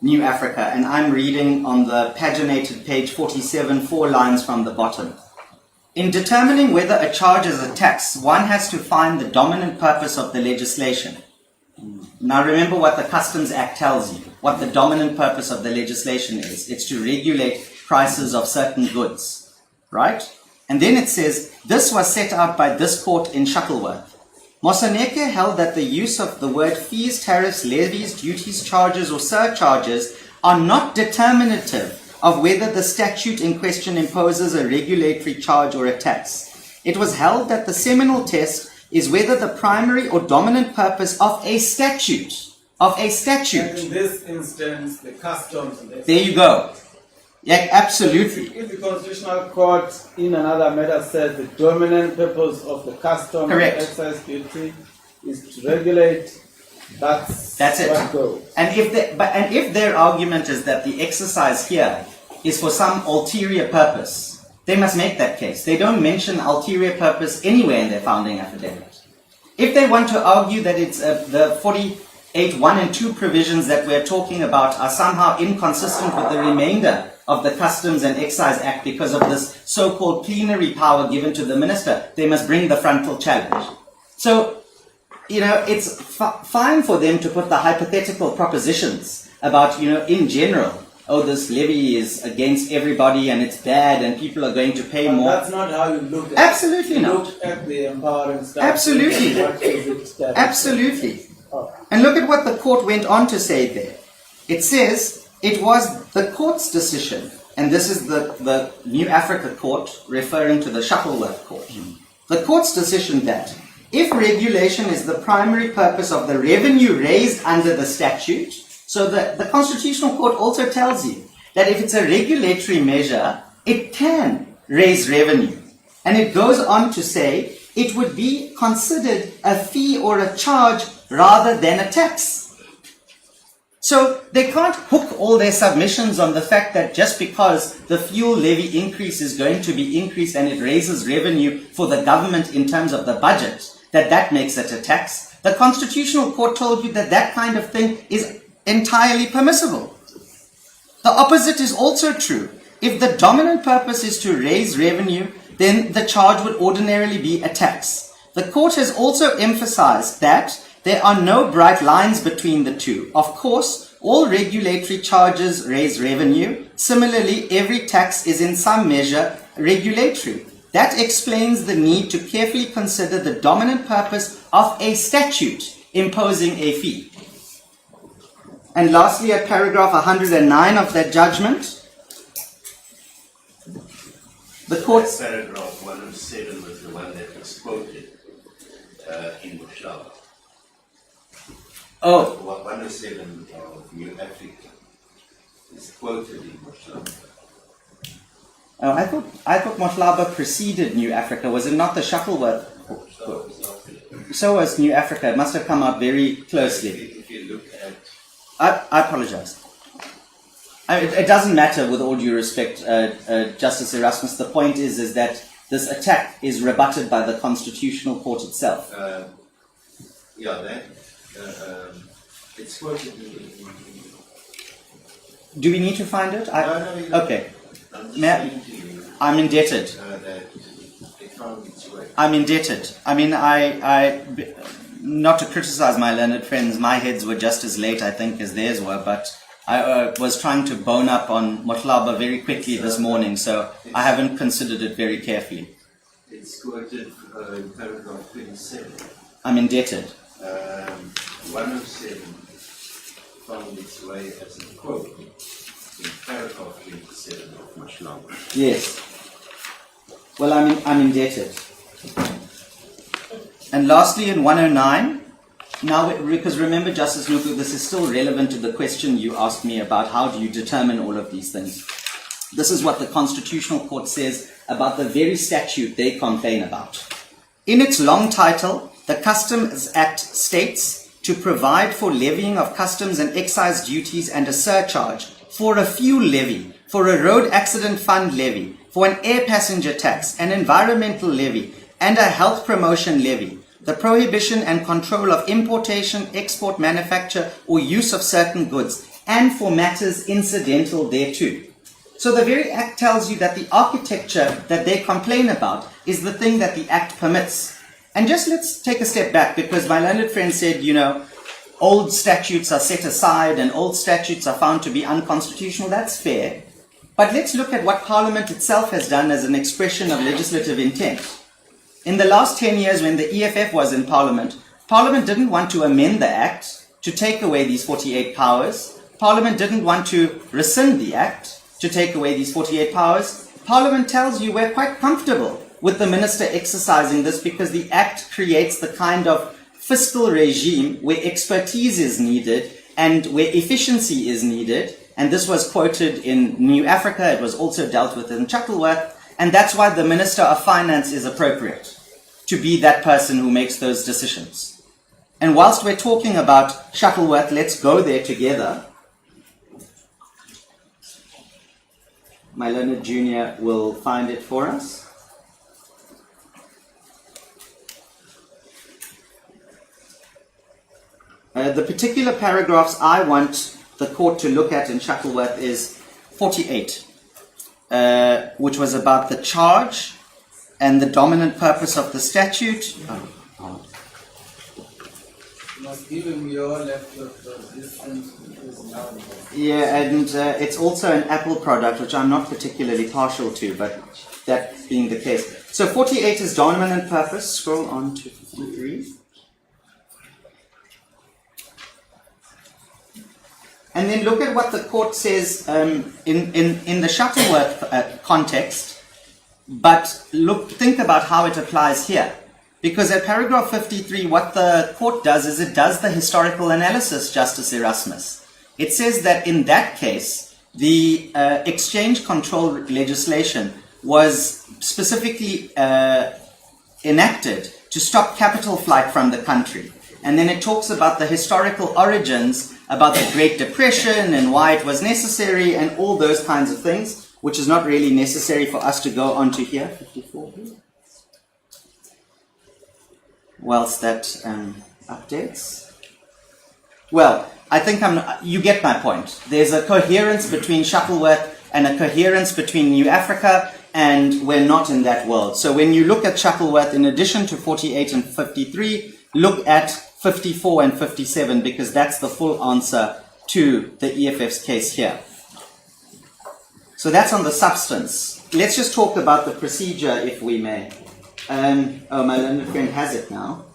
New Africa, and I'm reading on the paginated page 47, 4 lines from the bottom. In determining whether a charge is a tax, one has to find the dominant purpose of the legislation. Now remember what the Customs Act tells you, what the dominant purpose of the legislation is. It's to regulate prices of certain goods, right? And then it says, this was set out by this court in Shuttleworth. Moseneke held that the use of the word fees, tariffs, levies, duties, charges, or surcharges are not determinative of whether the statute in question imposes a regulatory charge or a tax. It was held that the seminal test is whether the primary or dominant purpose of a statute, And in this instance, the customs. There you go. Yeah, absolutely. If the Constitutional Court in another matter says the dominant purpose of the customs Correct. excise duty is to regulate, that's it. what goes. And if their argument is that the exercise here is for some ulterior purpose, they must make that case. They don't mention ulterior purpose anywhere in their founding affidavit. If they want to argue that it's the 48(1) and 2 provisions that we're talking about are somehow inconsistent with the remainder of the Customs and Excise Act because of this so-called plenary power given to the minister, they must bring the frontal challenge. So, it's fine for them to put the hypothetical propositions about, in general, this levy is against everybody and it's bad and people are going to pay more. That's not how you look at it. Absolutely not. Look at the empowering statute. Absolutely. What is it Absolutely. Oh. And look at what the court went on to say there. It says it was the court's decision, and this is the New Africa court referring to the Shuttleworth court. The court's decision that if regulation is the primary purpose of the revenue raised under the statute, so the Constitutional Court also tells you that if it's a regulatory measure, it can raise revenue. And it goes on to say it would be considered a fee or a charge rather than a tax. So they can't hook all their submissions on the fact that just because the fuel levy increase is going to be increased and it raises revenue for the government in terms of the budget, that makes it a tax. The Constitutional Court told you that kind of thing is entirely permissible. The opposite is also true. If the dominant purpose is to raise revenue, then the charge would ordinarily be a tax. The court has also emphasized that there are no bright lines between the two. Of course, All regulatory charges raise revenue. Similarly, every tax is in some measure regulatory. That explains the need to carefully consider the dominant purpose of a statute imposing a fee. And lastly, at paragraph 109 of that judgment, the court... Paragraph 107 was the one that was quoted in Mohlala. Oh, 107 of New Africa is quoted in Mohlala. oh, I thought Mohlala preceded New Africa. Was it not the Shuttleworth? Mohlala was not there. So was New Africa. It must have come out very closely. If you look at I apologize. It doesn't matter, with all due respect, Justice Erasmus. The point is that this attack is rebutted by the Constitutional Court itself. it's quoted Do we need to find it? No, okay. I'm just May I- saying to you I'm indebted. that it found its way. I'm indebted. I mean, not to criticize my learned friends, my heads were just as late, I think, as theirs were, but I was trying to bone up on Mohlala very quickly this morning, so I haven't considered it very carefully. It's quoted in paragraph 27. I'm indebted. 107 found its way as a quote in paragraph 27 of Mohlala. Yes. Well, I'm indebted. And lastly, in 109, now, because remember, Justice Nuku, this is still relevant to the question you asked me about how do you determine all of these things. This is what the Constitutional Court says about the very statute they complain about. In its long title, the Customs Act states to provide for levying of customs and excise duties and a surcharge, for a fuel levy, for a road accident fund levy, for an air passenger tax, an environmental levy, and a health promotion levy, the prohibition and control of importation, export, manufacture, or use of certain goods, and for matters incidental thereto. So the very Act tells you that the architecture that they complain about is the thing that the Act permits. And just let's take a step back, because my learned friend said, old statutes are set aside and old statutes are found to be unconstitutional. That's fair. But let's look at what Parliament itself has done as an expression of legislative intent. In the last 10 years, when the EFF was in Parliament, Parliament didn't want to amend the Act to take away these 48 powers. Parliament didn't want to rescind the Act to take away these 48 powers. Parliament tells you we're quite comfortable with the Minister exercising this because the Act creates the kind of fiscal regime where expertise is needed and where efficiency is needed. And this was quoted in New Africa. It was also dealt with in Shuttleworth. And that's why the Minister of Finance is appropriate to be that person who makes those decisions. And whilst we're talking about Shuttleworth, let's go there together. My learned junior will find it for us. The particular paragraphs I want the court to look at in Shuttleworth is 48, which was about the charge and the dominant purpose of the statute. You must give him your laptop distance because now. Yeah, and it's also an Apple product, which I'm not particularly partial to, but that being the case. So 48 is dominant purpose. Scroll on to 53. And then look at what the court says in the Shuttleworth context, but think about how it applies here. Because at paragraph 53, what the court does is it does the historical analysis, Justice Erasmus. It says that in that case, the exchange control legislation was specifically enacted to stop capital flight from the country. And then it talks about the historical origins, about the Great Depression and why it was necessary and all those kinds of things, which is not really necessary for us to go on to here. 54. Whilst that updates. Well, I think you get my point. There's a coherence between Shuttleworth and a coherence between New Africa, and we're not in that world. So when you look at Shuttleworth, in addition to 48 and 53, look at 54 and 57, because that's the full answer to the EFF's case here. So that's on the substance. Let's just talk about the procedure, if we may. Oh, my learned friend has it now.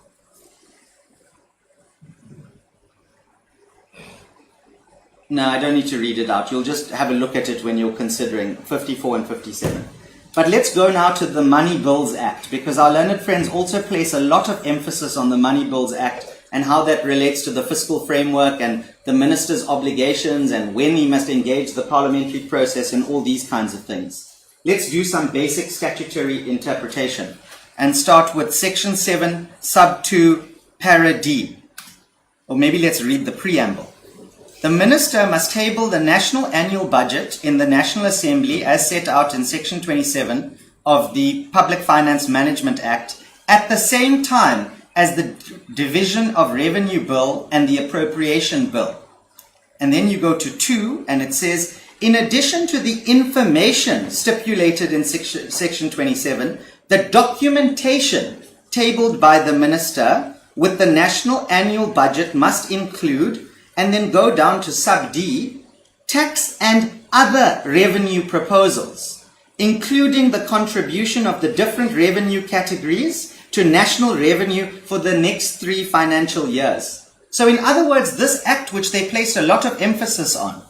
No, I don't need to read it out. You'll just have a look at it when you're considering 54 and 57. But let's go now to the Money Bills Act, because our learned friends also place a lot of emphasis on the Money Bills Act and how that relates to the fiscal framework and the minister's obligations and when he must engage the parliamentary process and all these kinds of things. Let's do some basic statutory interpretation and start with Section 7, Sub 2, Para D. Or maybe let's read the preamble. The Minister must table the National Annual Budget in the National Assembly as set out in Section 27 of the Public Finance Management Act at the same time as the Division of Revenue Bill and the Appropriation Bill. And then you go to 2 and it says, in addition to the information stipulated in Section 27, the documentation tabled by the Minister with the National Annual Budget must include, and then go down to sub D, tax and other revenue proposals, including the contribution of the different revenue categories to national revenue for the next 3 financial years. So in other words, this act, which they placed a lot of emphasis on,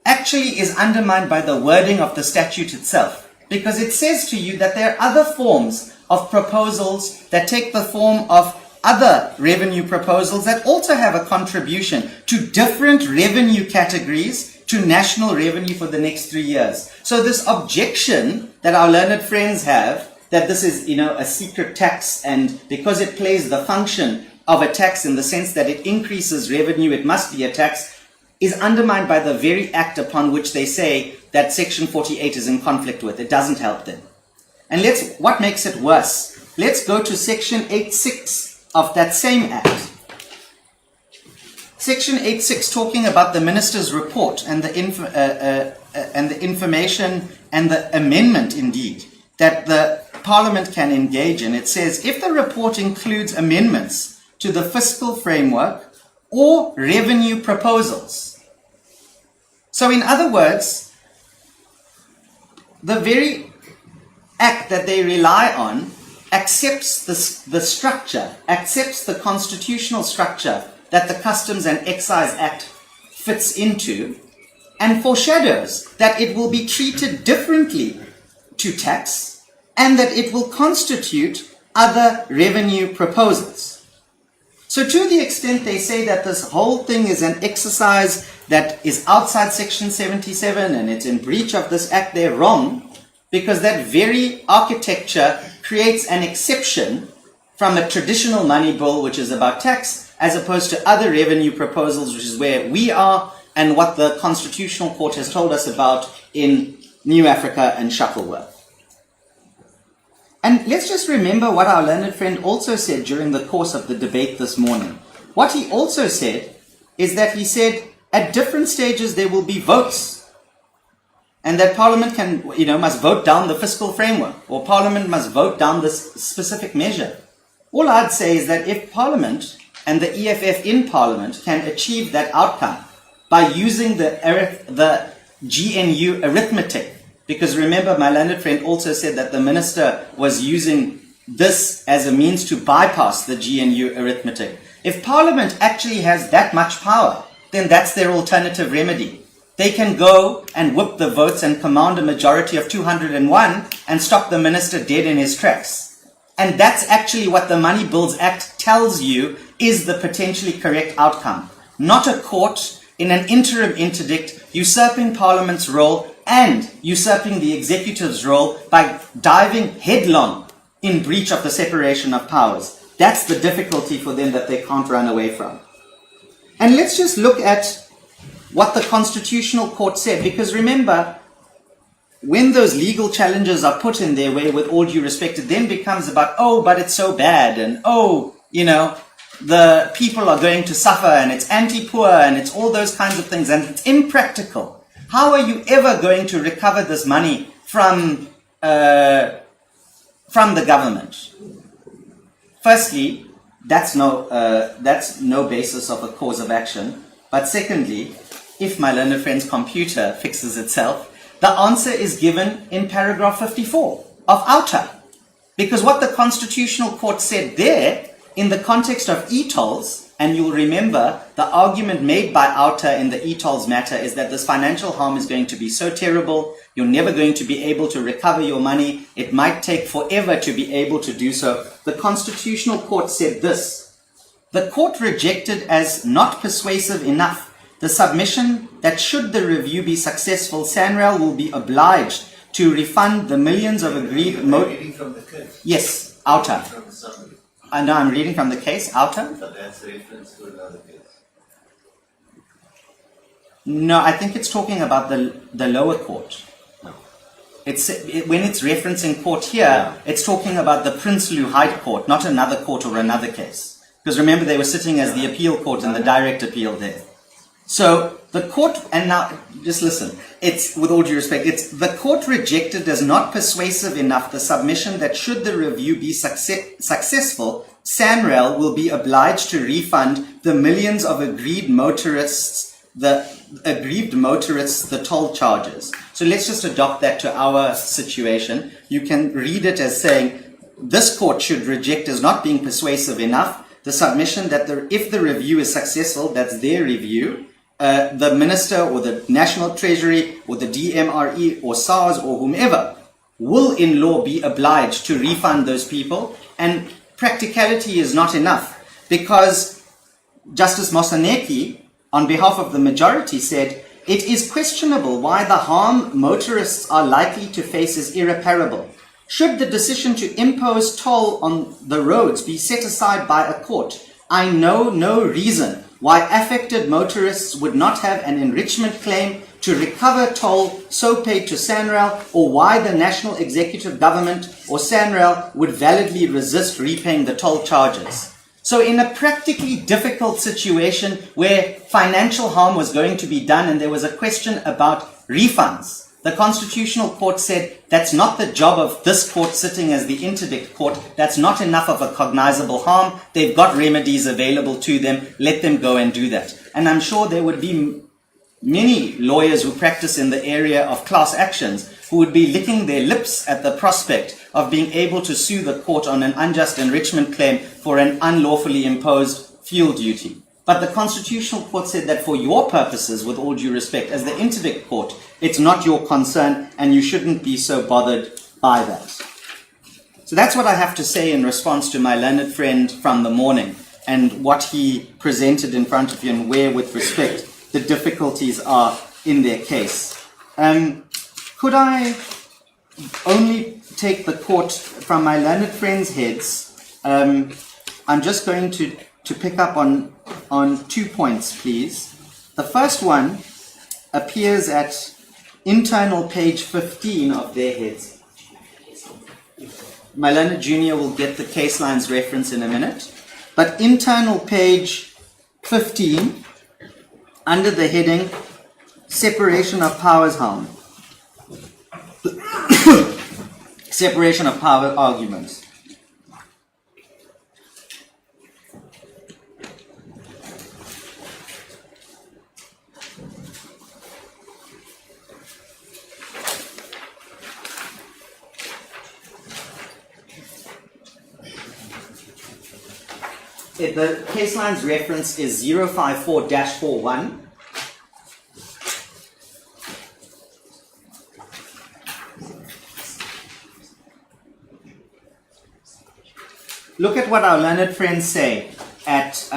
actually is undermined by the wording of the statute itself, because it says to you that there are other forms of proposals that take the form of other revenue proposals that also have a contribution to different revenue categories to national revenue for the next 3 years. So this objection that our learned friends have, that this is, a secret tax, and because it plays the function of a tax in the sense that it increases revenue, it must be a tax, is undermined by the very act upon which they say that Section 48 is in conflict with. It doesn't help them. And what makes it worse? Let's go to Section 8.6 of that same act. Section 8.6, talking about the minister's report and the information and the amendment, indeed, that the Parliament can engage in. It says, if the report includes amendments to the fiscal framework or revenue proposals. So in other words, the very act that they rely on accepts the structure, accepts the constitutional structure that the Customs and Excise Act fits into, and foreshadows that it will be treated differently to tax and that it will constitute other revenue proposals. So to the extent they say that this whole thing is an exercise that is outside Section 77 and it's in breach of this act, they're wrong, because that very architecture creates an exception from a traditional money bill, which is about tax, as opposed to other revenue proposals, which is where we are and what the Constitutional Court has told us about in New Africa and Shuttleworth. And let's just remember what our learned friend also said during the course of the debate this morning. What he also said is that he said at different stages there will be votes, and that Parliament must vote down the fiscal framework, or Parliament must vote down this specific measure. All I'd say is that if Parliament and the EFF in Parliament can achieve that outcome by using the GNU arithmetic, because remember, my learned friend also said that the minister was using this as a means to bypass the GNU arithmetic. If Parliament actually has that much power, then that's their alternative remedy. They can go and whip the votes and command a majority of 201 and stop the minister dead in his tracks. And that's actually what the Money Bills Act tells you is the potentially correct outcome. Not a court in an interim interdict usurping Parliament's role and usurping the executive's role by diving headlong in breach of the separation of powers. That's the difficulty for them that they can't run away from. And let's just look at what the Constitutional Court said, because remember, when those legal challenges are put in their way, with all due respect, it then becomes about, oh, but it's so bad, and the people are going to suffer, and it's anti-poor, and it's all those kinds of things, and it's impractical. How are you ever going to recover this money from the government? Firstly, that's no basis of a cause of action. But secondly, if my learned friend's computer fixes itself, the answer is given in paragraph 54 of outer. Because what the Constitutional Court said there, in the context of e-tolls, and you'll remember the argument made by outer in the e-tolls matter is that this financial harm is going to be so terrible, you're never going to be able to recover your money, it might take forever to be able to do so. The Constitutional Court said this: the court rejected as not persuasive enough the submission that should the review be successful, SANRAL will be obliged to refund the millions of agreed... reading from the case. Yes, outer. From the summary. I know I'm reading from the case, outer. But that's reference to another case. No, I think it's talking about the lower court. When it's referencing court here, it's talking about the Prinsloo High Court, not another court or another case. Because remember, they were sitting as the appeal court in the direct appeal there. So the court, and now just listen, it's, with all due respect, it's the court rejected as not persuasive enough the submission that should the review be successful, SANRAL will be obliged to refund the millions of aggrieved motorists the toll charges. So let's just adopt that to our situation. You can read it as saying this court should reject as not being persuasive enough the submission that if the review is successful, that's their review, the minister or the National Treasury or the DMRE or SARS or whomever will in law be obliged to refund those people. And practicality is not enough, because Justice Mosaneki, on behalf of the majority, said it is questionable why the harm motorists are likely to face is irreparable. Should the decision to impose toll on the roads be set aside by a court, I know no reason why affected motorists would not have an enrichment claim to recover toll so paid to SANRAL, or why the National Executive Government or SANRAL would validly resist repaying the toll charges. So in a practically difficult situation where financial harm was going to be done and there was a question about refunds, the Constitutional Court said that's not the job of this court sitting as the interdict court. That's not enough of a cognizable harm. They've got remedies available to them. Let them go and do that. And I'm sure there would be many lawyers who practice in the area of class actions who would be licking their lips at the prospect of being able to sue the court on an unjust enrichment claim for an unlawfully imposed fuel duty. But the Constitutional Court said that for your purposes, with all due respect, as the interdict court, it's not your concern and you shouldn't be so bothered by that. So that's what I have to say in response to my learned friend from the morning and what he presented in front of you and where, with respect, the difficulties are in their case. Could I only take the court from my learned friend's heads? I'm just going to pick up on 2 points, please. The first one appears at internal page 15 of their heads. My learned junior will get the case lines reference in a minute. But internal page 15, under the heading Separation of Powers Harm. Separation of power arguments. The case line's reference is 054-41. Look at what our learned friends say at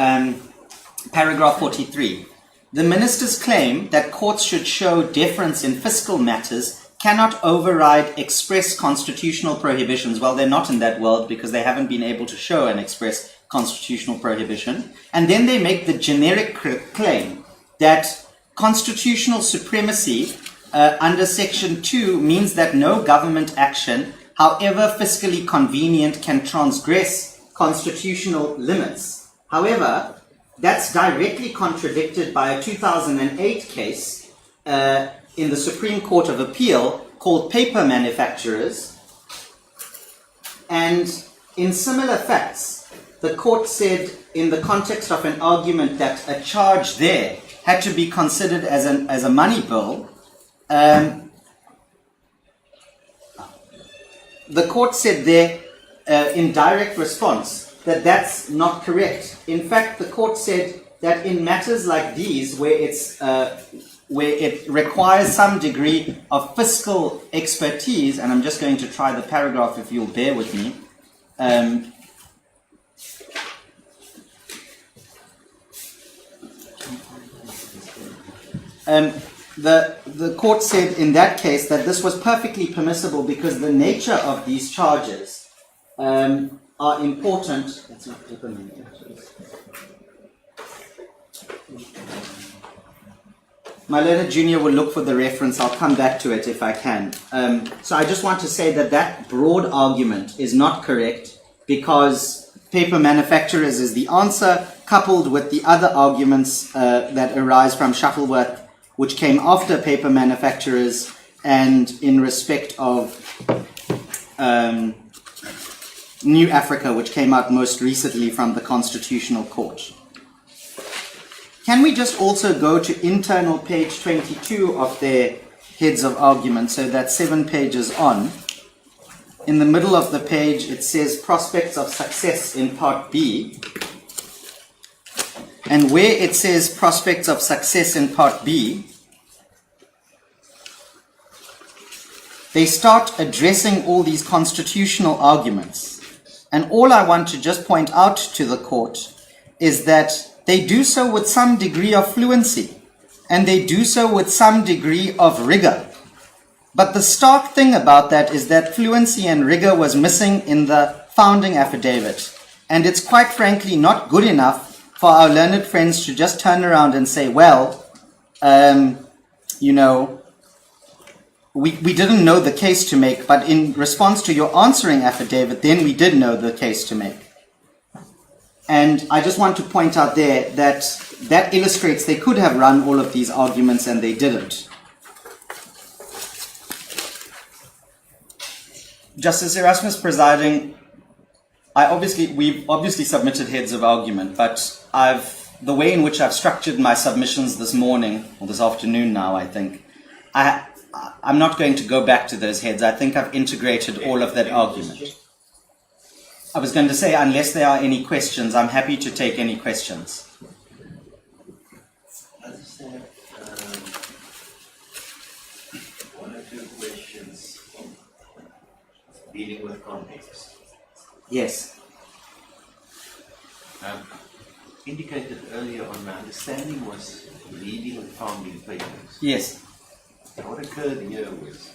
paragraph 43. The ministers claim that courts should show deference in fiscal matters cannot override express constitutional prohibitions. Well, they're not in that world because they haven't been able to show an express constitutional prohibition. And then they make the generic claim that constitutional supremacy under Section 2 means that no government action, however fiscally convenient, can transgress constitutional limits. However, that's directly contradicted by a 2008 case in the Supreme Court of Appeal called Paper Manufacturers. And in similar facts, the court said in the context of an argument that a charge there had to be considered as a money bill, the court said there, in direct response, that that's not correct. In fact, the court said that in matters like these, where it requires some degree of fiscal expertise, and I'm just going to try the paragraph if you'll bear with me. The court said in that case that this was perfectly permissible because the nature of these charges are important. That's not open. My learned junior will look for the reference. I'll come back to it if I can. So I just want to say that that broad argument is not correct because paper manufacturers is the answer, coupled with the other arguments that arise from Shuttleworth, which came after paper manufacturers, and in respect of New Africa, which came out most recently from the Constitutional Court. Can we just also go to internal page 22 of their heads of argument, so that's 7 pages on. In the middle of the page, it says prospects of success in part B. And where it says prospects of success in part B, they start addressing all these constitutional arguments. And all I want to just point out to the court is that they do so with some degree of fluency, and they do so with some degree of rigor. But the stark thing about that is that fluency and rigor was missing in the founding affidavit. And it's quite frankly not good enough for our learned friends to just turn around and say, well, we didn't know the case to make, but in response to your answering affidavit, then we did know the case to make. And I just want to point out there that that illustrates they could have run all of these arguments and they didn't. Justice Erasmus presiding, we've obviously submitted heads of argument, but the way in which I've structured my submissions this morning, or this afternoon now, I think, I'm not going to go back to those heads. I think I've integrated all of that argument. I was going to say, unless there are any questions, I'm happy to take any questions. I just have one or two questions dealing with context. Yes. Indicated earlier on, my understanding was reading the founding papers. Yes. What occurred here was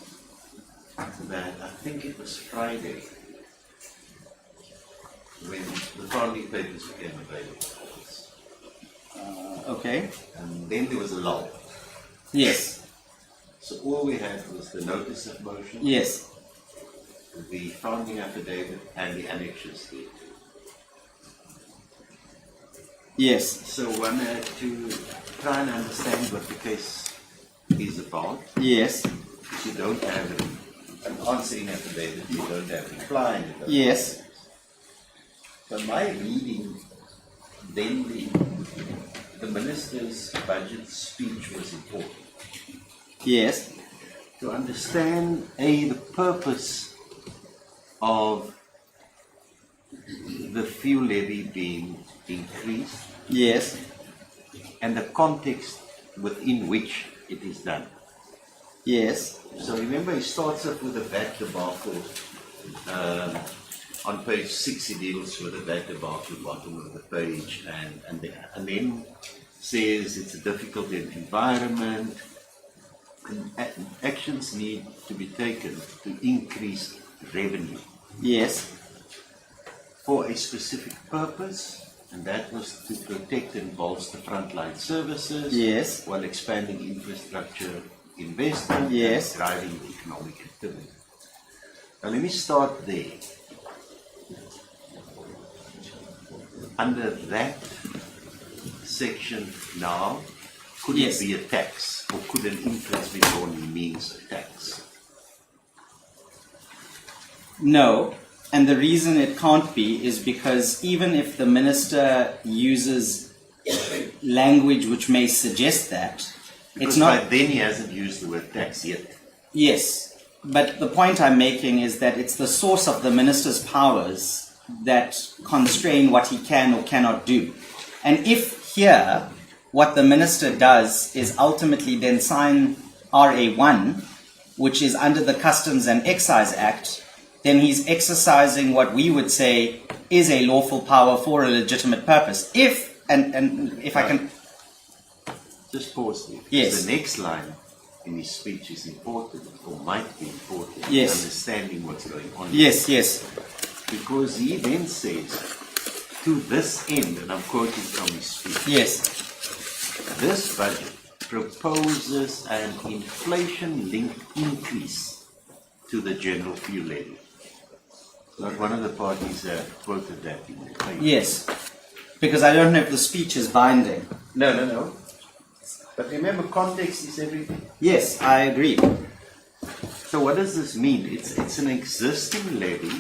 that I think it was Friday when the founding papers became available. Okay. And then there was a lull. Yes. So all we had was the notice of motion, Yes. the founding affidavit, and the annexures there. Yes. So one had to try and understand what the case is about. Yes. If you don't have an answering affidavit, you don't have replying. Yes. But my reading, then the minister's budget speech was important. Yes. To understand, the purpose of the fuel levy being increased, Yes. and the context within which it is done. Yes. So remember, he starts off with a VAT debacle. On page 6, he deals with the VAT debacle, bottom of the page, and then says it's a difficult environment, and actions need to be taken to increase revenue. Yes. For a specific purpose, and that was to protect and bolster frontline services, Yes. while expanding infrastructure investment, Yes. and driving economic activity. Now let me start there. Under that section now, could Yes. it be a tax, or could an interest be drawn in means of tax? No. And the reason it can't be is because even if the minister uses language which may suggest that. Because It's not. by then he hasn't used the word tax yet. Yes, but the point I'm making is that it's the source of the minister's powers that constrain what he can or cannot do. And if here what the minister does is ultimately then sign RA1, which is under the Customs and Excise Act, then he's exercising what we would say is a lawful power for a legitimate purpose. If, and if I can... Just pause there. Yes. The next line in his speech is important, or might be important, Yes. in understanding what's going on. Yes, yes. Because he then says, to this end, and I'm quoting from his speech, Yes. this budget proposes an inflation-linked increase to the general fuel levy. Not one of the parties quoted that in the paper. Yes. Because I don't know if the speech is binding. No. But remember, context is everything. Yes, I agree. So what does this mean? It's an existing levy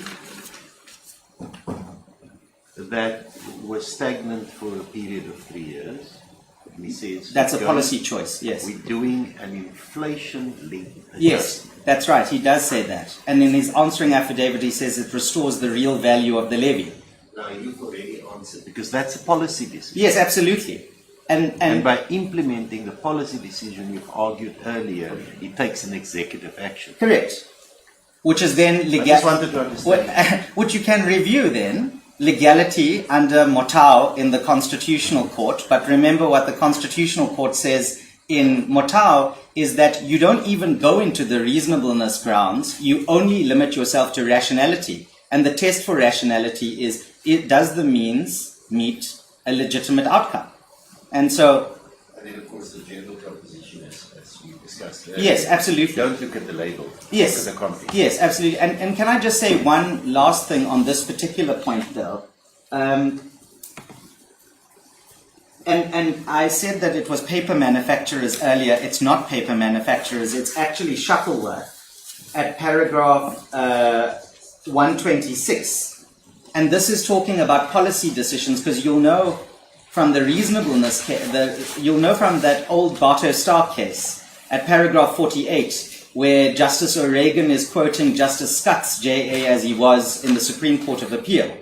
that was stagnant for a period of 3 years. And he says That's a policy choice, yes. We're doing an inflation-linked Yes, that's right. He does say that. And in his answering affidavit, he says it restores the real value of the levy. Now you've already answered, because that's a policy decision. Yes, absolutely. And by implementing the policy decision you've argued earlier, it takes an executive action. Correct. Which is then I just wanted to understand. which you can review then, legality under Motau in the Constitutional Court. But remember what the Constitutional Court says in Motau is that you don't even go into the reasonableness grounds, you only limit yourself to rationality. And the test for rationality is, does the means meet a legitimate outcome? And so... And then, of course, the general proposition, as we discussed earlier. Yes, absolutely. Don't look at the label. Yes. Look at the context. Yes, absolutely. And can I just say one last thing on this particular point, though? And I said that it was paper manufacturers earlier. It's not paper manufacturers. It's actually Shuttleworth at paragraph 126. And this is talking about policy decisions, because you'll know from the reasonableness case, you'll know from that old Bartow Starr case at paragraph 48, where Justice O'Regan is quoting Justice Scott's JA as he was in the Supreme Court of Appeal.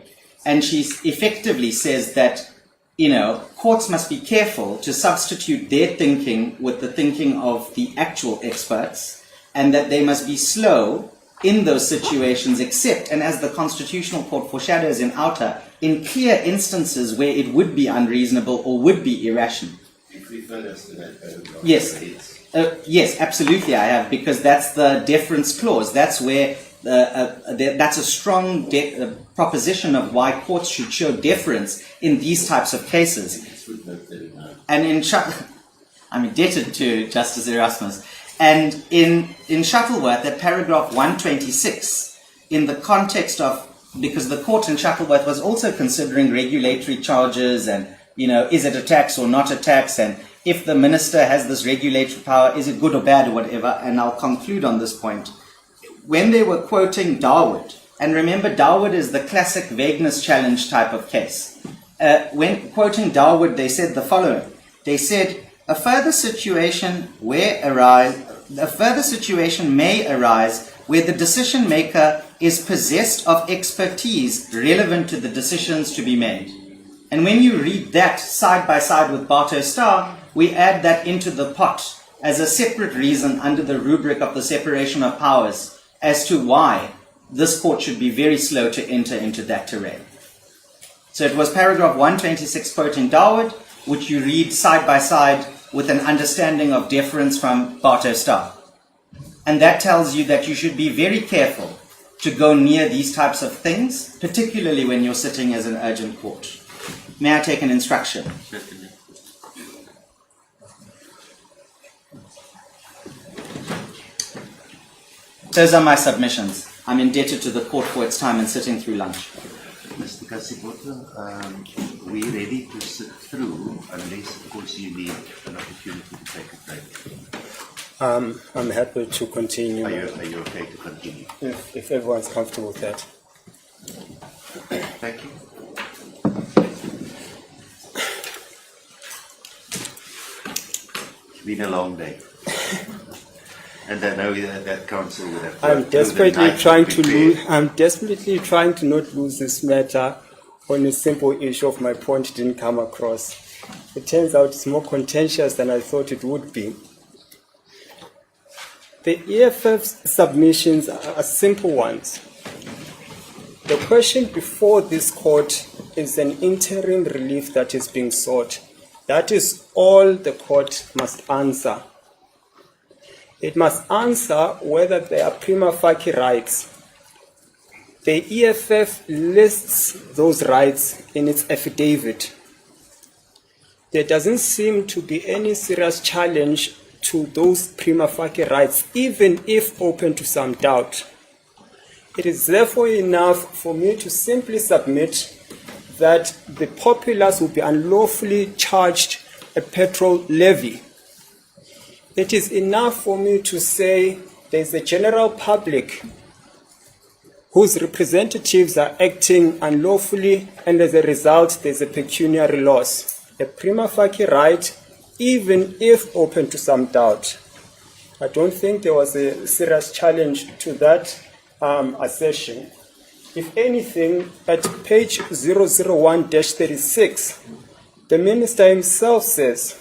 And she effectively says that, courts must be careful to substitute their thinking with the thinking of the actual experts, and that they must be slow in those situations, except, and as the Constitutional Court foreshadows in Outer, in clear instances where it would be unreasonable or would be irrational. If we refer us to that paragraph. Yes. Yes, absolutely I have, because that's the deference clause. That's where that's a strong proposition of why courts should show deference in these types of cases. And I'm indebted to Justice Erasmus. And in Shuttleworth, at paragraph 126, in the context of, because the court in Shuttleworth was also considering regulatory charges and, is it a tax or not a tax, and if the minister has this regulatory power, is it good or bad or whatever, and I'll conclude on this point. When they were quoting Darwood, and remember Darwood is the classic vagueness challenge type of case. When quoting Darwood, they said the following. They said, a further situation may arise where the decision maker is possessed of expertise relevant to the decisions to be made. And when you read that side by side with Bartow Starr, we add that into the pot as a separate reason under the rubric of the separation of powers as to why this court should be very slow to enter into that terrain. So it was paragraph 126 quoting Darwood, which you read side by side with an understanding of deference from Bartow Starr. And that tells you that you should be very careful to go near these types of things, particularly when you're sitting as an urgent court. May I take an instruction? Those are my submissions. I'm indebted to the court for its time in sitting through lunch. Mr. Kasipota, we're ready to sit through, unless, of course, you need an opportunity to take a break. I'm happy to continue. Are you okay to continue? If everyone's comfortable with that. Thank you. been a long day. And I know that council would have. I'm desperately trying to not lose this matter on a simple issue of my point didn't come across. It turns out it's more contentious than I thought it would be. The EFF's submissions are simple ones. The question before this court is an interim relief that is being sought. That is all the court must answer. It must answer whether there are prima facie rights. The EFF lists those rights in its affidavit. There doesn't seem to be any serious challenge to those prima facie rights, even if open to some doubt. It is therefore enough for me to simply submit that the populace will be unlawfully charged a petrol levy. It is enough for me to say there is a general public whose representatives are acting unlawfully, and as a result there is a pecuniary loss. A prima facie right, even if open to some doubt. I don't think there was a serious challenge to that assertion. If anything, at page 001-36, the minister himself says,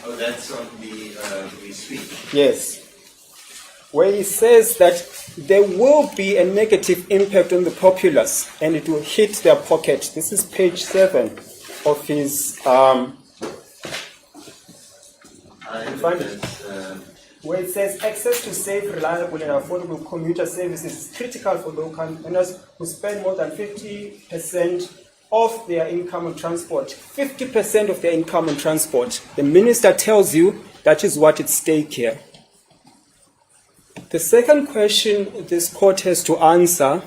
Oh, that's on the speech. yes, where he says that there will be a negative impact on the populace and it will hit their pocket. This is page 7 of his where it says access to safe, reliable and affordable commuter services is critical for local earners who spend more than 50% of their income on transport. 50% of their income on transport. The minister tells you that is what at stake here. The second question this court has to answer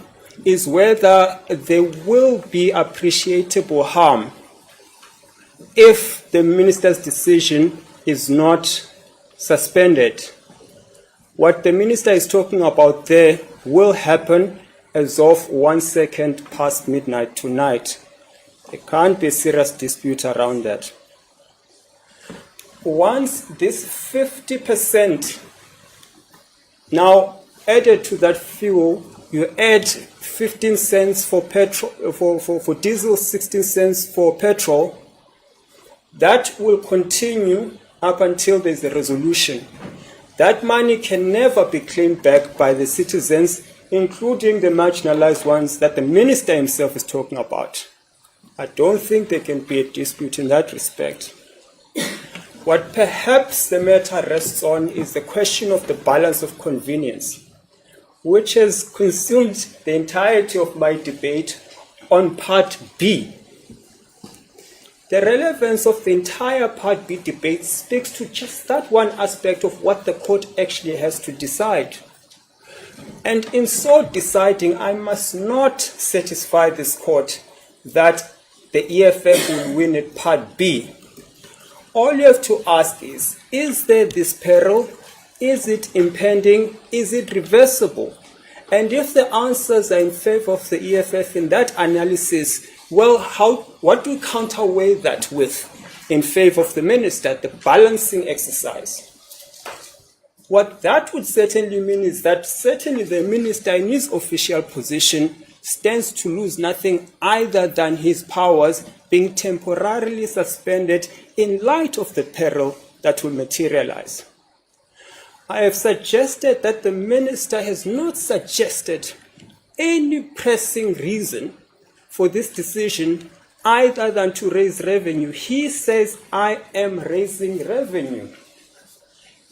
is whether there will be appreciable harm if the minister's decision is not suspended. What the minister is talking about there will happen as of 1 second past midnight tonight. There can't be a serious dispute around that. Once this 50% now added to that fuel, you add 15 cents for petrol, for diesel, 16 cents for petrol, that will continue up until there's a resolution. That money can never be claimed back by the citizens, including the marginalized ones that the minister himself is talking about. I don't think there can be a dispute in that respect. What perhaps the matter rests on is the question of the balance of convenience, which has consumed the entirety of my debate on Part B. The relevance of the entire Part B debate speaks to just that one aspect of what the court actually has to decide. And in so deciding, I must not satisfy this court that the EFF will win at Part B. All you have to ask is there this peril? Is it impending? Is it reversible? And if the answers are in favor of the EFF in that analysis, well, what do we counterweigh that with in favor of the minister, the balancing exercise? What that would certainly mean is that certainly the minister in his official position stands to lose nothing other than his powers being temporarily suspended in light of the peril that will materialize. I have suggested that the minister has not suggested any pressing reason for this decision other than to raise revenue. He says, I am raising revenue.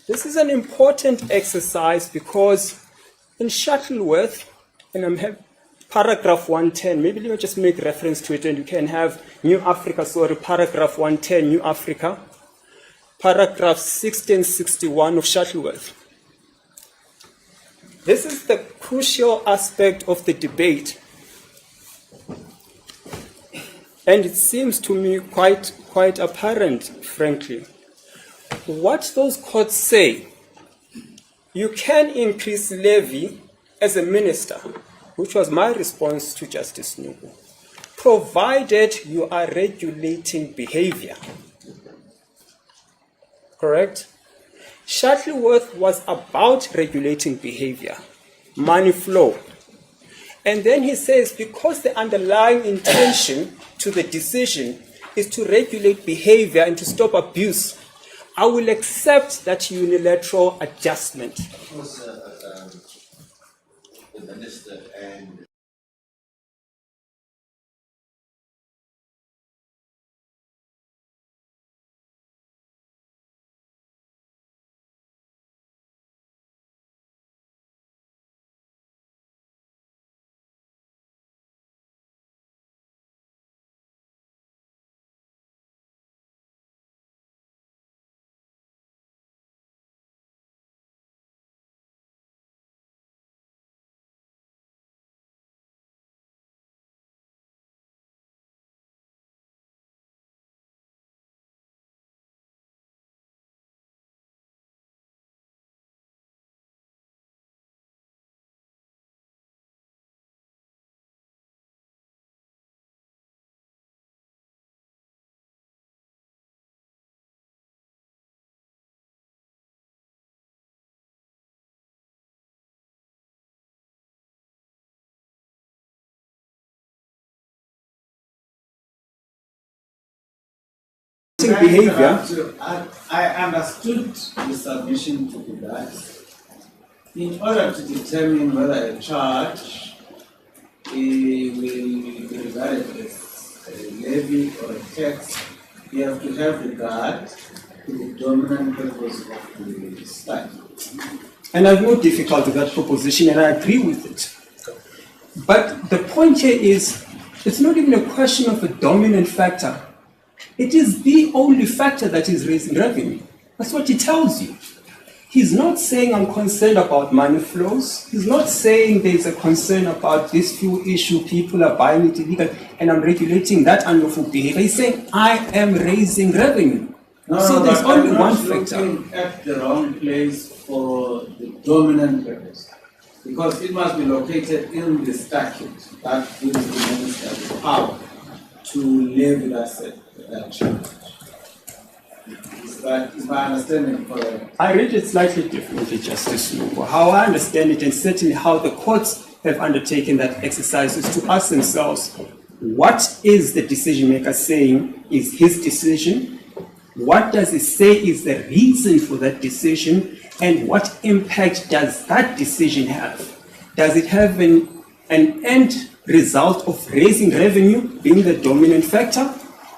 This is an important exercise because in Shuttleworth, and I'm having paragraph 110, maybe let me just make reference to it and you can have paragraph 110, New Africa, paragraph 1661 of Shuttleworth. This is the crucial aspect of the debate. And it seems to me quite apparent, frankly. What those courts say, you can increase levy as a minister, which was my response to Justice Nuku, provided you are regulating behavior. Correct? Shuttleworth was about regulating behavior, money flow. And then he says, because the underlying intention to the decision is to regulate behavior and to stop abuse, I will accept that unilateral adjustment. It was the minister and behavior. I understood the submission to be that in order to determine whether a charge will be regarded as a levy or a tax, you have to have regard to the dominant purpose of the statute. And I have no difficulty with that proposition, and I agree with it. But the point here is, it's not even a question of a dominant factor. It is the only factor that is raising revenue. That's what he tells you. He's not saying I'm concerned about money flows. He's not saying there's a concern about this fuel issue, people are buying it illegal, and I'm regulating that unlawful behavior. He's saying I am raising revenue. So there's only one factor. I'm looking at the wrong place for the dominant purpose, because it must be located in the statute that gives the minister the power to levy that charge. Is my understanding correct? I read it slightly differently, Justice Lugo. How I understand it, and certainly how the courts have undertaken that exercise, is to ask themselves, what is the decision maker saying is his decision? What does it say is the reason for that decision? And what impact does that decision have? Does it have an end result of raising revenue, being the dominant factor?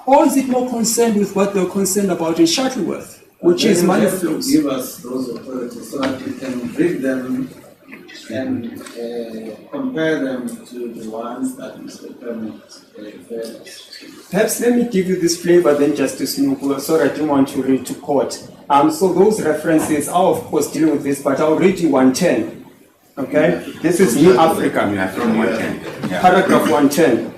Or is it more concerned with what they're concerned about in Shuttleworth, which is money flows? Give us those authorities so that we can read them and compare them to the ones that Mr. Permit referred to. Perhaps let me give you this flavor then, Justice Nuku. Sorry, I didn't want to read to court. So those references are of course dealing with this, but I'll read you 110. Okay? This is New Africa. Paragraph 110.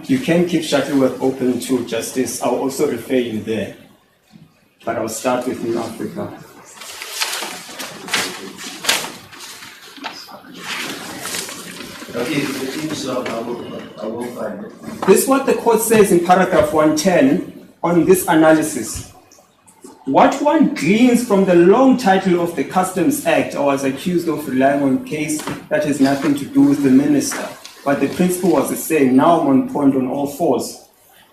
You can keep Shuttleworth open to Justice. I'll also refer you there. But I'll start with New Africa. Okay, the team, so I will find it. This is what the court says in paragraph 110 on this analysis. What one gleans from the long title of the Customs Act, I was accused of relying on a case that has nothing to do with the minister, but the principle was the same. Now I'm on point on all fours.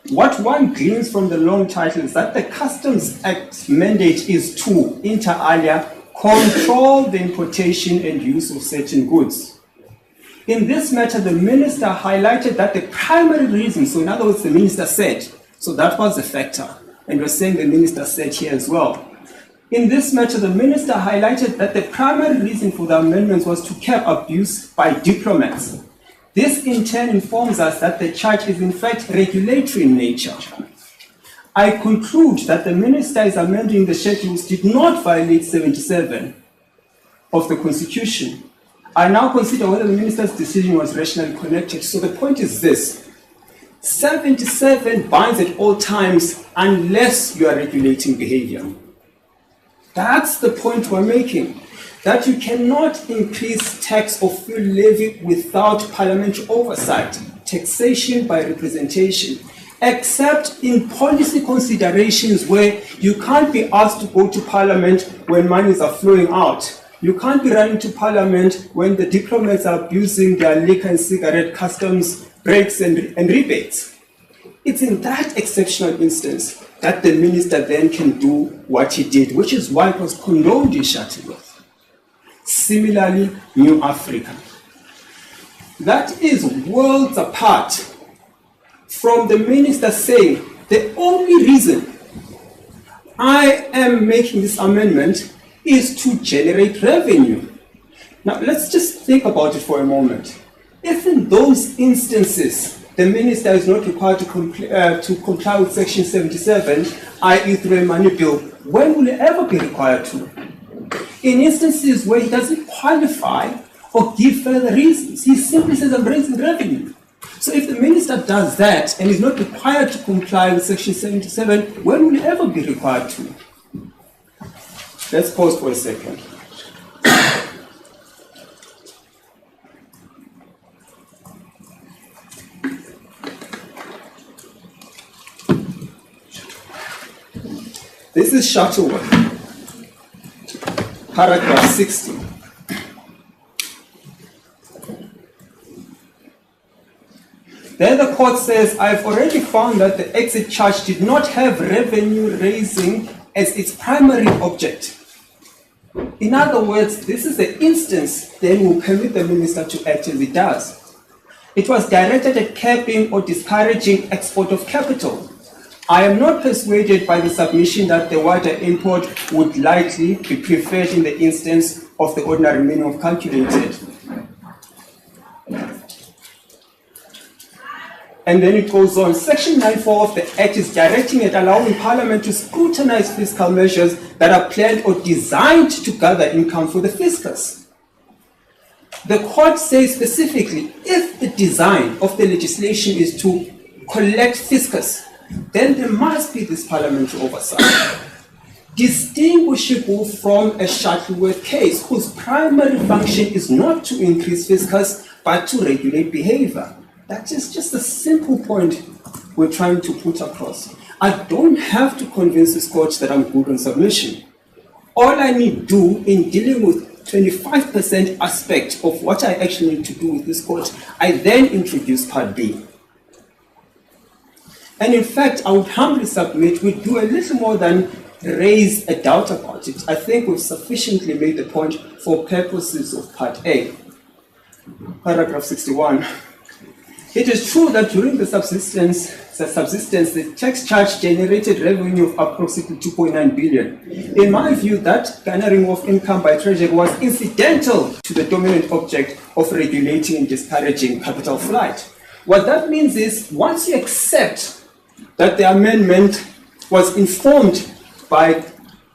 What one gleans from the long title is that the Customs Act's mandate is to, inter alia, control the importation and use of certain goods. In this matter, the minister highlighted that the primary reason, so in other words, the minister said, so that was a factor, and we're saying the minister said here as well. In this matter, the minister highlighted that the primary reason for the amendments was to curb abuse by diplomats. This in turn informs us that the charge is in fact regulatory in nature. I conclude that the minister is amending the schedules did not violate 77 of the Constitution. I now consider whether the minister's decision was rationally connected. So the point is this: 77 binds at all times unless you are regulating behavior. That's the point we're making, that you cannot increase tax or fuel levy without parliamentary oversight, taxation by representation, except in policy considerations where you can't be asked to go to parliament when monies are flowing out. You can't be running to parliament when the diplomats are abusing their liquor and cigarette customs breaks and rebates. It's in that exceptional instance that the minister then can do what he did, which is why it was condoned in Shuttleworth. Similarly, New Africa. That is worlds apart from the minister saying, the only reason I am making this amendment is to generate revenue. Now, let's just think about it for a moment. If in those instances, the minister is not required to comply with Section 77, i.e. through a money bill, when will he ever be required to? In instances where he doesn't qualify or give further reasons, he simply says, I'm raising revenue. So if the minister does that and is not required to comply with Section 77, when will he ever be required to? Let's pause for a second. This is Shuttleworth, paragraph 60. Then the court says, I've already found that the exit charge did not have revenue raising as its primary object. In other words, this is the instance then will permit the minister to act as it does. It was directed at capping or discouraging export of capital. I am not persuaded by the submission that the wider import would likely be preferred in the instance of the ordinary minimum calculated. And then it goes on. Section 94 of the Act is directing at allowing Parliament to scrutinize fiscal measures that are planned or designed to gather income for the fiscus. The court says specifically, if the design of the legislation is to collect fiscus, then there must be this parliamentary oversight. Distinguishable from a Shuttleworth case, whose primary function is not to increase fiscus, but to regulate behavior. That is just a simple point we're trying to put across. I don't have to convince this court that I'm good on submission. All I need to do in dealing with 25% aspect of what I actually need to do with this court, I then introduce Part B. And in fact, I would humbly submit we do a little more than raise a doubt about it. I think we've sufficiently made the point for purposes of Part A. Paragraph 61. It is true that during the subsistence, the tax charge generated revenue of approximately 2.9 billion. In my view, that garnering of income by treasury was incidental to the dominant object of regulating and discouraging capital flight. What that means is, once you accept that the amendment was informed by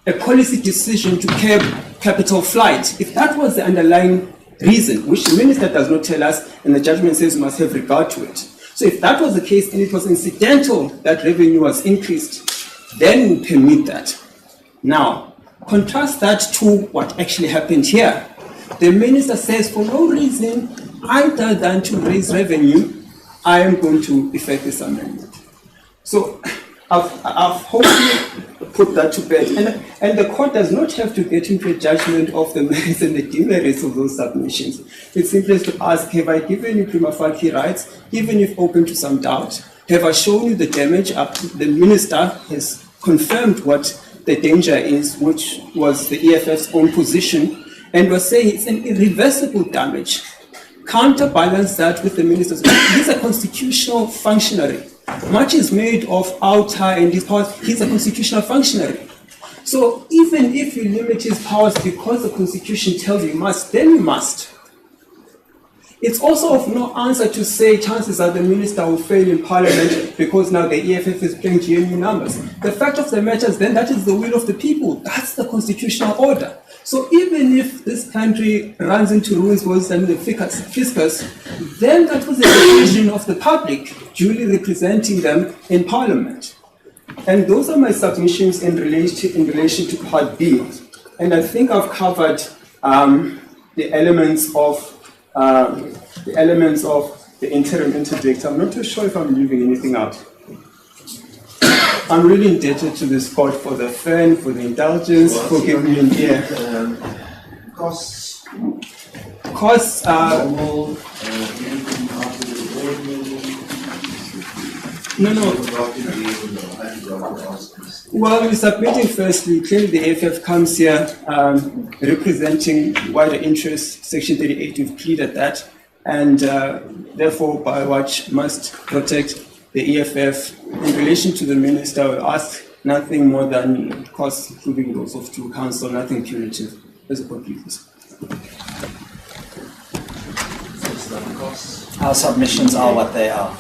a policy decision to curb capital flight, if that was the underlying reason, which the minister does not tell us, and the judgment says we must have regard to it. So if that was the case and it was incidental that revenue was increased, then we permit that. Now, contrast that to what actually happened here. The minister says, for no reason other than to raise revenue, I am going to effect this amendment. So I've hopefully put that to bed. And the court does not have to get into a judgment of the merits and the demerits of those submissions. It's simply to ask, have I given you prima facie rights, even if open to some doubt? Have I shown you the damage? The minister has confirmed what the danger is, which was the EFF's own position, and was saying it's an irreversible damage. Counterbalance that with the minister's, he's a constitutional functionary. Much is made of outer and his powers. He's a constitutional functionary. So even if you limit his powers because the Constitution tells you must, then you must. It's also of no answer to say chances are the minister will fail in Parliament because now the EFF is playing GNU numbers. The fact of the matter is then that is the will of the people. That's the constitutional order. So even if this country runs into ruins worse than the fiscus, then that was the decision of the public, duly representing them in Parliament. And those are my submissions in relation to Part B. And I think I've covered the elements of the interim interdict. I'm not too sure if I'm leaving anything out. I'm really indebted to this court for the fan, for the indulgence, for giving me an ear. Costs. Costs are Normal, anything after the board meeting. no. Well, we're submitting firstly. Clearly, the EFF comes here representing wider interests. Section 38, we've pleaded that, and therefore, Biowatch must protect the EFF. In relation to the minister, we ask nothing more than costs, including those of two council, nothing punitive. As a conclusion. Our submissions are what they are.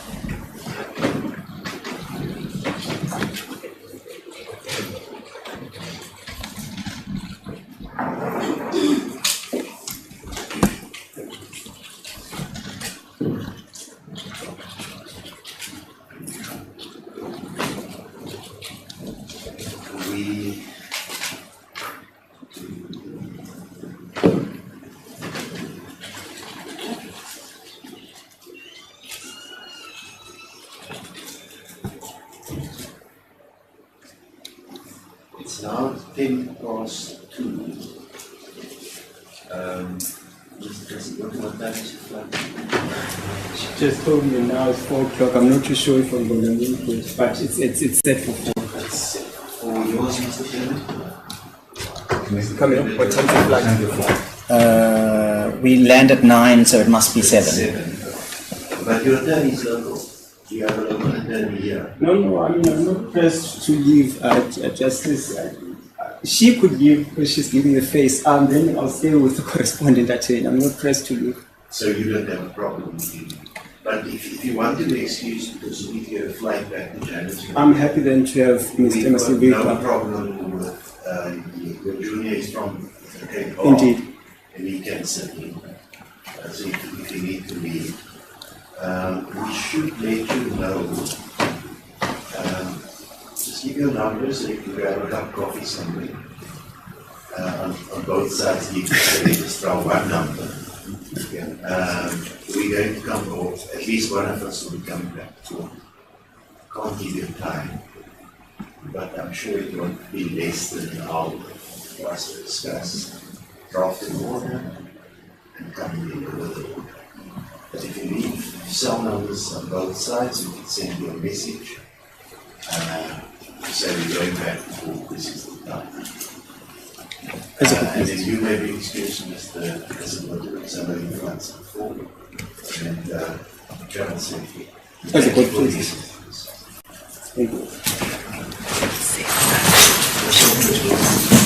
It's now 10 past 2. Mr. President, what time is it like? She just told me now it's 4 o'clock. I'm not too sure if I'm going to make it, but it's set for 4. It's set for yours, Mr. Chairman. Coming up, what time is the flight? We land at 9, so it must be 7. But your attorney is local. You have a local attorney here. No, I mean, I'm not pressed to leave Justice. She could leave because she's giving the face. Then I'll stay with the correspondent attorney. I'm not pressed to leave. So you don't have a problem with you. But if you want to be excused because you need to get a flight back to Johannesburg, I'm happy then to have Mr. we've got no Masivika. problem with your junior is from the Cape Bar, Indeed. and he can sit in. So if you need to leave, we should let you know. Just give your number so you can grab a cup of coffee somewhere. On both sides, you can register one number. We're going to come, or at least one of us will be coming back. So can't give you time, but I'm sure it won't be less than an hour for us to discuss, draft an order, and come in with the order. But if you leave cell numbers on both sides, we can send you a message. So we're going back and forth, this is the time. And then you may be excused, Mr. President, because I know you find some form and travel safely. As a good please. Thank you.